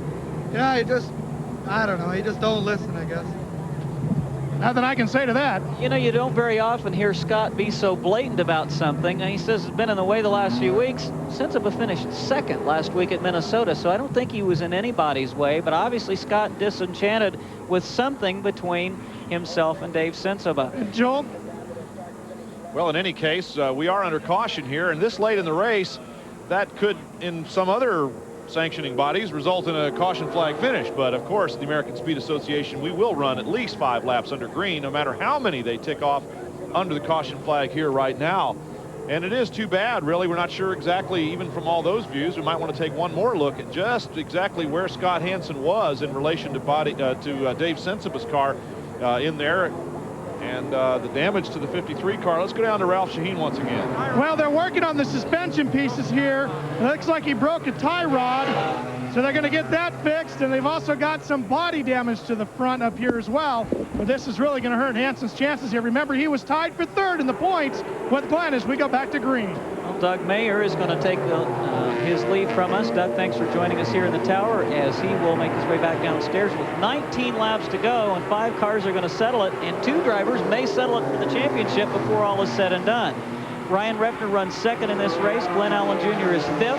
you know, he just, I don't know, he just don't listen, I guess. Nothing I can say to that. You know, you don't very often hear Scott be so blatant about something. And he says it's been in the way the last few weeks. Sensiba finished second last week at Minnesota, so I don't think he was in anybody's way. But obviously Scott disenchanted with something between himself and Dave Sensiba. Joel? Well, in any case, we are under caution here, and this late in the race, that could, in some other sanctioning bodies, result in a caution flag finish. But of course, the American Speed Association, we will run at least 5 laps under green, no matter how many they tick off under the caution flag here right now. And it is too bad, really. We're not sure exactly, even from all those views. We might want to take one more look at just exactly where Scott Hansen was in relation to Dave Sensiba's car in there. And the damage to the 53 car. Let's go down to Ralph Shaheen once again. Well, they're working on the suspension pieces here. It looks like he broke a tie rod, so they're going to get that fixed. And they've also got some body damage to the front up here as well. But this is really going to hurt Hansen's chances here. Remember, he was tied for third in the points. What the plan is, we go back to green. Well, Doug Mayer is going to take his leave from us. Doug, thanks for joining us here in the tower as he will make his way back downstairs with 19 laps to go, and 5 cars are going to settle it, and 2 drivers may settle it for the championship before all is said and done. Ryan Reffner runs second in this race. Glenn Allen Jr. is 5th,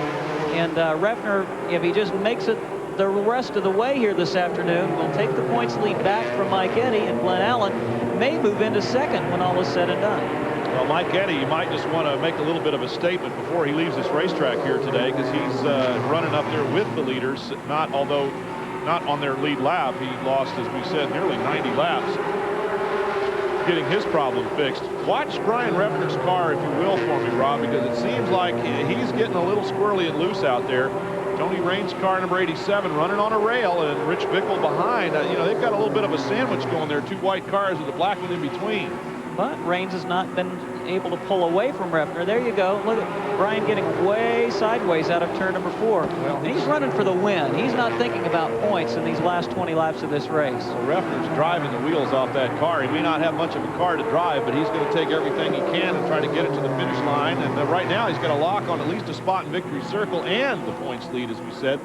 and Reffner, if he just makes it the rest of the way here this afternoon, will take the points lead back from Mike Eddy, and Glenn Allen may move into second when all is said and done. Well, Mike Eddy, you might just want to make a little bit of a statement before he leaves this racetrack here today, because he's running up there with the leaders, although not on their lead lap. He lost, as we said, nearly 90 laps getting his problem fixed. Watch Brian Reffner's car, if you will, for me, Rob, because it seems like he's getting a little squirrely and loose out there. Tony Raines' car, number 87, running on a rail, and Rich Bickle behind. You know, they've got a little bit of a sandwich going there, 2 white cars with a black one in between. But Raines has not been able to pull away from Reffner. There you go. Look at Brian getting way sideways out of turn number 4. Well, and he's running for the win. He's not thinking about points in these last 20 laps of this race. So Reffner's driving the wheels off that car. He may not have much of a car to drive, but he's going to take everything he can and try to get it to the finish line. And right now he's got a lock on at least a spot in victory circle and the points lead, as we said.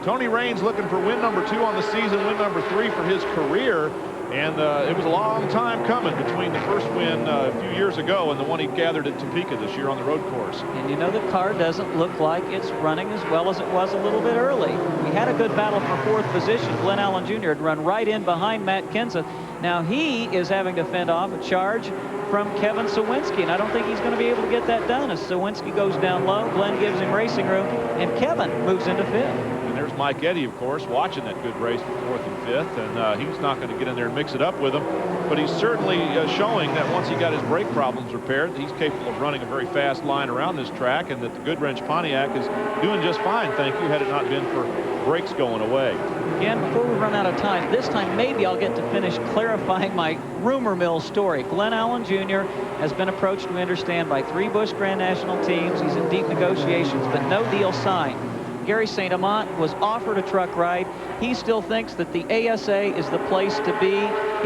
Tony Raines looking for win number 2 on the season, win number 3 for his career. And it was a long time coming between the first win a few years ago and the one he gathered at Topeka this year on the road course. And you know, the car doesn't look like it's running as well as it was a little bit early. We had a good battle for 4th position. Glenn Allen Jr. had run right in behind Matt Kenseth. Now he is having to fend off a charge from Kevin Sawinski, and I don't think he's going to be able to get that done as Sawinski goes down low. Glenn gives him racing room, and Kevin moves into 5th. And there's Mike Eddy, of course, watching that good race for 4th and 5th, and he's not going to get in there and mix it up with him. But he's certainly showing that once he got his brake problems repaired, he's capable of running a very fast line around this track, and that the Goodwrench Pontiac is doing just fine, thank you, had it not been for brakes going away. Again, before we run out of time, this time maybe I'll get to finish clarifying my rumor mill story. Glenn Allen Jr. has been approached, we understand, by 3 Busch Grand National teams. He's in deep negotiations, but no deal signed. Gary St. Amant was offered a truck ride. He still thinks that the ASA is the place to be.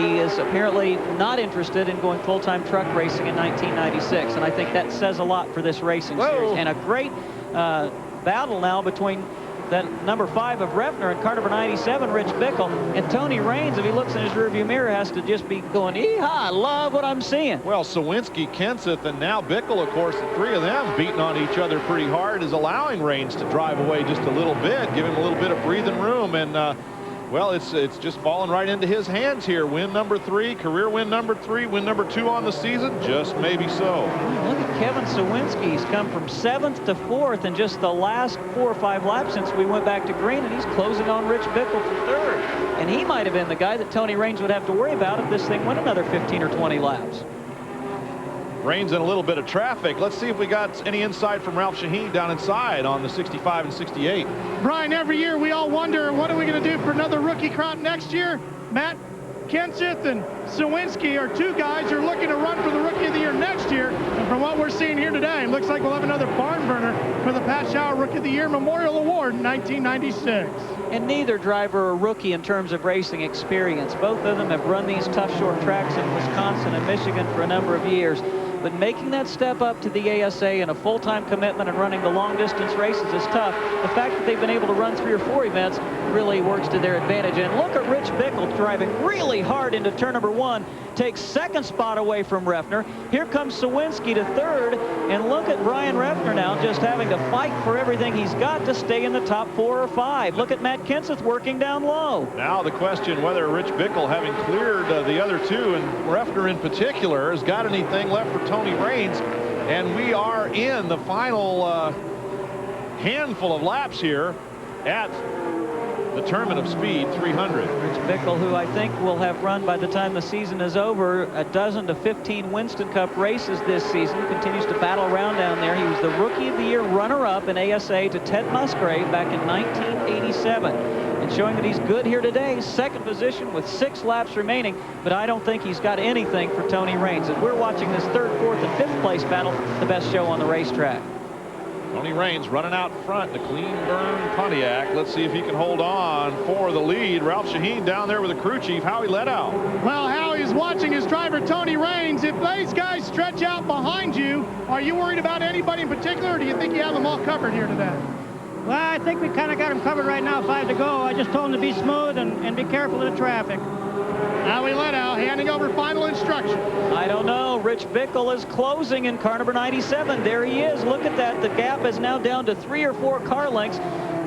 He is apparently not interested in going full-time truck racing in 1996, and I think that says a lot for this racing series. And a great battle now between that number 5 of Reffner and car number 97, Rich Bickle. And Tony Raines, if he looks in his rearview mirror, has to just be going, "Eehaw, I love what I'm seeing." Well, Sawinski, Kenseth, and now Bickle, of course, the 3 of them beating on each other pretty hard, is allowing Raines to drive away just a little bit, give him a little bit of breathing room. And well, it's just falling right into his hands here. Win number 3, career win number 3, win number 2 on the season, just maybe so. Look at Kevin Sawinski. He's come from 7th to 4th in just the last 4 or 5 laps since we went back to green, and he's closing on Rich Bickle for 3rd. And he might have been the guy that Tony Raines would have to worry about if this thing went another 15 or 20 laps. Rains in a little bit of traffic. Let's see if we got any insight from Ralph Shaheen down inside on the 65 and 68. Brian, every year we all wonder, what are we going to do for another rookie crop next year? Matt Kenseth and Sawinski are two guys who are looking to run for the Rookie of the Year next year. And from what we're seeing here today, it looks like we'll have another barn burner for the Pat Schauer Rookie of the Year Memorial Award in 1996. And neither driver are rookie in terms of racing experience. Both of them have run these tough short tracks in Wisconsin and Michigan for a number of years. But making that step up to the ASA and a full-time commitment and running the long-distance races is tough. The fact that they've been able to run 3 or 4 events really works to their advantage. And look at Rich Bickle driving really hard into turn number 1, takes second spot away from Refner. Here comes Sawinski to third, and look at Brian Refner now just having to fight for everything he's got to stay in the top 4 or 5. Look at Matt Kenseth working down low. Now the question whether Rich Bickle, having cleared the other two, and Refner in particular, has got anything left for Tony Raines. And we are in the final handful of laps here at the Tournament of Speed 300. Rich Bickle, who I think will have run by the time the season is over a dozen to 15 Winston Cup races this season, continues to battle around down there. He was the Rookie of the Year runner-up in ASA to Ted Musgrave back in 1987. And showing that he's good here today, second position with 6 laps remaining, but I don't think he's got anything for Tony Raines. And we're watching this 3rd, 4th, and 5th place battle, the best show on the racetrack. Tony Raines running out front, the clean burn Pontiac. Let's see if he can hold on for the lead. Ralph Shaheen down there with the crew chief. Howie let out. Well, Howie's watching his driver, Tony Raines. If these guys stretch out behind you, are you worried about anybody in particular, or do you think you have them all covered here today? Well, I think we kind of got him covered right now, 5 to go. I just told him to be smooth and be careful of the traffic. Howie Ledow handing over final instructions. I don't know. Rich Bickle is closing in car number 97. There he is. Look at that. The gap is now down to 3 or 4 car lengths.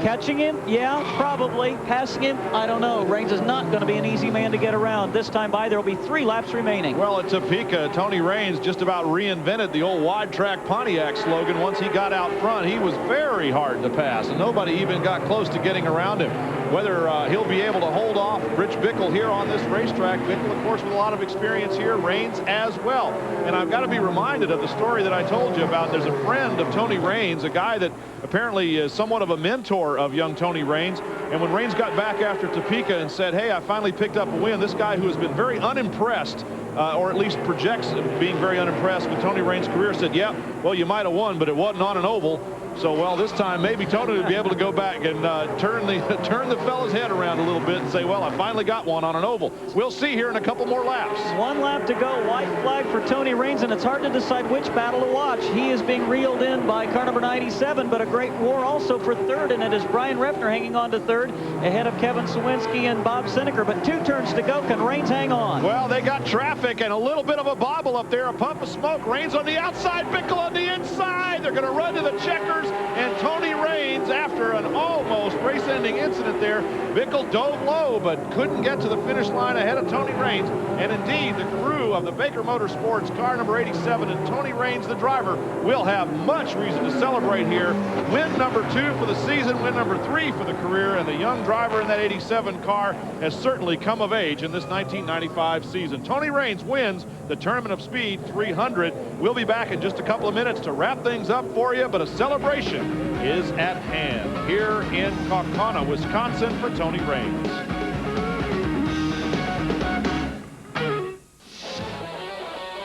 Catching him? Yeah, probably. Passing him? I don't know. Raines is not going to be an easy man to get around. This time by, there will be 3 laps remaining. Well, at Topeka, Tony Raines just about reinvented the old wide track Pontiac slogan. Once he got out front, he was very hard to pass, and nobody even got close to getting around him. Whether he'll be able to hold off Rich Bickle here on this racetrack. Bickle, of course, with a lot of experience here. Raines as well. And I've got to be reminded of the story that I told you about. There's a friend of Tony Raines, a guy that apparently is somewhat of a mentor of young Tony Raines. And when Raines got back after Topeka and said, hey, I finally picked up a win, this guy who has been very unimpressed, or at least projects being very unimpressed with Tony Raines' career, said, yeah, well, you might have won, but it wasn't on an oval. So, well, this time maybe Tony would be able to go back and turn the fella's head around a little bit and say, well, I finally got one on an oval. We'll see here in a couple more laps. 1 lap to go. White flag for Tony Raines, and it's hard to decide which battle to watch. He is being reeled in by car number 97, but a great war also for 3rd, and it is Brian Refner hanging on to 3rd ahead of Kevin Sawinski and Bob Seneker. But 2 turns to go. Can Raines hang on? Well, they got traffic and a little bit of a bobble up there, a puff of smoke. Raines on the outside, Bickle on the inside. They're going to run to the checkers. And Tony Raines, after an almost race-ending incident there, Bickle dove low but couldn't get to the finish line ahead of Tony Raines. And indeed, the crew of the Baker Motorsports car number 87 and Tony Raines, the driver, will have much reason to celebrate here. Win number 2 for the season, win number 3 for the career, and the young driver in that 87 car has certainly come of age in this 1995 season. Tony Raines wins the Tournament of Speed 300. We'll be back in just a couple of minutes to wrap things up for you, but a celebration is at hand here in Kaukauna, Wisconsin for Tony Raines.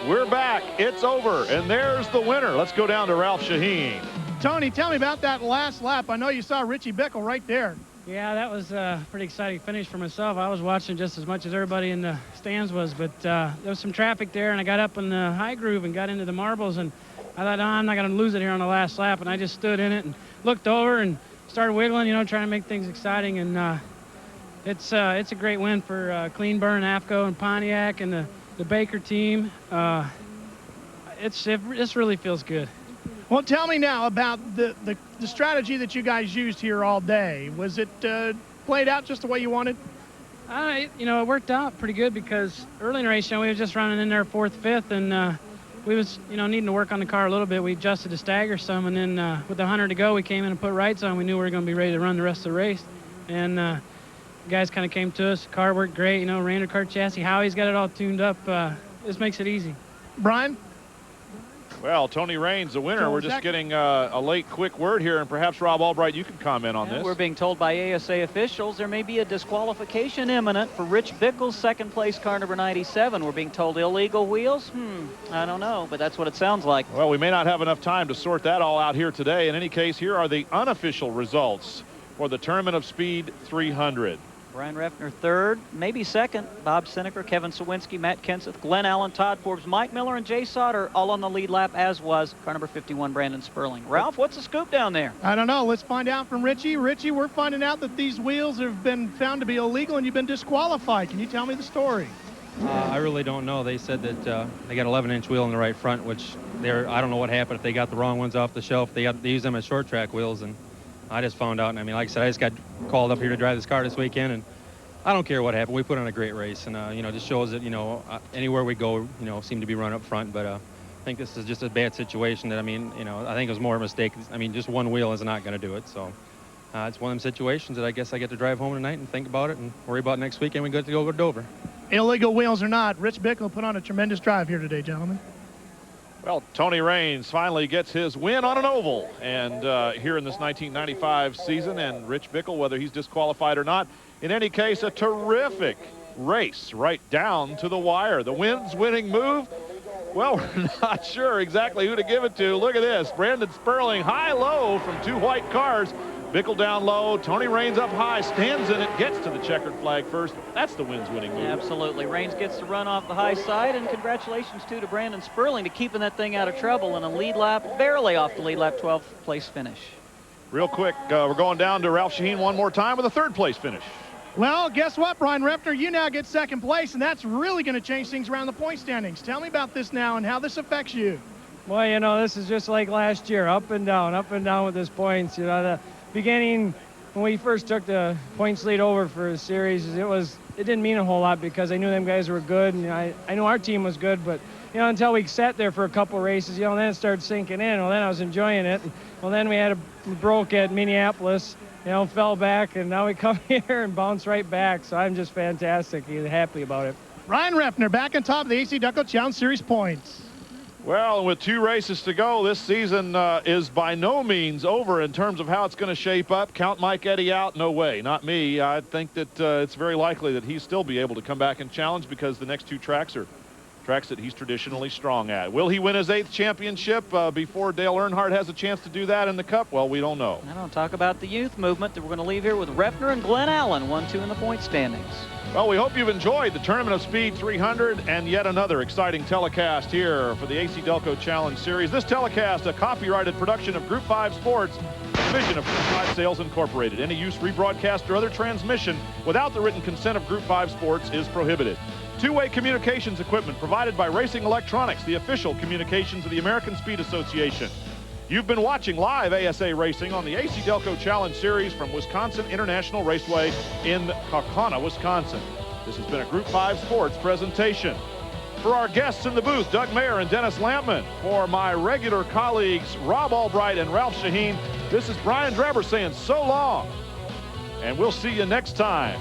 We're back. It's over, and there's the winner. Let's go down to Ralph Shaheen. Tony, tell me about that last lap. I know you saw Richie Bickle right there. Yeah, that was a pretty exciting finish for myself. I was watching just as much as everybody in the stands was, but there was some traffic there, and I got up in the high groove and got into the marbles, and I thought, oh, I'm not going to lose it here on the last lap, and I just stood in it and looked over and started wiggling, you know, trying to make things exciting, and it's a great win for Clean Burn, AFCO, and Pontiac, and the Baker team. This really feels good. Well, tell me now about the strategy that you guys used here all day. Was it played out just the way you wanted? You know, it worked out pretty good because early in the race, you know, we were just running in there 4th, 5th, and we was, you know, needing to work on the car a little bit. We adjusted the stagger some, and then with 100 to go, we came in and put rights on. We knew we were going to be ready to run the rest of the race, and the guys kind of came to us. The car worked great, you know, ran the car chassis. Howie's got it all tuned up. This makes it easy. Brian? Well, Tony Raines, the winner. So We're just getting a late, quick word here, and perhaps Rob Albright, you can comment on this. We're being told by ASA officials there may be a disqualification imminent for Rich Bickle's second-place car number 97. We're being told illegal wheels. I don't know, but that's what it sounds like. Well, we may not have enough time to sort that all out here today. In any case, here are the unofficial results for the Tournament of Speed 300. Brian Reffner third, maybe second. Bob Seneker, Kevin Sawinski, Matt Kenseth, Glenn Allen, Todd Forbes, Mike Miller, and Jay Sauter all on the lead lap, as was car number 51, Brandon Sperling. Ralph, what's the scoop down there? I don't know. Let's find out from Richie. Richie, we're finding out that these wheels have been found to be illegal and you've been disqualified. Can you tell me the story? I really don't know. They said that they got 11-inch wheel in the right front, which I don't know what happened if they got the wrong ones off the shelf. They used them as short track wheels, and I just found out. And I mean, like I said, I just got called up here to drive this car this weekend, and I don't care what happened. We put on a great race, and you know, just shows that, you know, anywhere we go, you know, seem to be run up front. But I think this is just a bad situation. That, I mean, you know, I think it was more a mistake. I mean, just one wheel is not going to do it. So it's one of them situations that I guess I get to drive home tonight and think about it and worry about next weekend. We get to go to Dover. Illegal wheels or not, Rich Bickle put on a tremendous drive here today, gentlemen. Well, Tony Raines finally gets his win on an oval, and here in this 1995 season, and Rich Bickle, whether he's disqualified or not, in any case, a terrific race right down to the wire. The winning move, well, we're not sure exactly who to give it to. Look at this. Brandon Sperling high-low from two white cars. Bickle down low, Tony Raines up high, stands in it, gets to the checkered flag first. That's the winning move. Absolutely. Raines gets to run off the high side, and congratulations to Brandon Sperling to keeping that thing out of trouble in a lead lap, barely off the lead lap, 12th place finish. Real quick, we're going down to Ralph Shaheen one more time with a third place finish. Well, guess what, Brian Reffner? You now get second place, and that's really going to change things around the point standings. Tell me about this now and how this affects you. Well, you know, this is just like last year, up and down with this points. You know, the beginning, when we first took the points lead over for the series, it didn't mean a whole lot because I knew them guys were good, and I knew our team was good, but, you know, until we sat there for a couple races, you know, then it started sinking in. Well, then I was enjoying it. Well, then we had a broke at Minneapolis, you know, fell back, and now we come here and bounce right back. So I'm just fantastic, happy about it. Ryan Reffner back on top of the AC-Delco Challenge Series points. Well, with 2 races to go, this season is by no means over in terms of how it's going to shape up. Count Mike Eddy out? No way, not me. I think that it's very likely that he'll still be able to come back and challenge because the next 2 tracks are tracks that he's traditionally strong at. Will he win his 8th championship before Dale Earnhardt has a chance to do that in the Cup? Well, we don't know. I don't talk about the youth movement that we're going to leave here with Reffner and Glenn Allen, 1-2 in the point standings. Well, we hope you've enjoyed the Tournament of Speed 300 and yet another exciting telecast here for the AC-Delco Challenge Series. This telecast, a copyrighted production of Group 5 Sports, a division of Group 5 Sales Incorporated. Any use, rebroadcast, or other transmission without the written consent of Group 5 Sports is prohibited. Two-way communications equipment provided by Racing Electronics, the official communications of the American Speed Association. You've been watching live ASA Racing on the AC-Delco Challenge Series from Wisconsin International Raceway in Kaukauna, Wisconsin. This has been a Group 5 Sports presentation. For our guests in the booth, Doug Mayer and Dennis Lampman, for my regular colleagues, Rob Albright and Ralph Shaheen, this is Brian Dreber saying so long, and we'll see you next time.